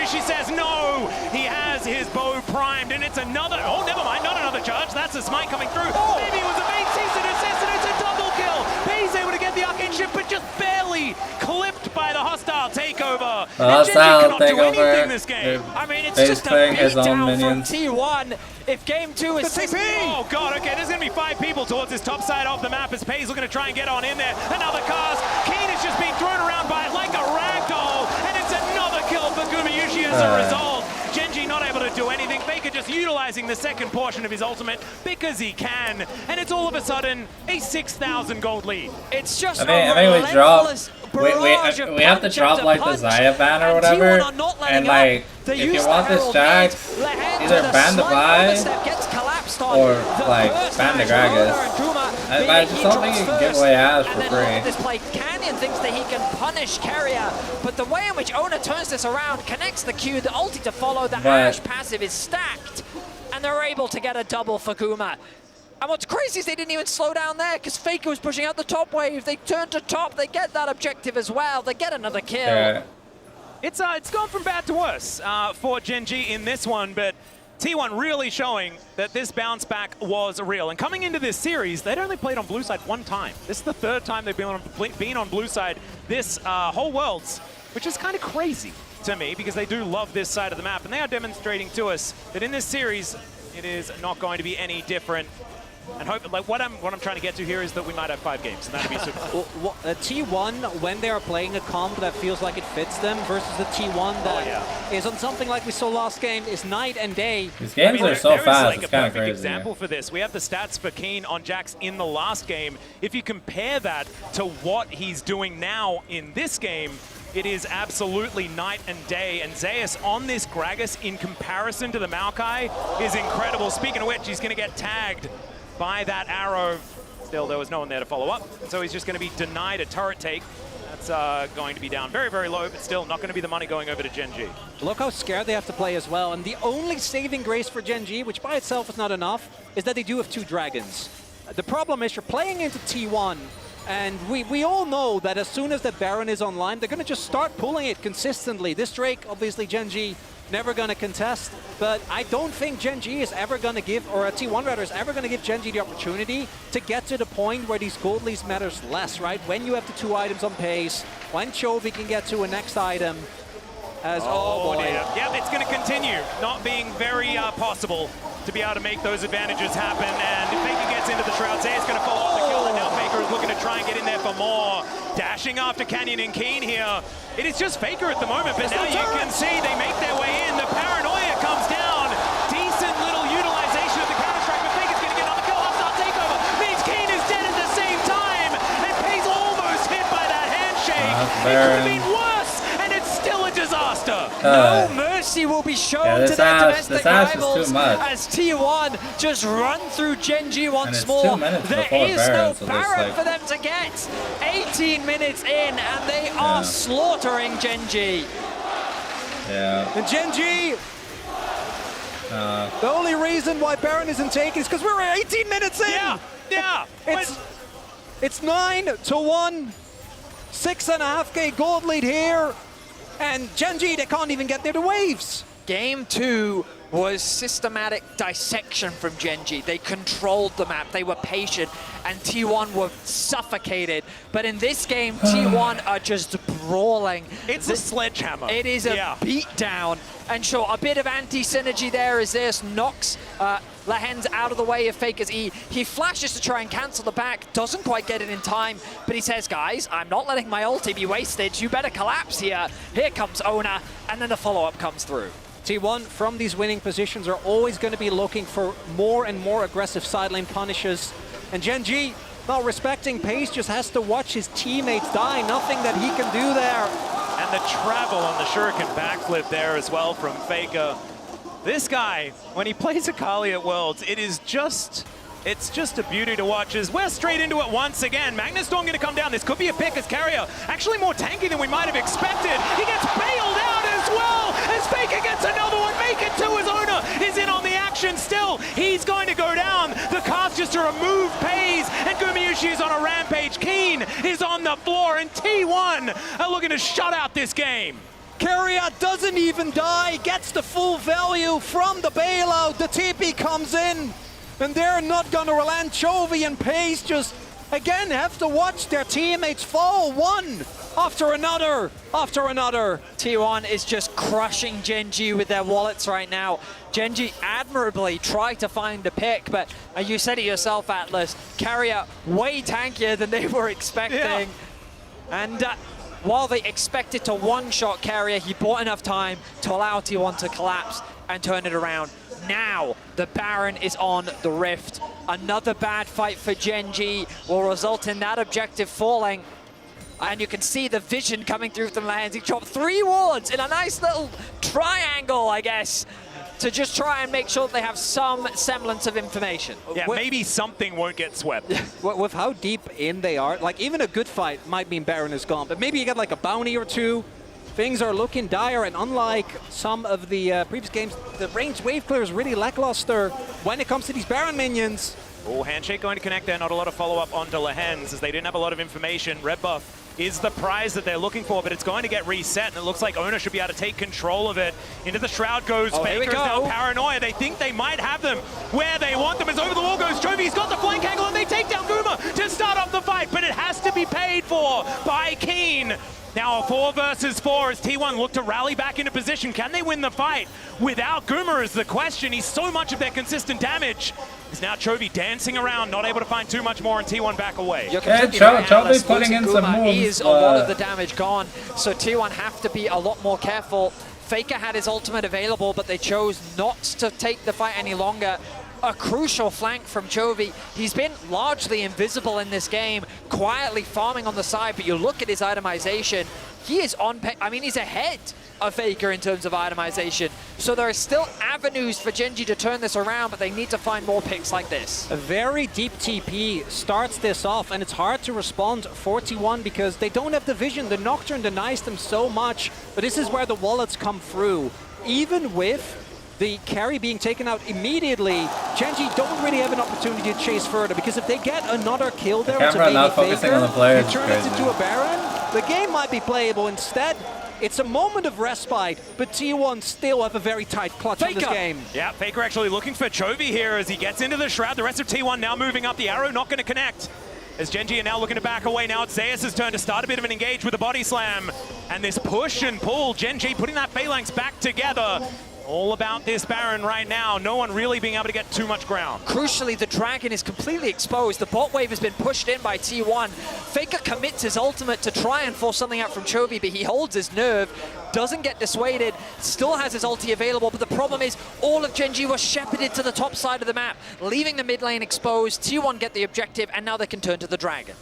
She says no! He has his bow primed, and it's another... Oh, never mind, not another charge. That's a smite coming through. Oh. Maybe it was a bait, sees an assist, and it's a double kill. He's able to get the arcane ship, but just barely clipped by the hostile takeover. Hostile takeover. This game. I mean, it's just a beatdown from T1. If game 2 is 6 Oh god, okay, there's gonna be 5 people towards this top side of the map as Paisley gonna try and get on in there. Another cast. Keen is just being thrown around by it like a rag doll, and it's another kill for Gumayushi as a result. GenG not able to do anything. Faker just utilizing the second portion of his ultimate because he can, and it's all of a sudden a 6,000 gold lead. It's just I think we drop. We have to drop like the Zaya ban or whatever, and like if you want this Jax, either ban the Vi or like ban the Gragas. I just don't think you can give away Ash for free. This play, Canyon thinks that he can punish Carrier, but the way in which Oner turns this around, connects the Q, the ulti to follow, the Ash passive is stacked. and they're able to get a double for Kuma. And what's crazy is they didn't even slow down there because Faker was pushing out the top wave. They turn to top, they get that objective as well. They get another kill. It's gone from bad to worse for GenG in this one, but T1 really showing that this bounce back was real. And coming into this series, they'd only played on blue side one time. This is the third time they've been on blue side this whole Worlds, which is kind of crazy to me because they do love this side of the map. And they are demonstrating to us that in this series, it is not going to be any different. And hope, like what I'm trying to get to here is that we might have 5 games, and that'd be super cool. T1, when they are playing a comp that feels like it fits them versus the T1 that is on something like we saw last game, is night and day. These games are so fast, like it's kind of a perfect crazy. example for this. We have the stats for Keen on Jax in the last game. If you compare that to what he's doing now in this game, it is absolutely night and day. And Zeus on this Gragas in comparison to the Maokai is incredible. Speaking of which, he's going to get tagged by that arrow. Still, there was no one there to follow up, so he's just going to be denied a turret take. That's going to be down very, very low, but still not going to be the money going over to GenG. Look how scared they have to play as well, and the only saving grace for GenG, which by itself is not enough, is that they do have 2 dragons. The problem is you're playing into T1, and we all know that as soon as the Baron is online, they're going to just start pulling it consistently. This Drake, obviously GenG, never going to contest, but I don't think GenG is ever going to give, or a T1 rather, is ever going to give GenG the opportunity to get to the point where these gold leads matters less, right? When you have the 2 items on pace, when Chovy can get to a next item, as oh boy. Yeah, it's going to continue not being very possible to be able to make those advantages happen, and if Faker gets into the Shroud, Zay's going to follow up the kill, and now Faker is looking to try and get in there for more. Dashing after Canyon and Keen here. It is just Faker at the moment, but now you can see they make their way in. The paranoia comes down. Decent little utilization of the counter-strike, but Faker's going to get on the kill. Hostile takeover means Keen is dead at the same time, and Pay's almost hit by that handshake. It could have been worse, and it's still a disaster. No mercy will be shown to their domestic rivals as T1 just run through GenG once more. There is no Baron for them to get. 18 minutes in, and they are slaughtering GenG. Yeah. And GenG, the only reason why Baron isn't taken is because we're 18 minutes in. Yeah. It's 9-1, 6.5K gold lead here. And GenG, they can't even get near the waves. Game 2 was systematic dissection from GenG. They controlled the map, they were patient, and T1 were suffocated. But in this game, T1 are just brawling. It's a sledgehammer. It is a beatdown. And sure, a bit of anti-synergy there as Zeus knocks Lahen's out of the way of Faker's E. He flashes to try and cancel the back, doesn't quite get it in time, but he says, guys, I'm not letting my ulti be wasted. You better collapse here. Here comes Ona, and then the follow-up comes through. T1 from these winning positions are always going to be looking for more and more aggressive sideline punishes. And GenG, not respecting pace, just has to watch his teammates die. Nothing that he can do there. And the travel on the Shuriken backflip there as well from Faker. This guy, when he plays Akali at Worlds, it's just a beauty to watch as we're straight into it once again. Magnus Storm going to come down. This could be a pick as Carrier. Actually more tanky than we might have expected. He gets bailed out as well as Faker gets another one. Make it to his owner. Is in on the action still. He's going to go down. The cast just to remove Pays, and Gumayushi is on a rampage. Keen is on the floor, and T1 are looking to shut out this game. Carrier doesn't even die, gets the full value from the bailout. The TP comes in, and they're not gonna relent. Chovy and Pace just, again, have to watch their teammates fall one after another, after another. T1 is just crushing GenG with their wallets right now. GenG admirably tried to find a pick, but you said it yourself, Atlas, Carrier way tankier than they were expecting. Yeah. And while they expected to one-shot Carrier, he bought enough time to allow T1 to collapse and turn it around. Now, the Baron is on the Rift. Another bad fight for GenG will result in that objective falling. And you can see the vision coming through from the hands. He dropped 3 wards in a nice little triangle, I guess, to just try and make sure that they have some semblance of information. Yeah, maybe something won't get swept. With how deep in they are, like even a good fight might mean Baron is gone, but maybe you get like a bounty or 2 things are looking dire, and unlike some of the previous games, the ranged wave clear is really lackluster when it comes to these Baron minions. Oh, handshake going to connect there. Not a lot of follow-up onto Lehens as they didn't have a lot of information. Red buff is the prize that they're looking for, but it's going to get reset, and it looks like Owner should be able to take control of it. Into the Shroud goes Faker, is now Paranoia. They think they might have them where they want them, as over the wall goes Chovy. He's got the flank angle, and they take down Guma to start off the fight, but it has to be paid for by Keen. Now a 4 versus 4 as T1 look to rally back into position. Can they win the fight without Guma is the question. He's so much of their consistent damage. Is now Chovy dancing around, not able to find too much more, and T1 back away. Chovy putting in some moves. Is a lot of the damage gone, so T1 have to be a lot more careful. Faker had his ultimate available, but they chose not to take the fight any longer. A crucial flank from Chovy. He's been largely invisible in this game, quietly farming on the side, but you look at his itemization, he is on, I mean, he's ahead of Faker in terms of itemization. So there are still avenues for GenG to turn this around, but they need to find more picks like this. A very deep TP starts this off, and it's hard to respond for T1 because they don't have the vision. The Nocturne denies them so much, but this is where the wallets come through. Even with the carry being taken out immediately, GenG don't really have an opportunity to chase further, because if they get another kill there, it's a baby not focusing on the players. you turn it into a Baron, the game might be playable. Instead, it's a moment of respite, but T1 still have a very tight clutch on this game. Yeah, Faker actually looking for Chovy here as he gets into the Shroud. The rest of T1 now moving up. The arrow not going to connect. As GenG are now looking to back away. Now it's Zeus' turn to start a bit of an engage with a body slam. And this push and pull, GenG putting that phalanx back together. All about this Baron right now. No one really being able to get too much ground. Crucially, the Dragon is completely exposed. The bot wave has been pushed in by T1. Faker commits his ultimate to try and force something out from Chovy, but he holds his nerve, doesn't get dissuaded, still has his ulti available, but the problem is all of GenG was shepherded to the top side of the map, leaving the mid lane exposed. T1 get the objective, and now they can turn to the Dragon.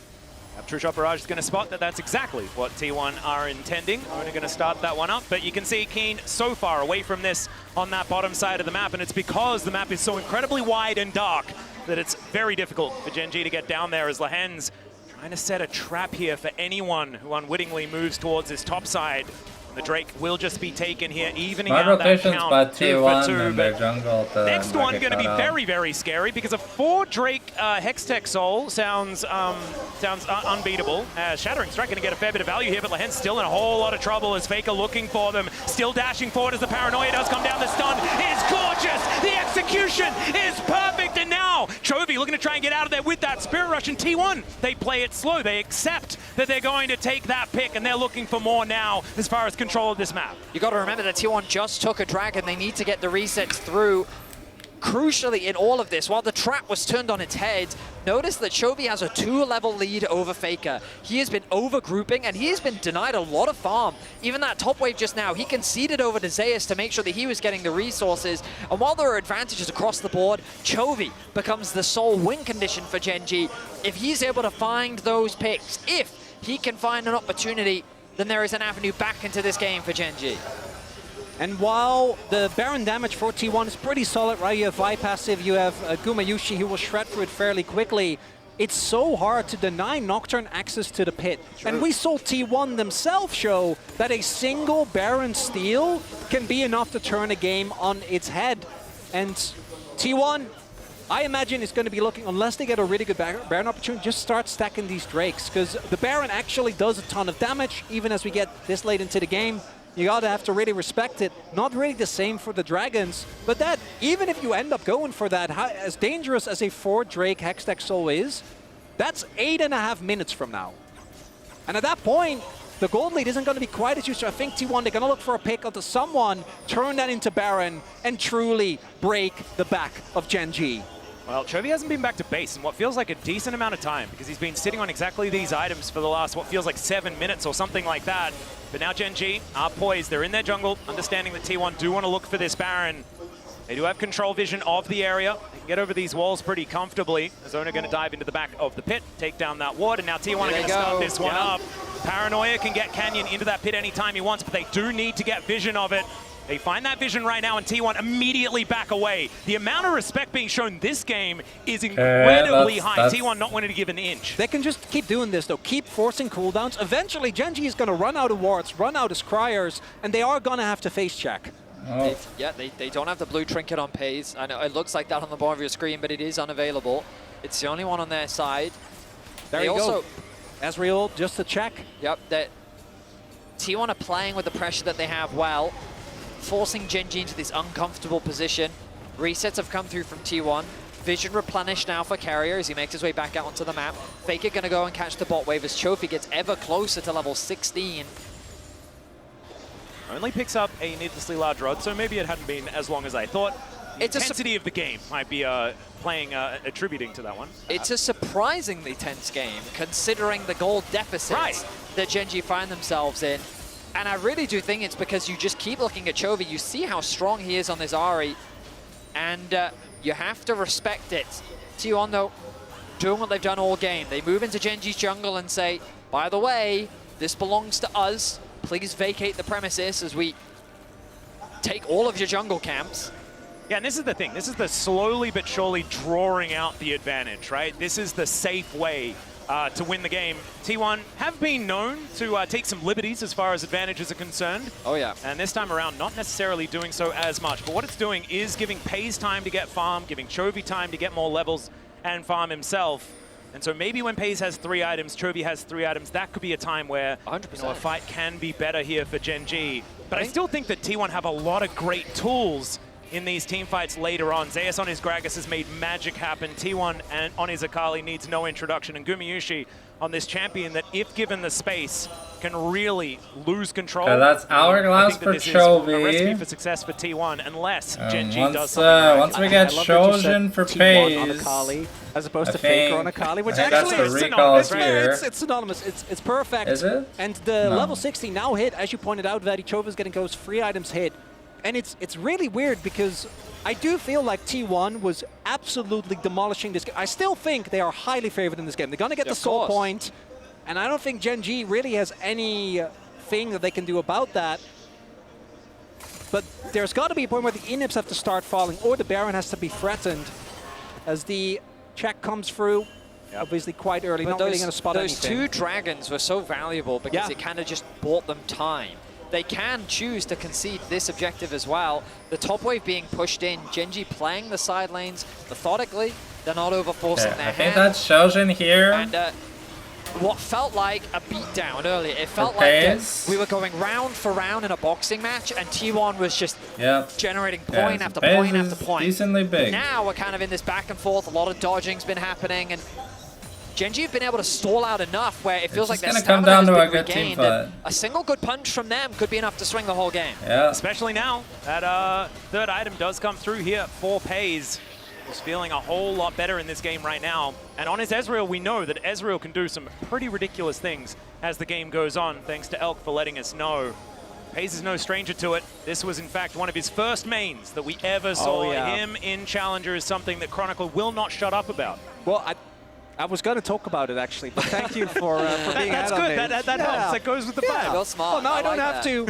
True Shot Barrage is going to spot that that's exactly what T1 are intending. Only going to start that one up, but you can see Keen so far away from this on that bottom side of the map, and it's because the map is so incredibly wide and dark that it's very difficult for GenG to get down there, as Lehens trying to set a trap here for anyone who unwittingly moves towards this top side. The Drake will just be taken here, evening out that count by 2 for 2. But jungle next one going to be very, very scary, because a 4 Drake Hextech Soul sounds unbeatable. Shattering Strike going to get a fair bit of value here, but Lehens still in a whole lot of trouble as Faker looking for them. Still dashing forward as the Paranoia does come down. The stun is gorgeous. The execution is perfect. And now Chovy looking to try and get out of there with that Spirit Rush. And T1, they play it slow. They accept that they're going to take that pick, and they're looking for more now as far as control of this map. You got to remember that T1 just took a Dragon. They need to get the resets through. Crucially in all of this, while the trap was turned on its head, notice that Chovy has a 2-level lead over Faker. He has been over-grouping, and he has been denied a lot of farm. Even that top wave just now, he conceded over to Zeus to make sure that he was getting the resources. And while there are advantages across the board, Chovy becomes the sole win condition for GenG. If he's able to find those picks, if he can find an opportunity, then there is an avenue back into this game for GenG. And while the Baron damage for T1 is pretty solid, right? You have Vi passive, you have Gumayushi who will shred through it fairly quickly. It's so hard to deny Nocturne access to the pit. True. And we saw T1 themselves show that a single Baron steal can be enough to turn a game on its head. And T1, I imagine, is going to be looking, unless they get a really good Baron opportunity, just start stacking these Drakes, because the Baron actually does a ton of damage, even as we get this late into the game. You gotta have to really respect it. Not really the same for the Dragons, but that, even if you end up going for that, as dangerous as a 4 Drake Hextech Soul is, that's 8.5 minutes from now. And at that point, the gold lead isn't going to be quite as useful. I think T1, they're going to look for a pick onto someone, turn that into Baron, and truly break the back of GenG. Well, Chovy hasn't been back to base in what feels like a decent amount of time, because he's been sitting on exactly these items for the last, what feels like 7 minutes or something like that. But now GenG are poised. They're in their jungle, understanding that T1 do want to look for this Baron. They do have control vision of the area. They can get over these walls pretty comfortably. Zona going to dive into the back of the pit, take down that ward, and now T1 are going to start this one up. Paranoia can get Canyon into that pit anytime he wants, but they do need to get vision of it. They find that vision right now, and T1 immediately back away. The amount of respect being shown this game is incredibly high. T1 not wanting to give an inch. They can just keep doing this, though. Keep forcing cooldowns. Eventually, GenG is going to run out of wards, run out of scryers, and they are going to have to face check. Oh. They don't have the blue trinket on Pays. I know it looks like that on the bottom of your screen, but it is unavailable. It's the only one on their side. There you go. Ezreal, just to check. Yep, that T1 are playing with the pressure that they have well, forcing GenG into this uncomfortable position. Resets have come through from T1. Vision replenished now for Carrier as he makes his way back out onto the map. Faker gonna go and catch the bot wave as Trophy gets ever closer to level 16. Only picks up a needlessly large rod, so maybe it hadn't been as long as I thought. The intensity of the game might be attributing to that one. It's a surprisingly tense game, considering the gold deficits that GenG find themselves in. And I really do think it's because you just keep looking at Chovy. You see how strong he is on this Ahri, and you have to respect it. T1, though, doing what they've done all game. They move into GenG's jungle and say, by the way, this belongs to us. Please vacate the premises as we take all of your jungle camps. Yeah, and this is the thing. This is the slowly but surely drawing out the advantage, right? This is the safe way to win the game. T1 have been known to take some liberties as far as advantages are concerned. Oh, yeah. And this time around, not necessarily doing so as much. But what it's doing is giving Pays time to get farm, giving Chovy time to get more levels and farm himself. And so maybe when Pays has 3 items, Chovy has 3 items, that could be a time where 100%. A fight can be better here for GenG. But I still think that T1 have a lot of great tools in these team fights later on. Zeus on his Gragas has made magic happen. T1 and on his Akali needs no introduction. And Gumayusi on this champion that, if given the space, can really lose control. That's Hourglass for Chovy. A recipe for success for T1, unless GenG does something right. Once we get chosen for Pays, on Akali, as opposed to Faker on Akali, which actually is synonymous. It's synonymous. It's perfect. Is it? And the level 60 now hit, as you pointed out, Vadi Chova's getting those free items hit. And it's really weird because I do feel like T1 was absolutely demolishing this game. I still think they are highly favored in this game. They're going to get the soul point, and I don't think GenG really has anything that they can do about that. But there's got to be a point where the inhibs have to start falling, or the Baron has to be threatened as the check comes through. Obviously quite early, but not really going to spot anything. Those 2 dragons were so valuable because it kind of just bought them time. They can choose to concede this objective as well. The top wave being pushed in, GenG playing the side lanes methodically. They're not overforcing their hand. I think that's Shojin here. And what felt like a beatdown earlier. It felt like we were going round for round in a boxing match, and T1 was just generating point after point after point. Decently big. Now we're kind of in this back and forth. A lot of dodging's been happening, and GenG have been able to stall out enough where it feels like their stamina has been regained. A single good punch from them could be enough to swing the whole game. Yeah. Especially now that 3rd item does come through here for Pays. He's feeling a whole lot better in this game right now. And on his Ezreal, we know that Ezreal can do some pretty ridiculous things as the game goes on, thanks to Elk for letting us know. Pays is no stranger to it. This was, in fact, one of his first mains that we ever saw. Him in Challenger is something that Chronicle will not shut up about. Well, I was going to talk about it, actually, but thank you for being That's good. That helps. That goes with the plan. Real smart. Well, no, I don't like have to.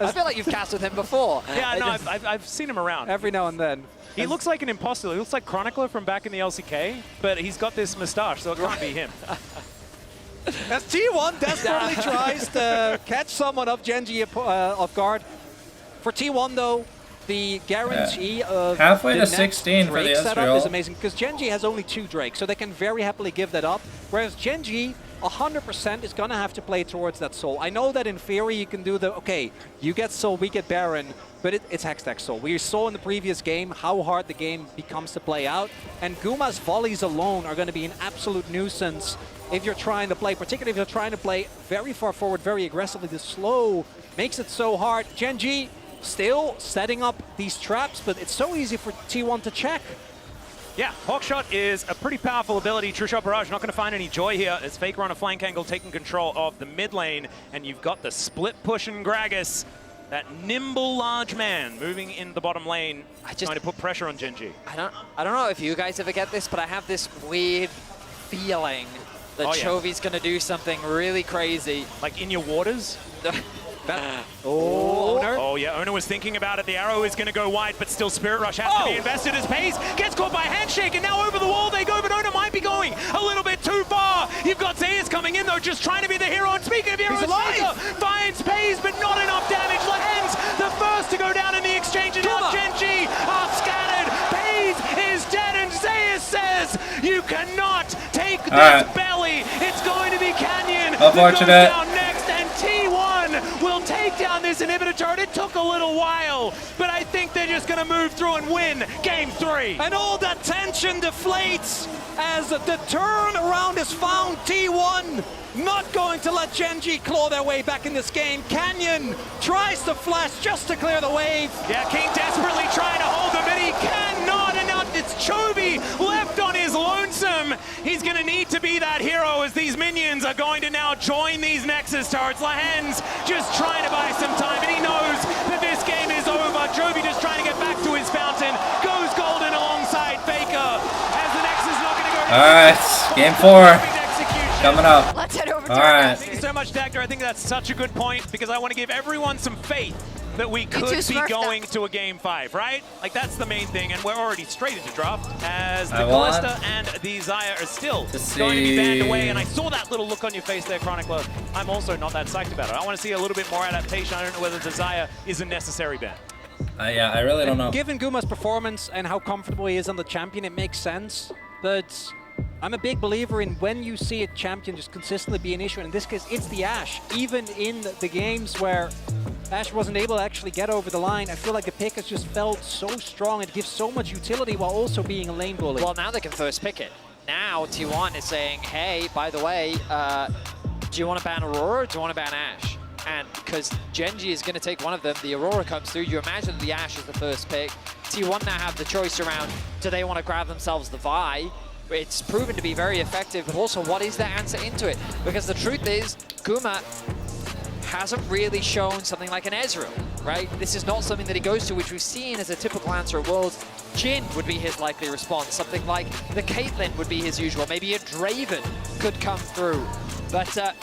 I feel like you've cast with him before. Yeah, no, I've seen him around. Every now and then. He looks like an imposter. He looks like Chronicler from back in the LCK, but he's got this moustache, so it can't be him. As T1 desperately tries to catch someone of GenG off guard. For T1, though, the guarantee of halfway the to 16 for the setup Ezreal is amazing, because GenG has only 2 Drakes, so they can very happily give that up, whereas GenG 100% is going to have to play towards that soul. I know that in theory you can do the, okay, you get soul, we get Baron, but it's Hextech soul. We saw in the previous game how hard the game becomes to play out, and Guma's volleys alone are going to be an absolute nuisance if you're trying to play, particularly if you're trying to play very far forward, very aggressively. The slow makes it so hard. GenG still setting up these traps, but it's so easy for T1 to check. Yeah, Hawkshot is a pretty powerful ability. True Shot Barrage not going to find any joy here as Faker on a flank angle taking control of the mid lane, and you've got the split pushing Gragas, that nimble large man moving in the bottom lane, trying to put pressure on GenG. I don't know if you guys ever get this, but I have this weird feeling that Chovy's going to do something really crazy. Like in your waters? Oh, yeah, Owner was thinking about it. The arrow is going to go wide, but still Spirit Rush has to be invested as Pays gets caught by Handshake, and now over the wall they go, but Owner might be going a little bit too far. You've got Zayas coming in, though, just trying to be the hero. And speaking of heroes, Faker finds Pays, but not enough damage. Lehens, the first to go down in the exchange, and now GenG are scattered. Pays is dead, and Zayas says, you cannot take this belly. It's going to be Canyon that goes down next, and T1 will take down this inhibitor turret. It took a little while, but I think they're just going to move through and win Game 3. And all that tension deflates as the turnaround is found. T1 not going to let GenG claw their way back in this game. Canyon tries to flash just to clear the wave. Yeah, King desperately trying to hold him, but he cannot, and now it's Chovy left on his lonesome. He's going to need to be that hero as these minions are going to now join these Nexus turrets. Lehens just trying to buy some time, and he knows that this game is over. Chovy just trying to get back to his fountain. Goes golden alongside Faker as the Nexus is not going to go. All right, Game 4 coming up. Let's head over to All our right. guys. Thank you so much, Dagger. I think that's such a good point because I want to give everyone some faith that we could be going to a Game 5, right? Like, that's the main thing, and we're already straight into draft as the Callista and the Xayah are still going to be banned away, and I saw that little look on your face there, Chronicler. I'm also not that psyched about it. I want to see a little bit more adaptation. I don't know whether the Xayah is a necessary ban. Yeah, I really don't know. Given Guma's performance and how comfortable he is on the champion, it makes sense, but I'm a big believer in when you see a champion just consistently be an issue, and in this case, it's the Ashe. Even in the games where Ashe wasn't able to actually get over the line, I feel like the pick has just felt so strong. It gives so much utility while also being a lane bully. Well, now they can first pick it. Now T1 is saying, hey, by the way, do you want to ban Aurora or do you want to ban Ashe? And because GenG is going to take one of them, the Aurora comes through, you imagine the Ashe is the first pick. T1 now have the choice around, do they want to grab themselves the Vi? It's proven to be very effective, but also what is their answer into it? Because the truth is, Guma hasn't really shown something like an Ezreal, right? This is not something that he goes to, which we've seen as a typical answer at Worlds. Jhin would be his likely response. Something like the Caitlyn would be his usual. Maybe a Draven could come through. But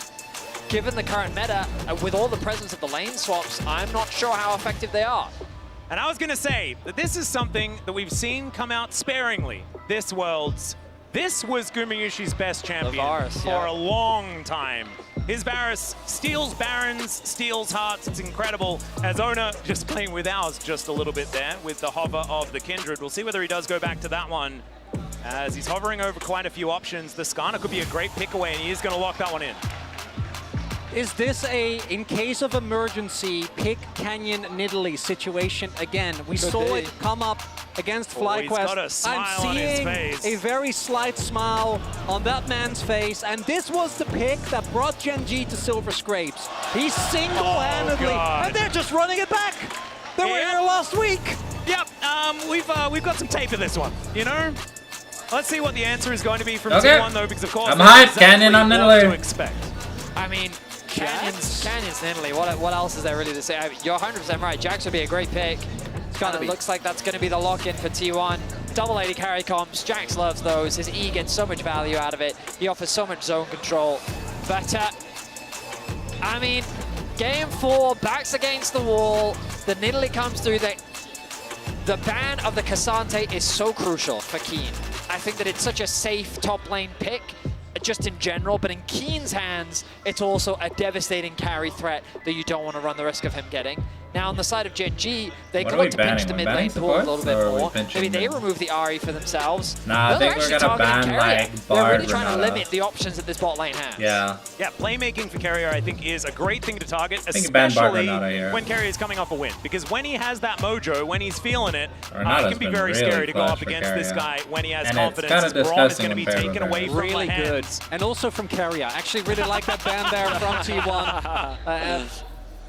given the current meta, with all the presence of the lane swaps, I'm not sure how effective they are. And I was going to say that this is something that we've seen come out sparingly this Worlds. This was Gumayusi's best champion for a long time. His Varus steals Barons, steals Hearts, it's incredible. As Owner just playing with ours just a little bit there with the hover of the Kindred. We'll see whether he does go back to that one as he's hovering over quite a few options. The Skarner could be a great pick away, and he is going to lock that one in. Is this a, in case of emergency, pick Canyon Nidalee situation again? We saw it come up against FlyQuest. He's got a smile on his face. A very slight smile on that man's face, and this was the pick that brought GenG to Silver Scrapes. He's single-handedly, and they're just running it back. They were here last week. Yep, we've got some tape of this one, you know? Let's see what the answer is going to be from T1 though, because of course I'm hyped. Canyon on Nidalee. to expect. I mean, Canyon's Nidalee. What else is there really to say? I mean, you're 100% right. Jax would be a great pick. It looks like that's going to be the lock-in for T1. Double 80 carry comps. Jax loves those. His E gets so much value out of it. He offers so much zone control. But, I mean, Game 4, backs against the wall. The Nidalee comes through. The ban of the Cassante is so crucial for Keen. I think that it's such a safe top lane pick, just in general, but in Keen's hands, it's also a devastating carry threat that you don't want to run the risk of him getting. Now, on the side of GenG, they could look to pinch the mid lane pool a little bit more. Maybe they remove the Ahri for themselves. Nah, I think we're gonna ban like Bard. They're really trying to limit the options that this bot lane has. Yeah. Yeah, playmaking for Carrier, I think, is a great thing to target, especially when Carrier is coming off a win. Because when he has that mojo, when he's feeling it, it can be very scary to go up against this guy when he has confidence. His brawn is going to be taken away from really good. And also from Carrier. Actually really like that ban there from T1.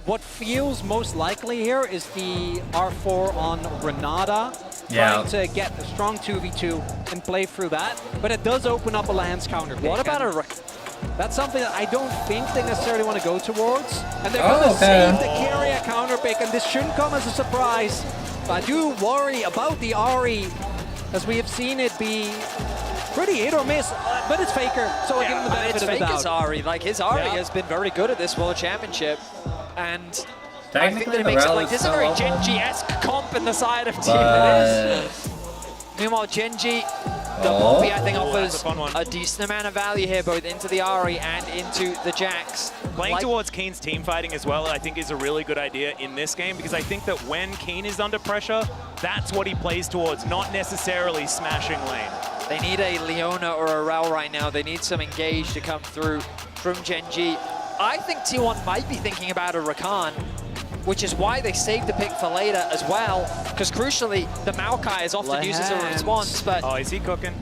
What feels most likely here is the R4 on Renata, trying to get a strong 2v2 and play through that, but it does open up a Lance counter pick. What about that's something that I don't think they necessarily want to go towards, and they're going to save the Carrier counter pick, and this shouldn't come as a surprise. But I do worry about the Ahri, as we have seen it be pretty hit or miss, but it's Faker, so I give him the benefit of the doubt. It's Faker's Ahri. Like, his Ahri has been very good at this World Championship. And I think Technically, that it the makes it rel like is this is a still very open. GenG-esque comp in the side of Team. But Meanwhile, GenG, the Oh. Poppy, I think, Oh, that's offers a fun one. a decent amount of value here, both into the Ahri and into the Jax. Playing towards Keen's team fighting as well, I think is a really good idea in this game, because I think that when Keen is under pressure, that's what he plays towards, not necessarily smashing lane. They need a Leona or a Rel right now. They need some engage to come through from GenG. I think T1 might be thinking about a Rakan, which is why they saved the pick for later as well, because crucially, the Maokai is often used as a response, but Oh, is he cooking?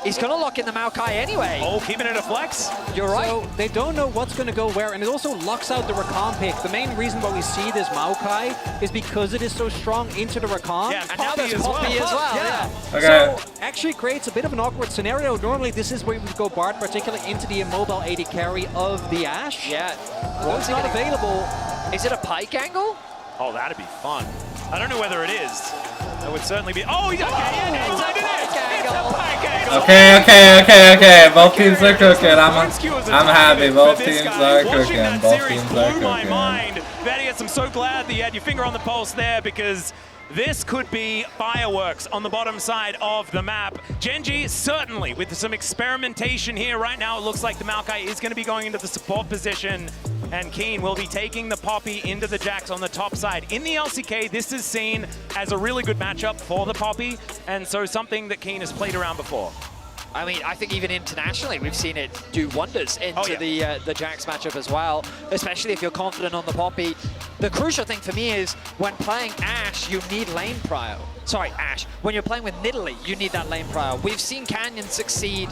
he's going to lock in the Maokai anyway. Oh, keeping it a flex? You're right. So they don't know what's going to go where, and it also locks out the Rakan pick. The main reason why we see this Maokai is because it is so strong into the Rakan. Yeah, And now Poppy there's as Poppy well. as well, yeah. Okay. So actually creates a bit of an awkward scenario. Normally this is where you would go Bard, particularly into the immobile AD carry of the Ashe. Yeah. Well, it's not available. Is it a pike angle? Oh, that'd be fun. I don't know whether it is. That would certainly be. Oh, okay, yeah, never It's a mind, it is. pike It's angle. a pike angle. okay. Both teams are cooking. I'm I'm happy. Both teams are cooking. Both teams are blew my cooking. mind. Thaddeus, I'm so glad that you had your finger on the pulse there, because this could be fireworks on the bottom side of the map. GenG, certainly, with some experimentation here right now, it looks like the Maokai is going to be going into the support position, and Keen will be taking the Poppy into the Jax on the top side. In the LCK, this is seen as a really good matchup for the Poppy, and so something that Keen has played around before. I mean, I think even internationally, we've seen it do wonders into yeah. the Jax matchup as well, especially if you're confident on the Poppy. The crucial thing for me is when playing Ashe, you need lane prio. Sorry, Ashe. When you're playing with Nidalee, you need that lane prio. We've seen Canyon succeed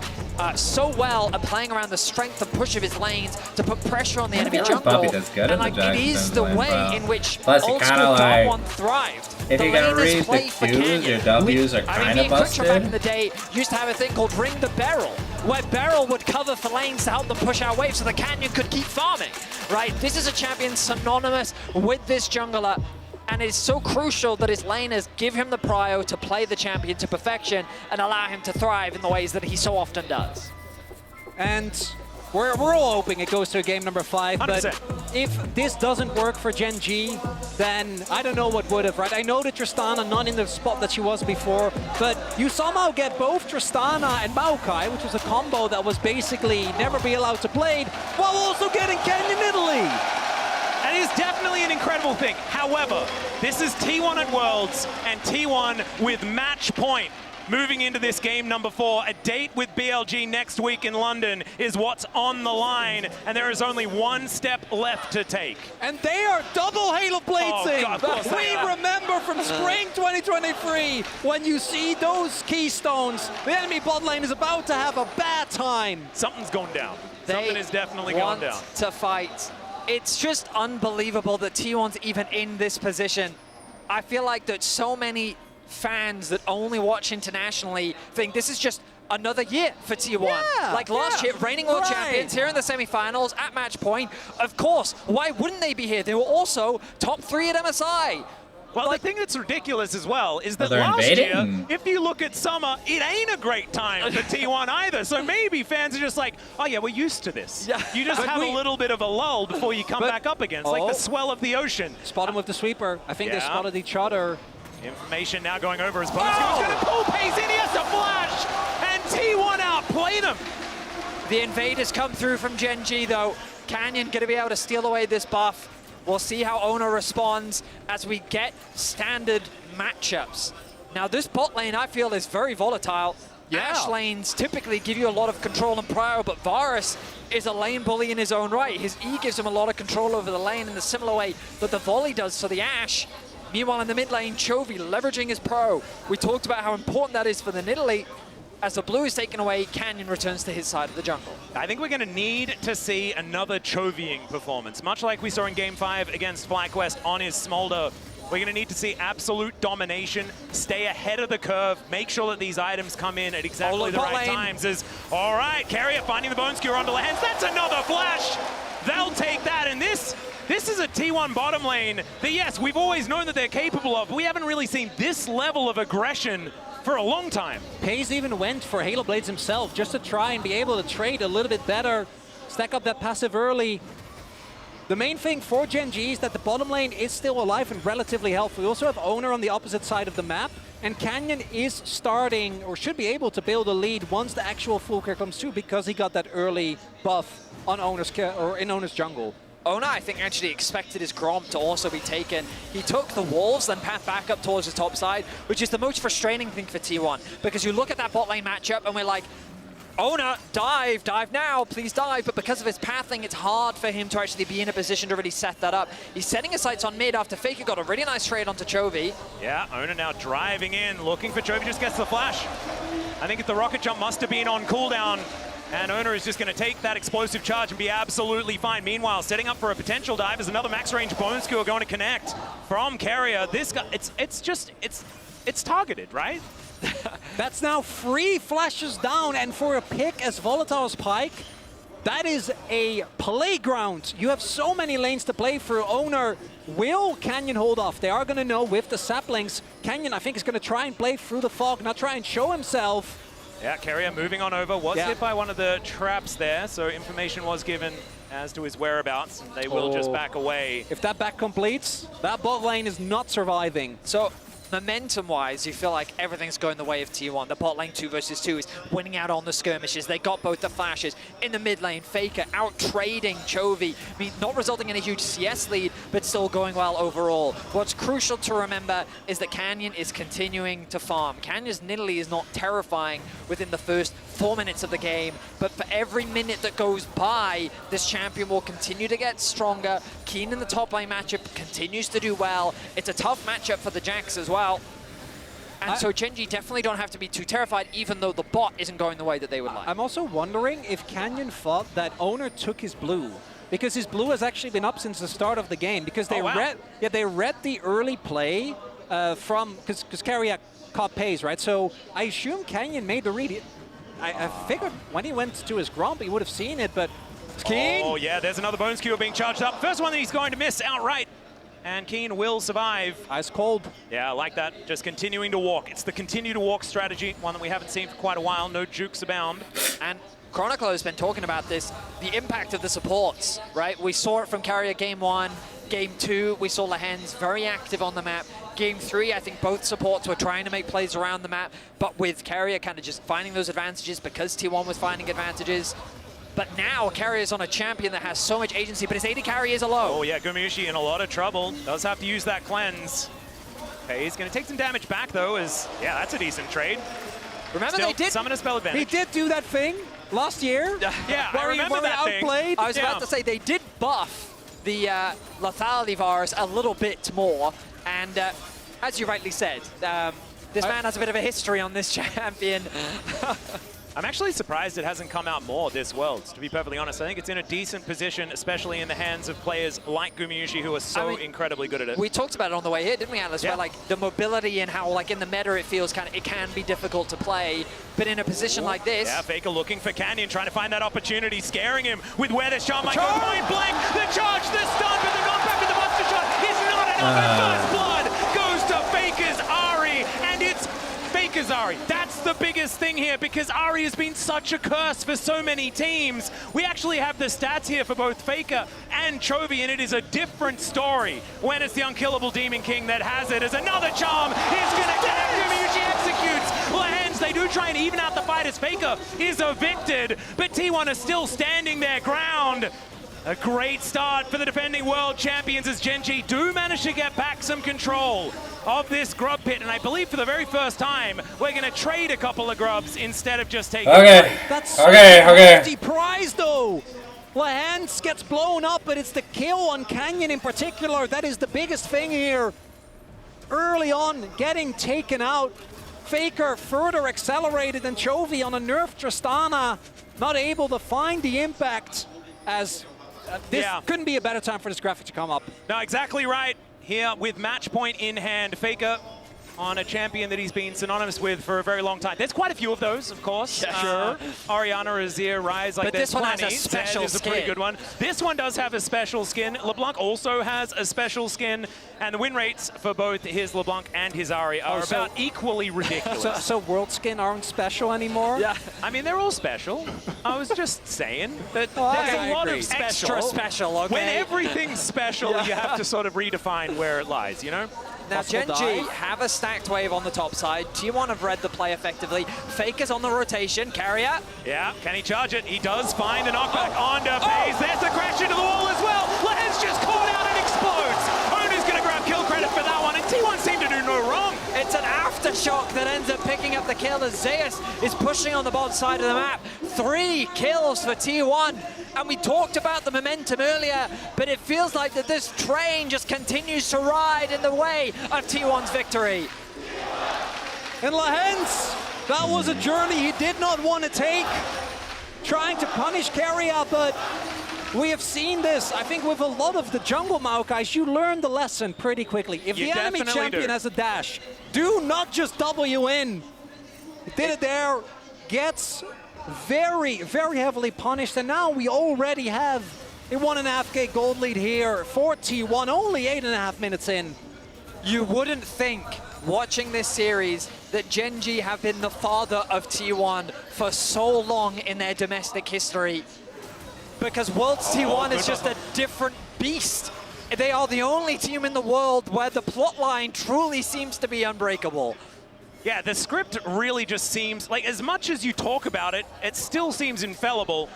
so well at playing around the strength and push of his lanes to put pressure on the enemy feel like jungle. Poppy does good And in the like, it Jax is and the lane way prio. in which Plus, you old kinda school like- Top 1 thrived. If you can lane is read the played for Qs, Canyon. your Ws are I kinda mean, me and Kutcher back in busted. the day used to have a thing called Ring the Barrel, where Barrel would cover for lanes to help them push out waves so the Canyon could keep farming, right? This is a champion synonymous with this jungler, and it's so crucial that his laners give him the prio to play the champion to perfection and allow him to thrive in the ways that he so often does. And we're all hoping it goes to game number 5, but 100%. if this doesn't work for GenG, then I don't know what would have, right? I know that Tristana not in the spot that she was before, but you somehow get both Tristana and Maokai, which was a combo that was basically never be allowed to play, while also getting Canyon Italy. That is definitely an incredible thing. However, this is T1 at Worlds, and T1 with match point. Moving into this game number 4, a date with BLG next week in London is what's on the line, and there is only one step left to take. And they are double Halo Bladesing. God, of course they We are. remember from spring 2023, when you see those keystones, the enemy bot lane is about to have a bad time. Something's going down. They Something is definitely want going down. to fight. It's just unbelievable that T1's even in this position. I feel like that so many fans that only watch internationally think this is just another year for T1. Yeah, Like last year, reigning world champions here in the semifinals at match point. Of course, why wouldn't they be here? They were also top 3 at MSI. Well, the thing that's ridiculous as well is that they're last invading. year, if you look at summer, it ain't a great time for T1 either. So maybe fans are just like, oh yeah, we're used to this. Yeah. You just But have a little bit of a lull before you come But- back up again. It's like the swell of the ocean. Spot him with the sweeper. I think they Yeah. spotted each other. Information now going over as Bonus is going to pull pace in. He has to flash, and T1 outplayed him. The invaders come through from GenG though. Canyon going to be able to steal away this buff. We'll see how Ona responds as we get standard matchups. Now this bot lane I feel is very volatile. Yeah. Ashe lanes typically give you a lot of control and prio, but Varus is a lane bully in his own right. His E gives him a lot of control over the lane in the similar way that the volley does to the Ashe. Meanwhile in the mid lane, Chovy leveraging his pro. We talked about how important that is for the Nidalee. As the blue is taken away, Canyon returns to his side of the jungle. I think we're going to need to see another Chovying performance. Much like we saw in Game 5 against FlyQuest on his Smolder, we're going to need to see absolute domination, stay ahead of the curve, make sure that these items come in at exactly the bot right lane. times. All right, Carrier finding the Bone Skewer onto the hands. That's another flash. They'll take that, and this is a T1 bottom lane that, yes, we've always known that they're capable of, but we haven't really seen this level of aggression for a long time. Paze even went for Halo Blades himself just to try and be able to trade a little bit better, stack up that passive early. The main thing for GenG is that the bottom lane is still alive and relatively healthy. We also have Owner on the opposite side of the map, and Canyon is starting, or should be able to build a lead once the actual full care comes through, because he got that early buff on Owner's or in Owner's jungle. Ona, I think, actually expected his Grom to also be taken. He took the walls, then path back up towards the top side, which is the most frustrating thing for T1, because you look at that bot lane matchup and we're like, Ona, dive now, please dive. But because of his pathing, it's hard for him to actually be in a position to really set that up. He's setting his sights on mid after Faker got a really nice trade onto Chovy. Yeah, Ona now driving in, looking for Chovy, just gets the flash. I think the rocket jump must have been on cooldown, and Ona is just going to take that explosive charge and be absolutely fine. Meanwhile, setting up for a potential dive is another max range bone skewer going to connect from Carrier. This guy, it's targeted, right? That's now 3 flashes down, and for a pick as volatile as Pyke, that is a playground. You have so many lanes to play through. Owner, will Canyon hold off? They are going to know with the saplings. Canyon, I think, is going to try and play through the fog, not try and show himself. Yeah, Carrier moving on over, was hit by one of the traps there, so information was given as to his whereabouts, and they will just back away. If that back completes, that bot lane is not surviving. So, momentum-wise, you feel like everything's going the way of T1. The bot lane 2 versus 2 is winning out on the skirmishes. They got both the flashes. In the mid lane, Faker out-trading Chovy. I mean, not resulting in a huge CS lead, but still going well overall. What's crucial to remember is that Canyon is continuing to farm. Canyon's Nidalee is not terrifying within the first 4 minutes of the game, but for every minute that goes by, this champion will continue to get stronger. Keen in the top lane matchup continues to do well. It's a tough matchup for the Jacks as well. And so GenG definitely don't have to be too terrified, even though the bot isn't going the way that they would like. I'm also wondering if Canyon thought that Owner took his blue, because his blue has actually been up since the start of the game, because they read the early play from, because Carrier caught Pace, right? So I assume Canyon made the read. I figured when he went to his Gromp, he would have seen it, but Keen. Oh yeah, there's another bone skewer being charged up. First one that he's going to miss outright. And Keen will survive. Ice cold. Yeah, I like that. Just continuing to walk. It's the continue to walk strategy, one that we haven't seen for quite a while. No jukes abound. And Chronicler has been talking about this, the impact of the supports, right? We saw it from Carrier game 1, game 2, we saw Lehens very active on the map. Game 3, I think both supports were trying to make plays around the map, but with Carrier kind of just finding those advantages because T1 was finding advantages. But now Carrier's on a champion that has so much agency, but his AD carry is low. Oh yeah, Gumayusi in a lot of trouble. Does have to use that cleanse. Okay, he's going to take some damage back though, as, yeah, that's a decent trade. Remember Still, they did summon a spell advantage. He did do that thing last year. Yeah, I remember that thing. Outplayed. I was about to say they did buff the lethality virus a little bit more, and as you rightly said, this man has a bit of a history on this champion. I'm actually surprised it hasn't come out more this Worlds, to be perfectly honest. I think it's in a decent position, especially in the hands of players like Gumayusi, who are so incredibly good at it. We talked about it on the way here, didn't we, Atlas? Yeah. Where, like, the mobility and how, like, in the meta it feels it can be difficult to play, but in a position like this... Yeah, Faker looking for Canyon, trying to find that opportunity, scaring him with where this charm might go. Point blank, the charge, the stun, but the knockback with the monster shot is not enough. And first blood goes to Faker's Ahri, and it's Faker's Ahri. That's the biggest thing here, because Ahri has been such a curse for so many teams. We actually have the stats here for both Faker and Chovy, and it is a different story when it's the unkillable Demon King that has it. As another charm is going to get Gumayusi executes. Lehens, they do try and even out the fight as Faker is evicted, but T1 is still standing their ground. A great start for the defending world champions as GenG do manage to get back some control of this grub pit, and I believe for the very first time we're going to trade a couple of grubs instead of just taking That's a prize though. Lehens gets blown up, but it's the kill on Canyon in particular that is the biggest thing here. Early on, getting taken out. Faker further accelerated than Chovy on a nerf Tristana, not able to find the impact as this couldn't be a better time for this graphic to come up. No, exactly right. Here with match point in hand, Faker on a champion that he's been synonymous with for a very long time. There's quite a few of those, of course. Sure. Ariana, Azir, Rise, like But there's this one has plenty. a special Zed is a pretty skin. good one. This one does have a special skin. LeBlanc also has a special skin, and the win rates for both his LeBlanc and his Ari are about equally ridiculous. So world skin aren't special anymore? Yeah, I mean, they're all special. I was just saying that Oh, there's okay. a lot I of agree. special. Extra special, okay. When everything's special, you have to sort of redefine where it lies, you know? Now, Possible GenG dive. have a stacked wave on the top side. T1 have read the play effectively. Faker's on the rotation. Carrier. Yeah, can he charge it? He does find a knockback onto FaZe. There's a crash into the wall as well. Lens just caught out and explodes. Onu's going to grab kill credit for that one, and T1 seem to do no wrong. It's an aftershock that ends up picking up the kill as Zeus is pushing on the bottom side of the map. 3 kills for T1. And we talked about the momentum earlier, but it feels like that this train just continues to ride in the way of T1's victory. And Lahens, that was a journey he did not want to take. Trying to punish Carrier, but we have seen this. I think with a lot of the jungle Maokais, you learn the lesson pretty quickly. If You the enemy definitely champion do. has a dash, do not just W in. He did it there, gets very, very heavily punished, and now we already have a 1.5K gold lead here for T1, only 8.5 minutes in. You wouldn't think, watching this series, that GenG have been the father of T1 for so long in their domestic history. Because Worlds T1 is just a different beast. They are the only team in the world where the plot line truly seems to be unbreakable. Yeah, the script really just seems, like, as much as you talk about it, it still seems infallible.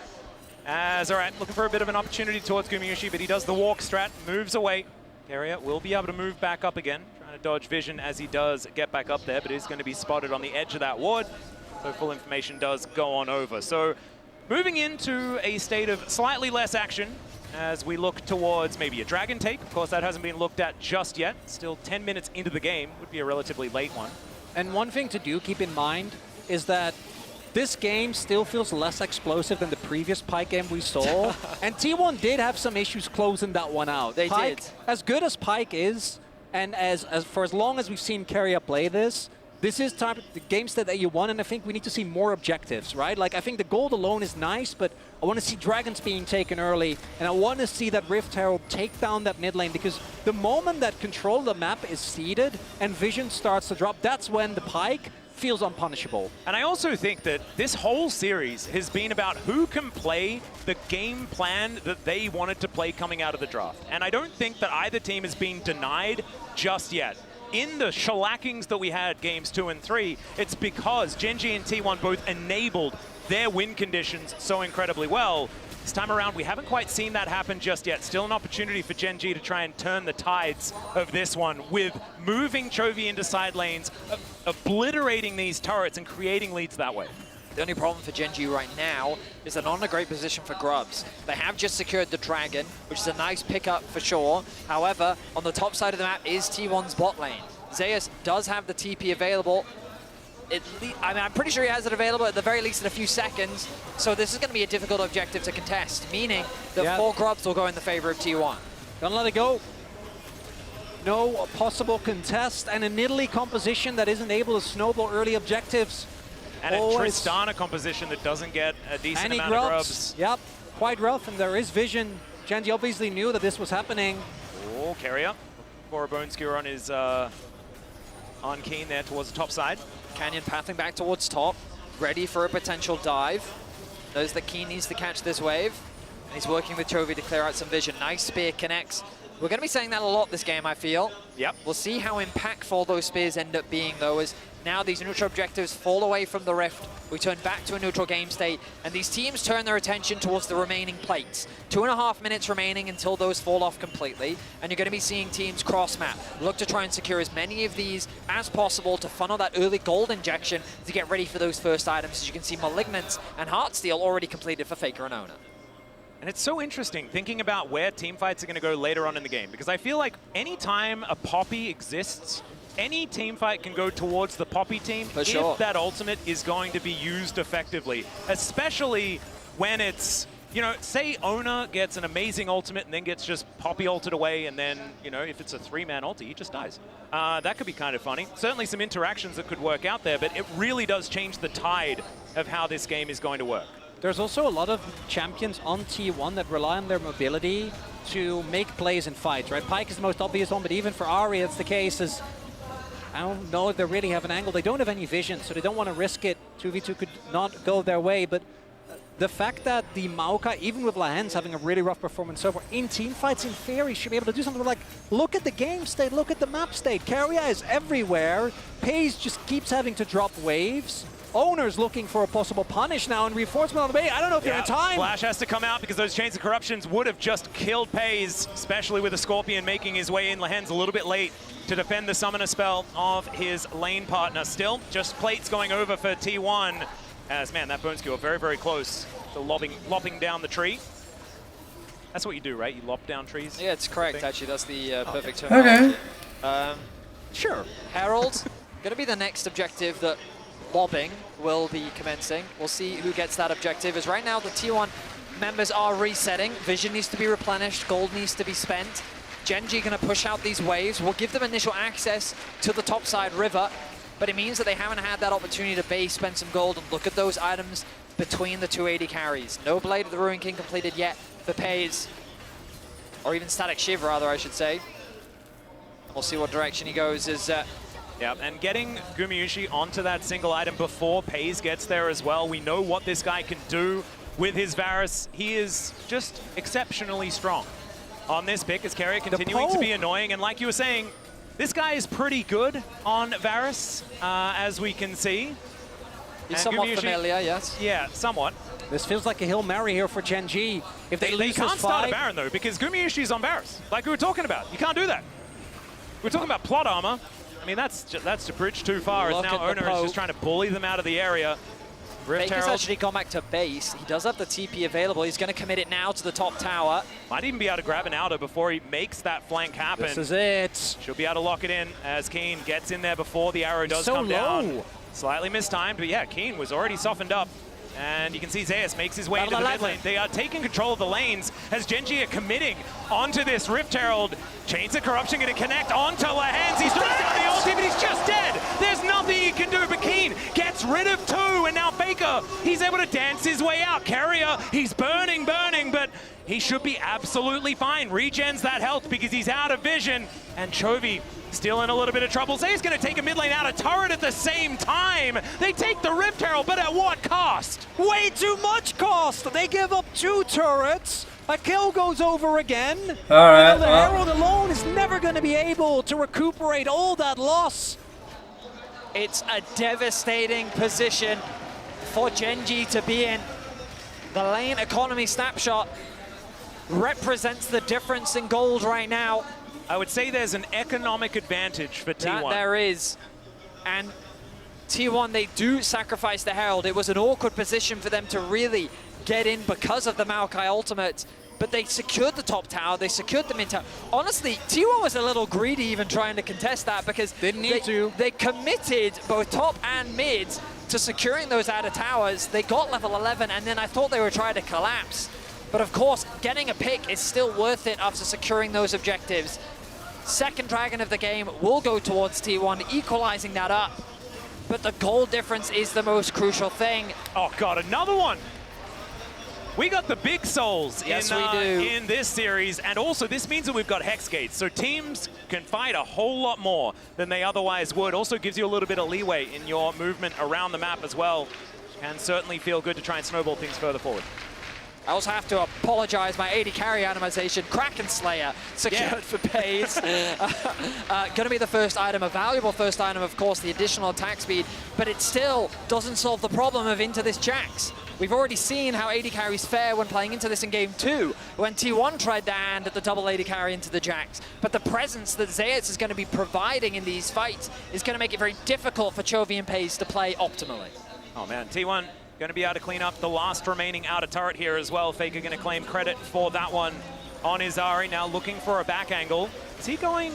All right, looking for a bit of an opportunity towards Gumayushi, but he does the walk strat, moves away. Carrier will be able to move back up again, trying to dodge vision as he does get back up there, but is going to be spotted on the edge of that ward. So full information does go on over. So moving into a state of slightly less action as we look towards maybe a dragon take. Of course, that hasn't been looked at just yet. Still 10 minutes into the game, would be a relatively late one. And one thing to do, keep in mind, is that this game still feels less explosive than the previous Pyke game we saw. And T1 did have some issues closing that one out. They Pyke, did. As good as Pyke is, and for as long as we've seen Carrier play this is type of the game state that you want, and I think we need to see more objectives, right? Like, I think the gold alone is nice, but I want to see dragons being taken early, and I want to see that Rift Herald take down that mid lane, because the moment that control of the map is ceded and vision starts to drop, that's when the Pyke feels unpunishable. And I also think that this whole series has been about who can play the game plan that they wanted to play coming out of the draft. And I don't think that either team has been denied just yet. In the shellackings that we had games 2 and 3, it's because GenG and T1 both enabled their win conditions so incredibly well. This time around, we haven't quite seen that happen just yet. Still an opportunity for GenG to try and turn the tides of this one with moving Chovy into side lanes, obliterating these turrets and creating leads that way. The only problem for GenG right now is they're not in a great position for grubs. They have just secured the dragon, which is a nice pickup for sure. However, on the top side of the map is T1's bot lane. Zeus does have the TP available. I'm pretty sure he has it available at the very least in a few seconds. So this is going to be a difficult objective to contest, meaning that 4 grubs will go in the favor of T1. Don't let it go. No possible contest, and a Nidalee composition that isn't able to snowball early objectives. And a Tristana composition that doesn't get a decent amount of grubs. Yep, quite rough, and there is vision. GenG obviously knew that this was happening. Oh, Carrier for a bone skewer on his on Keen there towards the top side. Canyon pathing back towards top, ready for a potential dive. Knows that Keen needs to catch this wave, and he's working with Chovy to clear out some vision. Nice spear connects. We're going to be saying that a lot this game, I feel. Yep. We'll see how impactful those spears end up being, though, as now these neutral objectives fall away from the Rift. We turn back to a neutral game state, and these teams turn their attention towards the remaining plates. 2.5 minutes remaining until those fall off completely, and you're going to be seeing teams cross-map. Look to try and secure as many of these as possible to funnel that early gold injection to get ready for those first items. As you can see, Malignance and Heartsteel already completed for Faker and Ona. And it's so interesting thinking about where team fights are going to go later on in the game, because I feel like anytime a Poppy exists, any team fight can go towards the Poppy team if that ultimate is going to be used effectively, especially when it's you know, say Owner gets an amazing ultimate and then gets just Poppy ulted away, and then, you know, if it's a 3-man ulti, he just dies. That could be kind of funny. Certainly some interactions that could work out there, but it really does change the tide of how this game is going to work. There's also a lot of champions on T1 that rely on their mobility to make plays in fights, right? Pyke is the most obvious one, but even for Ahri, it's the case is, I don't know if they really have an angle. They don't have any vision, so they don't want to risk it. 2v2 could not go their way, but the fact that the Maokai, even with Lahens having a really rough performance so far, in team fights, in theory, should be able to do something like, look at the game state, look at the map state. Keria is everywhere. Paze just keeps having to drop waves. Owner's looking for a possible punish now, and reinforcement on the way. I don't know if they're in time. Flash has to come out because those Chains of Corruptions would have just killed Paze, especially with the Scorpion making his way in. Lahens a little bit late to defend the summoner spell of his lane partner. Still, just plates going over for T1. As, man, that bone skewer very, very close to lopping down the tree. That's what you do, right? You lop down trees? Yeah, it's correct, actually. That's the perfect term. Okay. Sure. Herald, going to be the next objective that lobbing will be commencing. We'll see who gets that objective, as right now the T1 members are resetting. Vision needs to be replenished, gold needs to be spent. GenG going to push out these waves. We'll give them initial access to the topside river, but it means that they haven't had that opportunity to base, spend some gold, and look at those items between the 280 carries. No Blade of the Ruin King completed yet for Paze, or even Static Shiv rather, I should say. We'll see what direction he goes as yeah, and getting Gumayusi onto that single item before Paze gets there as well. We know what this guy can do with his Varus. He is just exceptionally strong on this pick, as Keria continuing to be annoying. And like you were saying, this guy is pretty good on Varus, as we can see. He's somewhat familiar, yes. Yeah, somewhat. This feels like a Hail Mary here for GenG. If they lose can't this start fight, a Baron, though, because Gumayushi's on Varus, like we were talking about. You can't do that. We're talking about plot armor. I mean, that's to bridge too far, as now Owner is just trying to bully them out of the area. Faker's actually gone back to base. He does have the TP available. He's going to commit it now to the top tower. Might even be able to grab an outer before he makes that flank happen. This is it. She'll be able to lock it in as Keen gets in there before the arrow does come down. Slightly mistimed, but yeah, Keen was already softened up. And you can see Zeus makes his way into the mid lane. They are taking control of the lanes as GenG are committing onto this Rift Herald. Chains of Corruption going to connect onto Lahens. He's throwing down the ulti, but he's just dead. There's nothing he can do, but Keen gets rid of 2, and now Faker, he's able to dance his way out. Keria, he's burning, but he should be absolutely fine. Regens that health because he's out of vision, and Chovy still in a little bit of trouble. Zay's going to take a mid lane out of turret at the same time. They take the Rift Herald, but at what cost? Way too much cost. They give up 2 turrets. A kill goes over again. All right. The Herald alone is never going to be able to recuperate all that loss. It's a devastating position for GenG to be in. The lane economy snapshot represents the difference in gold right now. I would say there's an economic advantage for T1. There is. And T1, they do sacrifice the Herald. It was an awkward position for them to really get in because of the Maokai ultimate. But they secured the top tower, they secured the mid tower. Honestly, T1 was a little greedy even trying to contest that because they committed both top and mid to securing those outer towers. They got level 11, and then I thought they were trying to collapse. But of course, getting a pick is still worth it after securing those objectives. Second Dragon of the game will go towards T1, equalizing that up. But the gold difference is the most crucial thing. Oh God, another one! We got the big souls in this series, and also this means that we've got Hex Gates, so teams can fight a whole lot more than they otherwise would. Also gives you a little bit of leeway in your movement around the map as well. Can certainly feel good to try and snowball things further forward. I also have to apologize, my 80 carry animation, Kraken Slayer, secured for Paze. Going to be the first item, a valuable first item, of course, the additional attack speed, but it still doesn't solve the problem of into this Jax. We've already seen how 80 carries fare when playing into this in game 2, when T1 tried their hand at the double 80 carry into the Jax. But the presence that Zeus is going to be providing in these fights is going to make it very difficult for Chovy and Paze to play optimally. Oh man, T1 going to be able to clean up the last remaining outer turret here as well. Faker going to claim credit for that one on his Ahri. Now looking for a back angle. Is he going...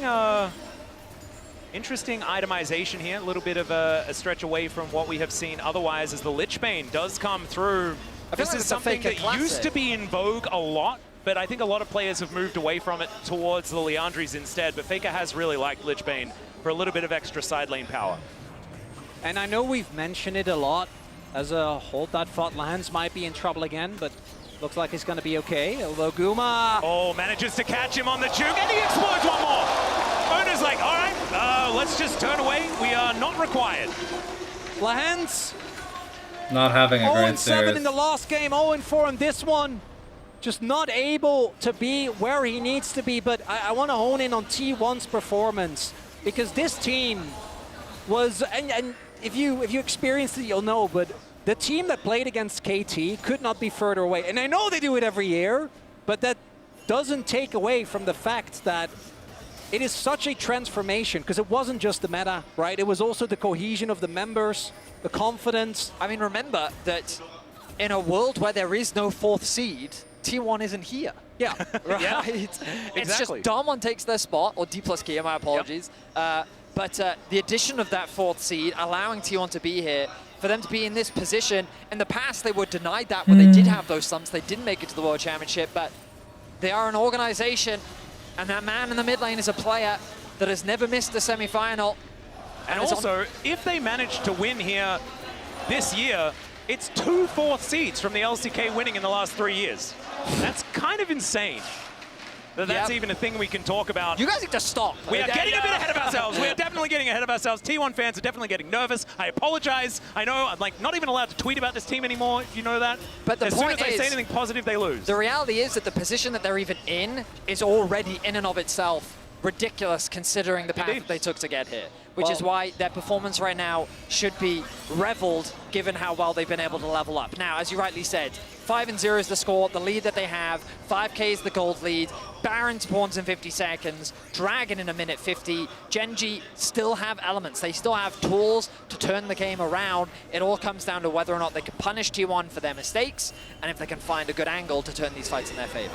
Interesting itemization here, a little bit of a stretch away from what we have seen otherwise as the Lich Bane does come through. This is something that used to be in vogue a lot, but I think a lot of players have moved away from it towards the Liandrys instead. But Faker has really liked Lichbane for a little bit of extra side lane power. And I know we've mentioned it a lot as a hold that thought lands might be in trouble again, but looks like he's going to be okay. Although Guma... Oh, manages to catch him on the juke, and he explodes one more. Owner's like, all right, let's just turn away. We are not required. Lehends Not having a great 0-7 series. in the last game, 0-4 in this one. Just not able to be where he needs to be, but I want to hone in on T1's performance, because this team was, and if you experienced it, you'll know, but the team that played against KT could not be further away. And I know they do it every year, but that doesn't take away from the fact that it is such a transformation, because it wasn't just the meta, right? It was also the cohesion of the members, the confidence. I mean, remember that in a world where there is no 4th seed, T1 isn't here. Yeah. Right? Yeah, It's exactly. just Darmon takes their spot, or D plus Kia, my apologies. But the addition of that 4th seed, allowing T1 to be here, for them to be in this position. In the past, they were denied that when they did have those slumps. They didn't make it to the World Championship, but they are an organization, and that man in the mid lane is a player that has never missed a semi-final. And also, if they manage to win here this year, it's 2 4th seeds from the LCK winning in the last 3 years. That's kind of insane. That's even a thing we can talk about. You guys need to stop. We are getting a bit ahead of ourselves. We are definitely getting ahead of ourselves. T1 fans are definitely getting nervous. I apologize. I know I'm like not even allowed to tweet about this team anymore, if you know that. But the as soon point as I is, say anything positive, they lose. the reality is that the position that they're even in is already in and of itself ridiculous, considering the path that they took to get here. Which is why their performance right now should be reveled, given how well they've been able to level up. Now, as you rightly said, 5-0 is the score, the lead that they have. 5K is the gold lead. Baron spawns in 50 seconds. Dragon in a minute 50. GenG still have elements. They still have tools to turn the game around. It all comes down to whether or not they can punish T1 for their mistakes, and if they can find a good angle to turn these fights in their favor.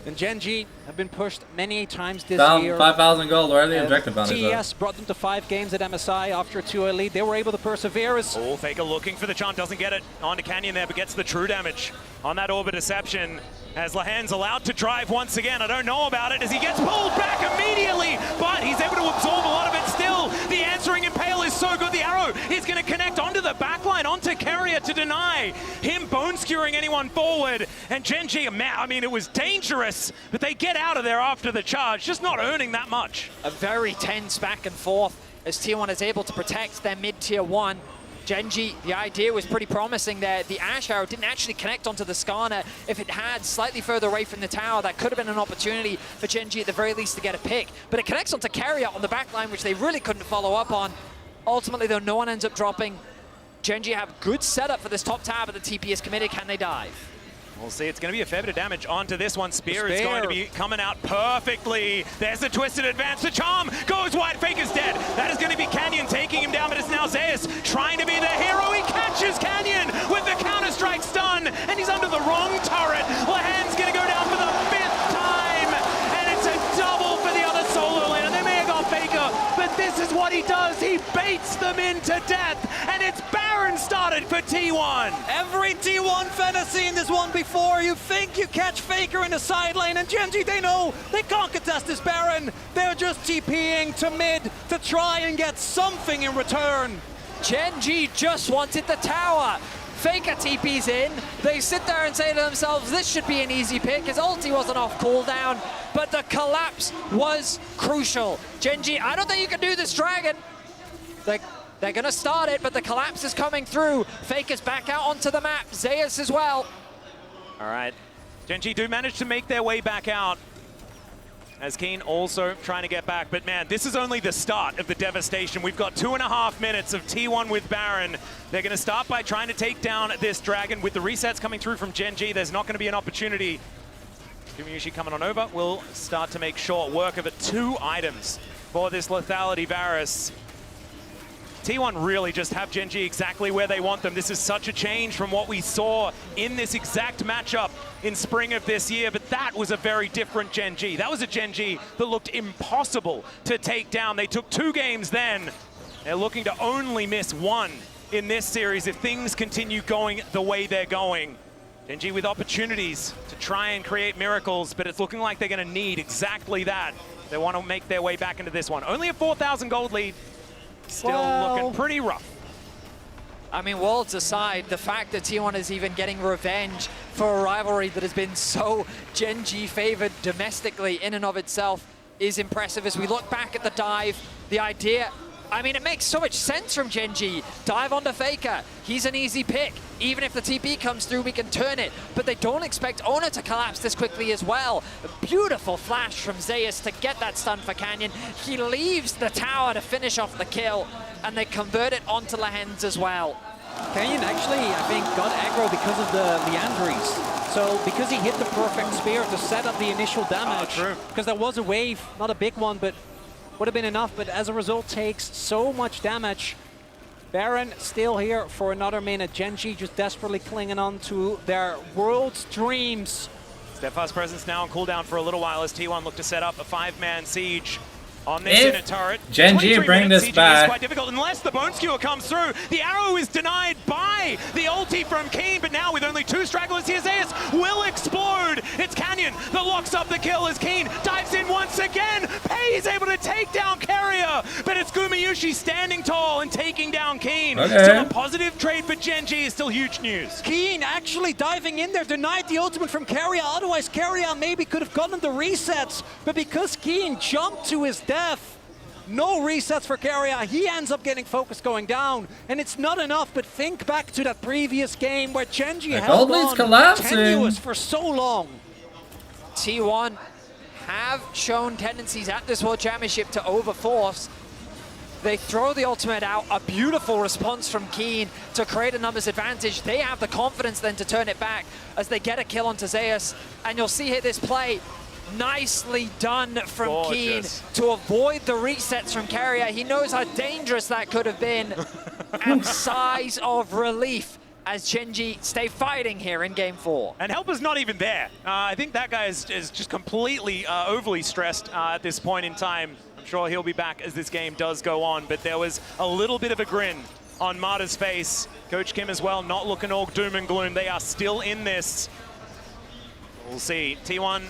And GenG have been pushed many times this Down year. 5,000 gold. Where are the objective bounties? TES brought them to 5 games at MSI after a 2-0 lead. They were able to persevere. Oh, Faker looking for the charm, doesn't get it. On to Canyon there, but gets the true damage on that Orbit Deception. As Lehends allowed to drive once again. I don't know about it as he gets pulled back immediately, but he's able to absorb a lot of it still. The answering impale is so good. The arrow is going to connect onto the backline, onto Carrier to deny him bone skewering anyone forward. And GenG, I mean, it was dangerous, but they get out of there after the charge, just not earning that much. A very tense back and forth as T1 is able to protect their mid-tier 1. GenG, the idea was pretty promising there. The Ash Arrow didn't actually connect onto the Skarner. If it had slightly further away from the tower, that could have been an opportunity for GenG at the very least to get a pick. But it connects onto Carrier on the back line, which they really couldn't follow up on. Ultimately, though, no one ends up dropping. GenG have good setup for this top tower, but the TP is committed. Can they dive? We'll see. It's going to be a fair bit of damage onto this one. Spear is going to be coming out perfectly. There's the twisted advance. The charm goes wide. Faker's dead. That is going to be Canyon taking him down, but it's now Zeus trying to be the hero. He catches Canyon with the Counter-Strike stun, and he's under the wrong turret. Lehends going to go down for the 5th time, and it's a double for the other solo laner. They may have gone Faker, but this is what he does. He baits them into death, and it's Baron started for T1. Every T1 fan has seen this one before. You think you catch Faker in the side lane, and GenG, they know they can't contest this Baron. They're just TPing to mid to try and get something in return. GenG just wanted the tower. Faker TP's in. They sit there and say to themselves, this should be an easy pick. His ulti wasn't off cooldown, but the collapse was crucial. GenG, I don't think you can do this Dragon. They're going to start it, but the collapse is coming through. Faker's back out onto the map. Zeus as well. All right. GenG do manage to make their way back out. As Keen also trying to get back. But man, this is only the start of the devastation. We've got 2.5 minutes of T1 with Baron. They're going to start by trying to take down this Dragon. With the resets coming through from GenG, there's not going to be an opportunity. Kimiushi coming on over will start to make short work of it. 2 items for this Lethality Varus. T1 really just have GenG exactly where they want them. This is such a change from what we saw in this exact matchup in spring of this year, but that was a very different GenG. That was a GenG that looked impossible to take down. They took 2 games then. They're looking to only miss 1 in this series if things continue going the way they're going. GenG with opportunities to try and create miracles, but it's looking like they're going to need exactly that. They want to make their way back into this one. Only a 4,000 gold lead. Still looking pretty rough. I mean, worlds aside, the fact that T1 is even getting revenge for a rivalry that has been so GenG favored domestically in and of itself is impressive. As we look back at the dive, the idea, I mean, it makes so much sense from GenG. Dive onto Faker. He's an easy pick. Even if the TP comes through, we can turn it. But they don't expect Ona to collapse this quickly as well. A beautiful flash from Zeus to get that stun for Canyon. He leaves the tower to finish off the kill, and they convert it onto Lehens as well. Canyon actually, I think, got aggro because of the Leandries. So because he hit the perfect spear to set up the initial damage, because there was a wave, not a big one, but would have been enough, but as a result takes so much damage. Baron still here for another minute. GenG just desperately clinging on to their world's dreams. Steadfast presence now on cooldown for a little while as T1 look to set up a 5-man siege on this inner turret. GenG bring this back. Is quite difficult unless the Bone Skewer comes through. The arrow is denied by the ulti from Keen, but now with only 2 stragglers here, Zeus will explode. It's Canyon that locks up the kill as Keen dives in once again. Pei is able to take down Carrier, but it's Gumayushi standing tall and taking down Keen. Still a positive trade for GenG is still huge news. Keen actually diving in there, denied the ultimate from Carrier. Otherwise, Carrier maybe could have gotten the resets, but because Keen jumped to his death, no resets for Carrier. He ends up getting focus going down, and it's not enough. But think back to that previous game where GenG held on tenuous for so long. T1 have shown tendencies at this World Championship to overforce. They throw the ultimate out, a beautiful response from Keen to create a numbers advantage. They have the confidence then to turn it back as they get a kill onto Zeus. And you'll see here this play. Nicely done from Keen to avoid the resets from Carrier. He knows how dangerous that could have been. And sighs of relief as GenG stay fighting here in Game 4. And help is not even there. I think that guy is just completely overly stressed at this point in time. I'm sure he'll be back as this game does go on, but there was a little bit of a grin on Marta's face. Coach Kim as well, not looking all doom and gloom. They are still in this. We'll see. T1,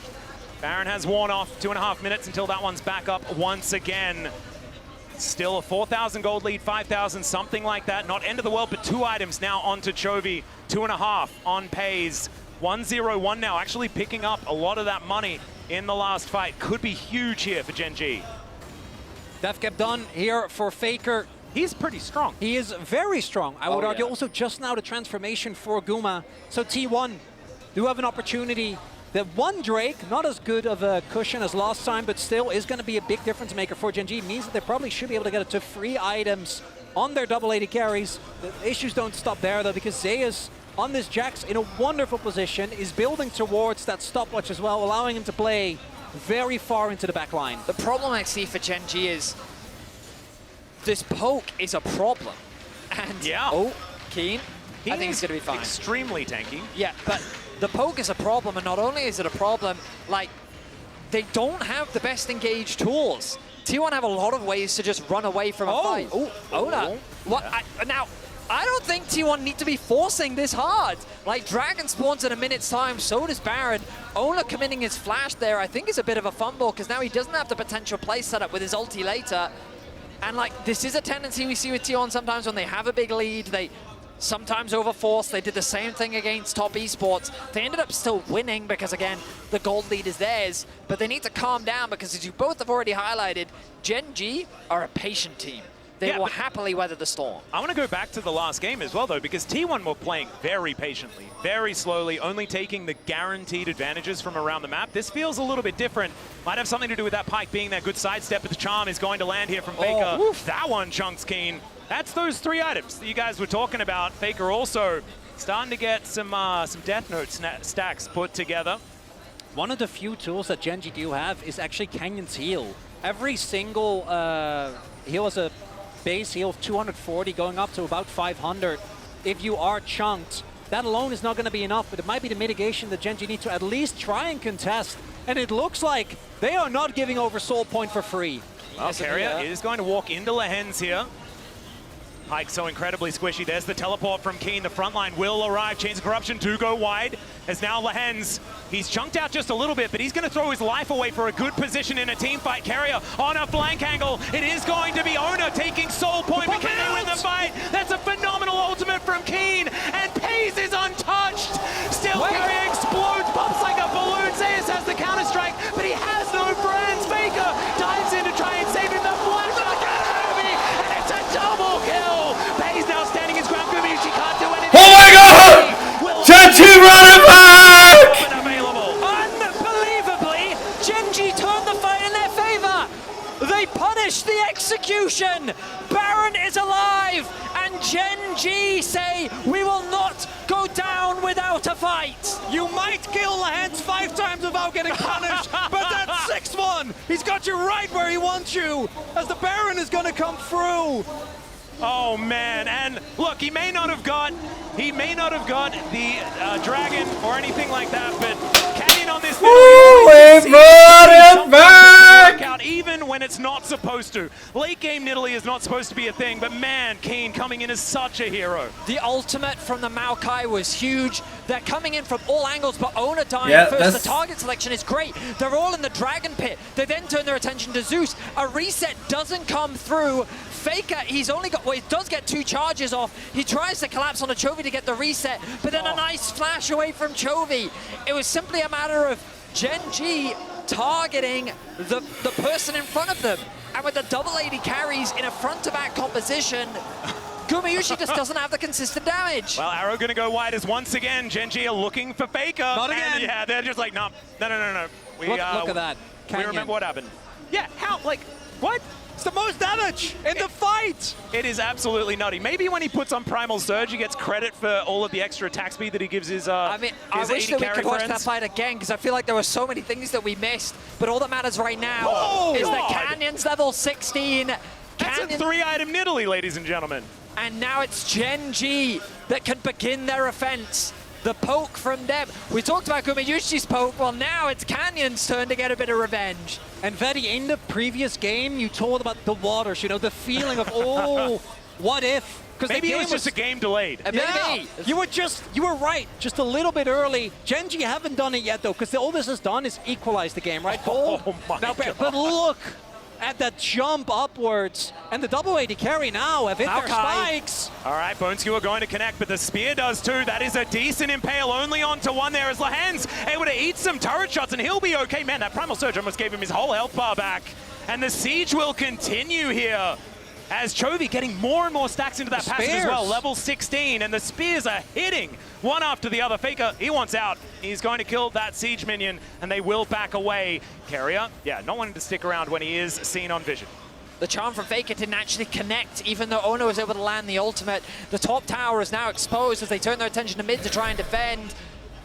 Baron has worn off. 2.5 minutes until that one's back up once again. Still a 4,000 gold lead, 5,000, something like that. Not end of the world, but 2 items now onto Chovy. 2.5 on Pei's. 1-0-1 now, actually picking up a lot of that money in the last fight. Could be huge here for GenG. Death kept done here for Faker. He's pretty strong. He is very strong. I would argue also just now the transformation for Guma. So T1 do have an opportunity. The one Drake, not as good of a cushion as last time, but still is going to be a big difference maker for GenG. Means that they probably should be able to get it to 3 items on their double 80 carries. The issues don't stop there though, because Zeus on this Jax in a wonderful position is building towards that stopwatch as well, allowing him to play very far into the back line. The problem I see for GenG is this poke is a problem. And Keen, I think it's going to be fine. Extremely tanky. Yeah, but the poke is a problem, and not only is it a problem, like, they don't have the best engaged tools. T1 have a lot of ways to just run away from a fight. Oda. What? Now, I don't think T1 need to be forcing this hard. Like, Dragon spawns in a minute's time, so does Baron. Ola committing his flash there, I think, is a bit of a fumble, because now he doesn't have the potential play set up with his ulti later. And, like, this is a tendency we see with T1 sometimes when they have a big lead. They sometimes overforce. They did the same thing against Top Esports. They ended up still winning because, again, the gold lead is theirs. But they need to calm down because, as you both have already highlighted, GenG are a patient team. They will happily weather the storm. I want to go back to the last game as well, though, because T1 were playing very patiently, very slowly, only taking the guaranteed advantages from around the map. This feels a little bit different. Might have something to do with that Pike being that good sidestep, but the charm is going to land here from Faker. That one chunks Keen. That's those 3 items that you guys were talking about. Faker also starting to get some Death Note stacks put together. One of the few tools that GenG do have is actually Canyon's heal. Every single heal is a base heal of 240 going up to about 500. If you are chunked, that alone is not going to be enough, but it might be the mitigation that GenG need to at least try and contest. And it looks like they are not giving over Soul Point for free. Well, Carrier is going to walk into Lehens here. Pike so incredibly squishy. There's the teleport from Keen. The front line will arrive. Chains of Corruption to go wide. As now Lehens, he's chunked out just a little bit, but he's going to throw his life away for a good position in a team fight. Carrier on a flank angle. It is going to be Ona taking soul point, but can they win the fight? That's a phenomenal ultimate from Keen, and Pace is untouched. Still Carrier explodes, pops like a balloon. Zeus has the counter-strike, but he has no friends. Faker dives in to try and save him. The flash of the Heavy, and it's a double kill. Pace now standing his ground. Gumayushi can't do anything. Oh my god! GenG running back! Unbelievably, GenG turned the fight in their favor. They punished the execution. Baron is alive, and GenG say, we will not go down without a fight. You might kill the hands 5 times without getting punished, but that 6th one, he's got you right where he wants you, as the Baron is going to come through. Oh man, and look, he may not have got the dragon or anything like that, but Canyon on this We brought it back! out even when it's not supposed to. Late game Nidalee is not supposed to be a thing, but man, Keen coming in as such a hero. The ultimate from the Maokai was huge. They're coming in from all angles, but Ona dying first. The target selection is great. They're all in the dragon pit. They then turn their attention to Zeus. A reset doesn't come through. Faker, he's only got, well, he does get 2 charges off. He tries to collapse on a Chovy to get the reset, but then a nice flash away from Chovy. It was simply a matter of GenG targeting the person in front of them. And with the double AD carries in a front-to-back composition, Gumayushi just doesn't have the consistent damage. Well, Arrow gonna go wide as once again GenG are looking for Faker. Not again. And yeah, they're just like, no. Look at that. We remember what happened. Yeah, how, like, what? It's the most damage in the fight! It is absolutely nutty. Maybe when he puts on Primal Surge, he gets credit for all of the extra attack speed that he gives his I mean, I wish that we could watch that friends. fight again, because I feel like there were so many things that we missed, but all that matters right now is that Canyon's level 16. That's a 3-item Nidalee, ladies and gentlemen. And now it's GenG that can begin their offense. The poke from them. We talked about Gumayushi's poke. Well, now it's Canyon's turn to get a bit of revenge. And Vedi, in the previous game, you told about the waters, you know, the feeling of, oh, what if? Maybe it was just a game delayed. Maybe. You were right, just a little bit early. GenG haven't done it yet, though, because all this has done is equalize the game, right? Oh my now, God. But look at that jump upwards, and the double AD carry now have hit their spikes. All right, Bone Skewer going to connect, but the spear does too. That is a decent impale, only onto one there as Lehens able to eat some turret shots, and he'll be okay. Man, that Primal Surge almost gave him his whole health bar back. And the siege will continue here, as Chovy getting more and more stacks into that passive as well. Level 16, and the spears are hitting one after the other. Faker, he wants out. He's going to kill that siege minion, and they will back away. Carrier, yeah, not wanting to stick around when he is seen on vision. The charm from Faker didn't actually connect, even though Ono was able to land the ultimate. The top tower is now exposed as they turn their attention to mid to try and defend.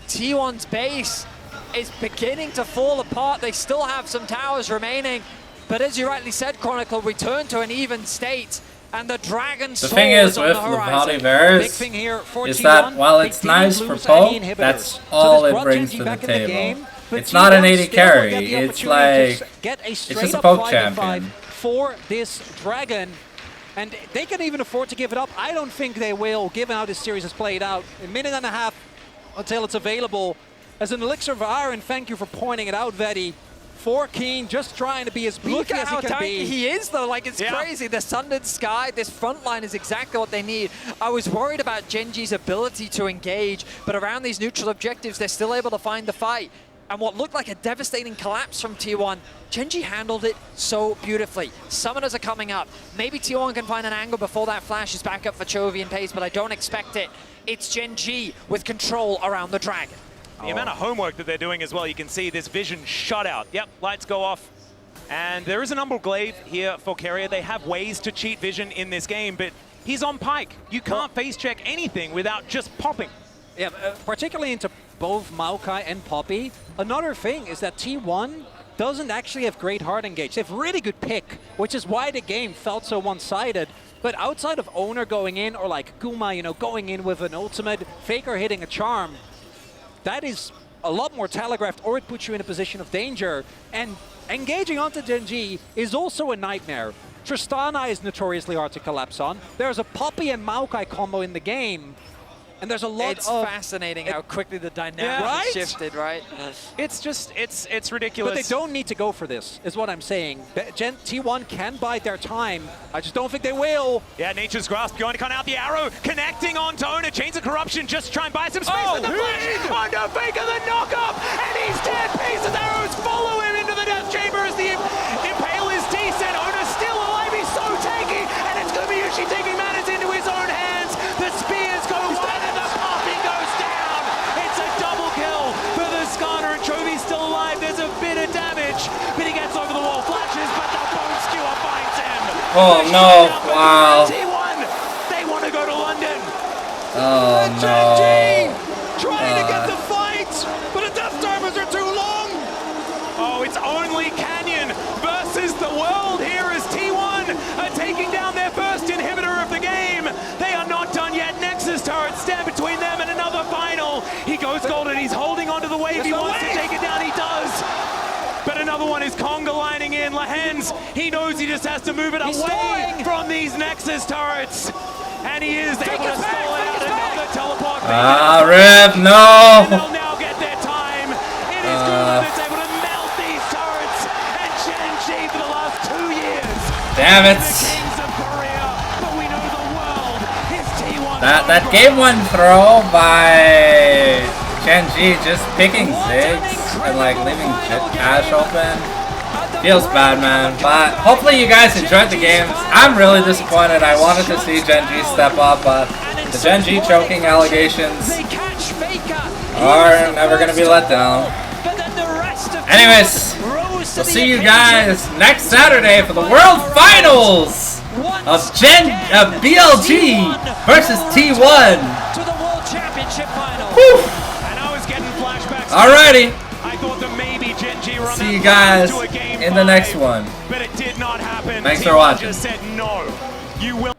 T1's base is beginning to fall apart. They still have some towers remaining, but as you rightly said, Chronicle, return to an even state. And the Dragon The thing is with Volibears is that while it's nice for poke, that's all it brings to the table. It's not an AD carry, it's like, it's just a poke champion. For this Dragon, and they can even afford to give it up. I don't think they will, given how this series has played out. A minute and a half until it's available. As an Elixir of Iron, thank you for pointing it out, Vedi. For Keen, just trying to be as beefy as he can be. He is, though. Like, it's crazy. The Sundered Sky, this front line is exactly what they need. I was worried about GenG's ability to engage, but around these neutral objectives, they're still able to find the fight. And what looked like a devastating collapse from T1, GenG handled it so beautifully. Summoners are coming up. Maybe T1 can find an angle before that flash is back up for Chovy and Pace, but I don't expect it. It's GenG with control around the Dragon. The amount of homework that they're doing as well, you can see this vision shut out. Yep, lights go off. And there is an Umbral Glaive here for Carrier. They have ways to cheat vision in this game, but he's on Pike. You can't face check anything without just popping. Yeah, particularly into both Maokai and Poppy. Another thing is that T1 doesn't actually have great hard engage. They have really good pick, which is why the game felt so one-sided. But outside of Owner going in, or like Guma, you know, going in with an ultimate, Faker hitting a charm, that is a lot more telegraphed, or it puts you in a position of danger. And engaging onto GenG is also a nightmare. Tristana is notoriously hard to collapse on. There's a Poppy and Maokai combo in the game. And there's a lot It's of... fascinating how quickly the dynamic Right? shifted, right? It's just, it's ridiculous. But they don't need to go for this, is what I'm saying. T1 can bide their time. I just don't think they will. Yeah, Nature's Grasp going to come out the arrow, connecting on Tona. Chains of Corruption just try and buy some space with the flash. Under Faker, the knock-up, and he's dead. Pieces arrows follow him into the death chamber as the Impale is decent. Ona's still alive, he's so tanky, and it's Gumayushi taking matters into his own hands. The spears go wide and the popping goes down. It's a double kill for the Skarner, and Chovy's still alive. There's a bit of damage, but he gets over the wall, flashes, but the bone skewer finds him. Oh no, wow. T1, they want to go to London. Oh GenG no. trying to get the fight, but the death timers are too long. Oh, it's only Canyon versus the world here as T1 are taking down their first inhibitor of the game. They are not done yet. Nexus turrets stand between them and another final. He goes golden. He's holding onto the wave. He wants to take it down. He does. But another one is conga lining in. Lahens, he knows he just has to move it away from these Nexus turrets. And he is able to stall it out. Another teleport. Rip, no. They'll now get their time. It is Gula that's able to melt these turrets. And GenG for the last 2 years. Damn it. The kings of Korea. But we know the world is T1. That game 1 throw by GenG just picking Ziggs and like leaving Ash open feels bad, man. But hopefully you guys enjoyed the games. I'm really disappointed. I wanted to see GenG step up, but the GenG choking allegations are never going to be let down. Anyways, we'll see you guys next Saturday for the World Finals of BLG versus T1. To the World Championship final. Whew. And I was getting flashbacks. Alrighty. I thought that maybe GenG run See you guys to a game in the next 5, one. but it did not happen. Thanks for T1 watching. just said no. You will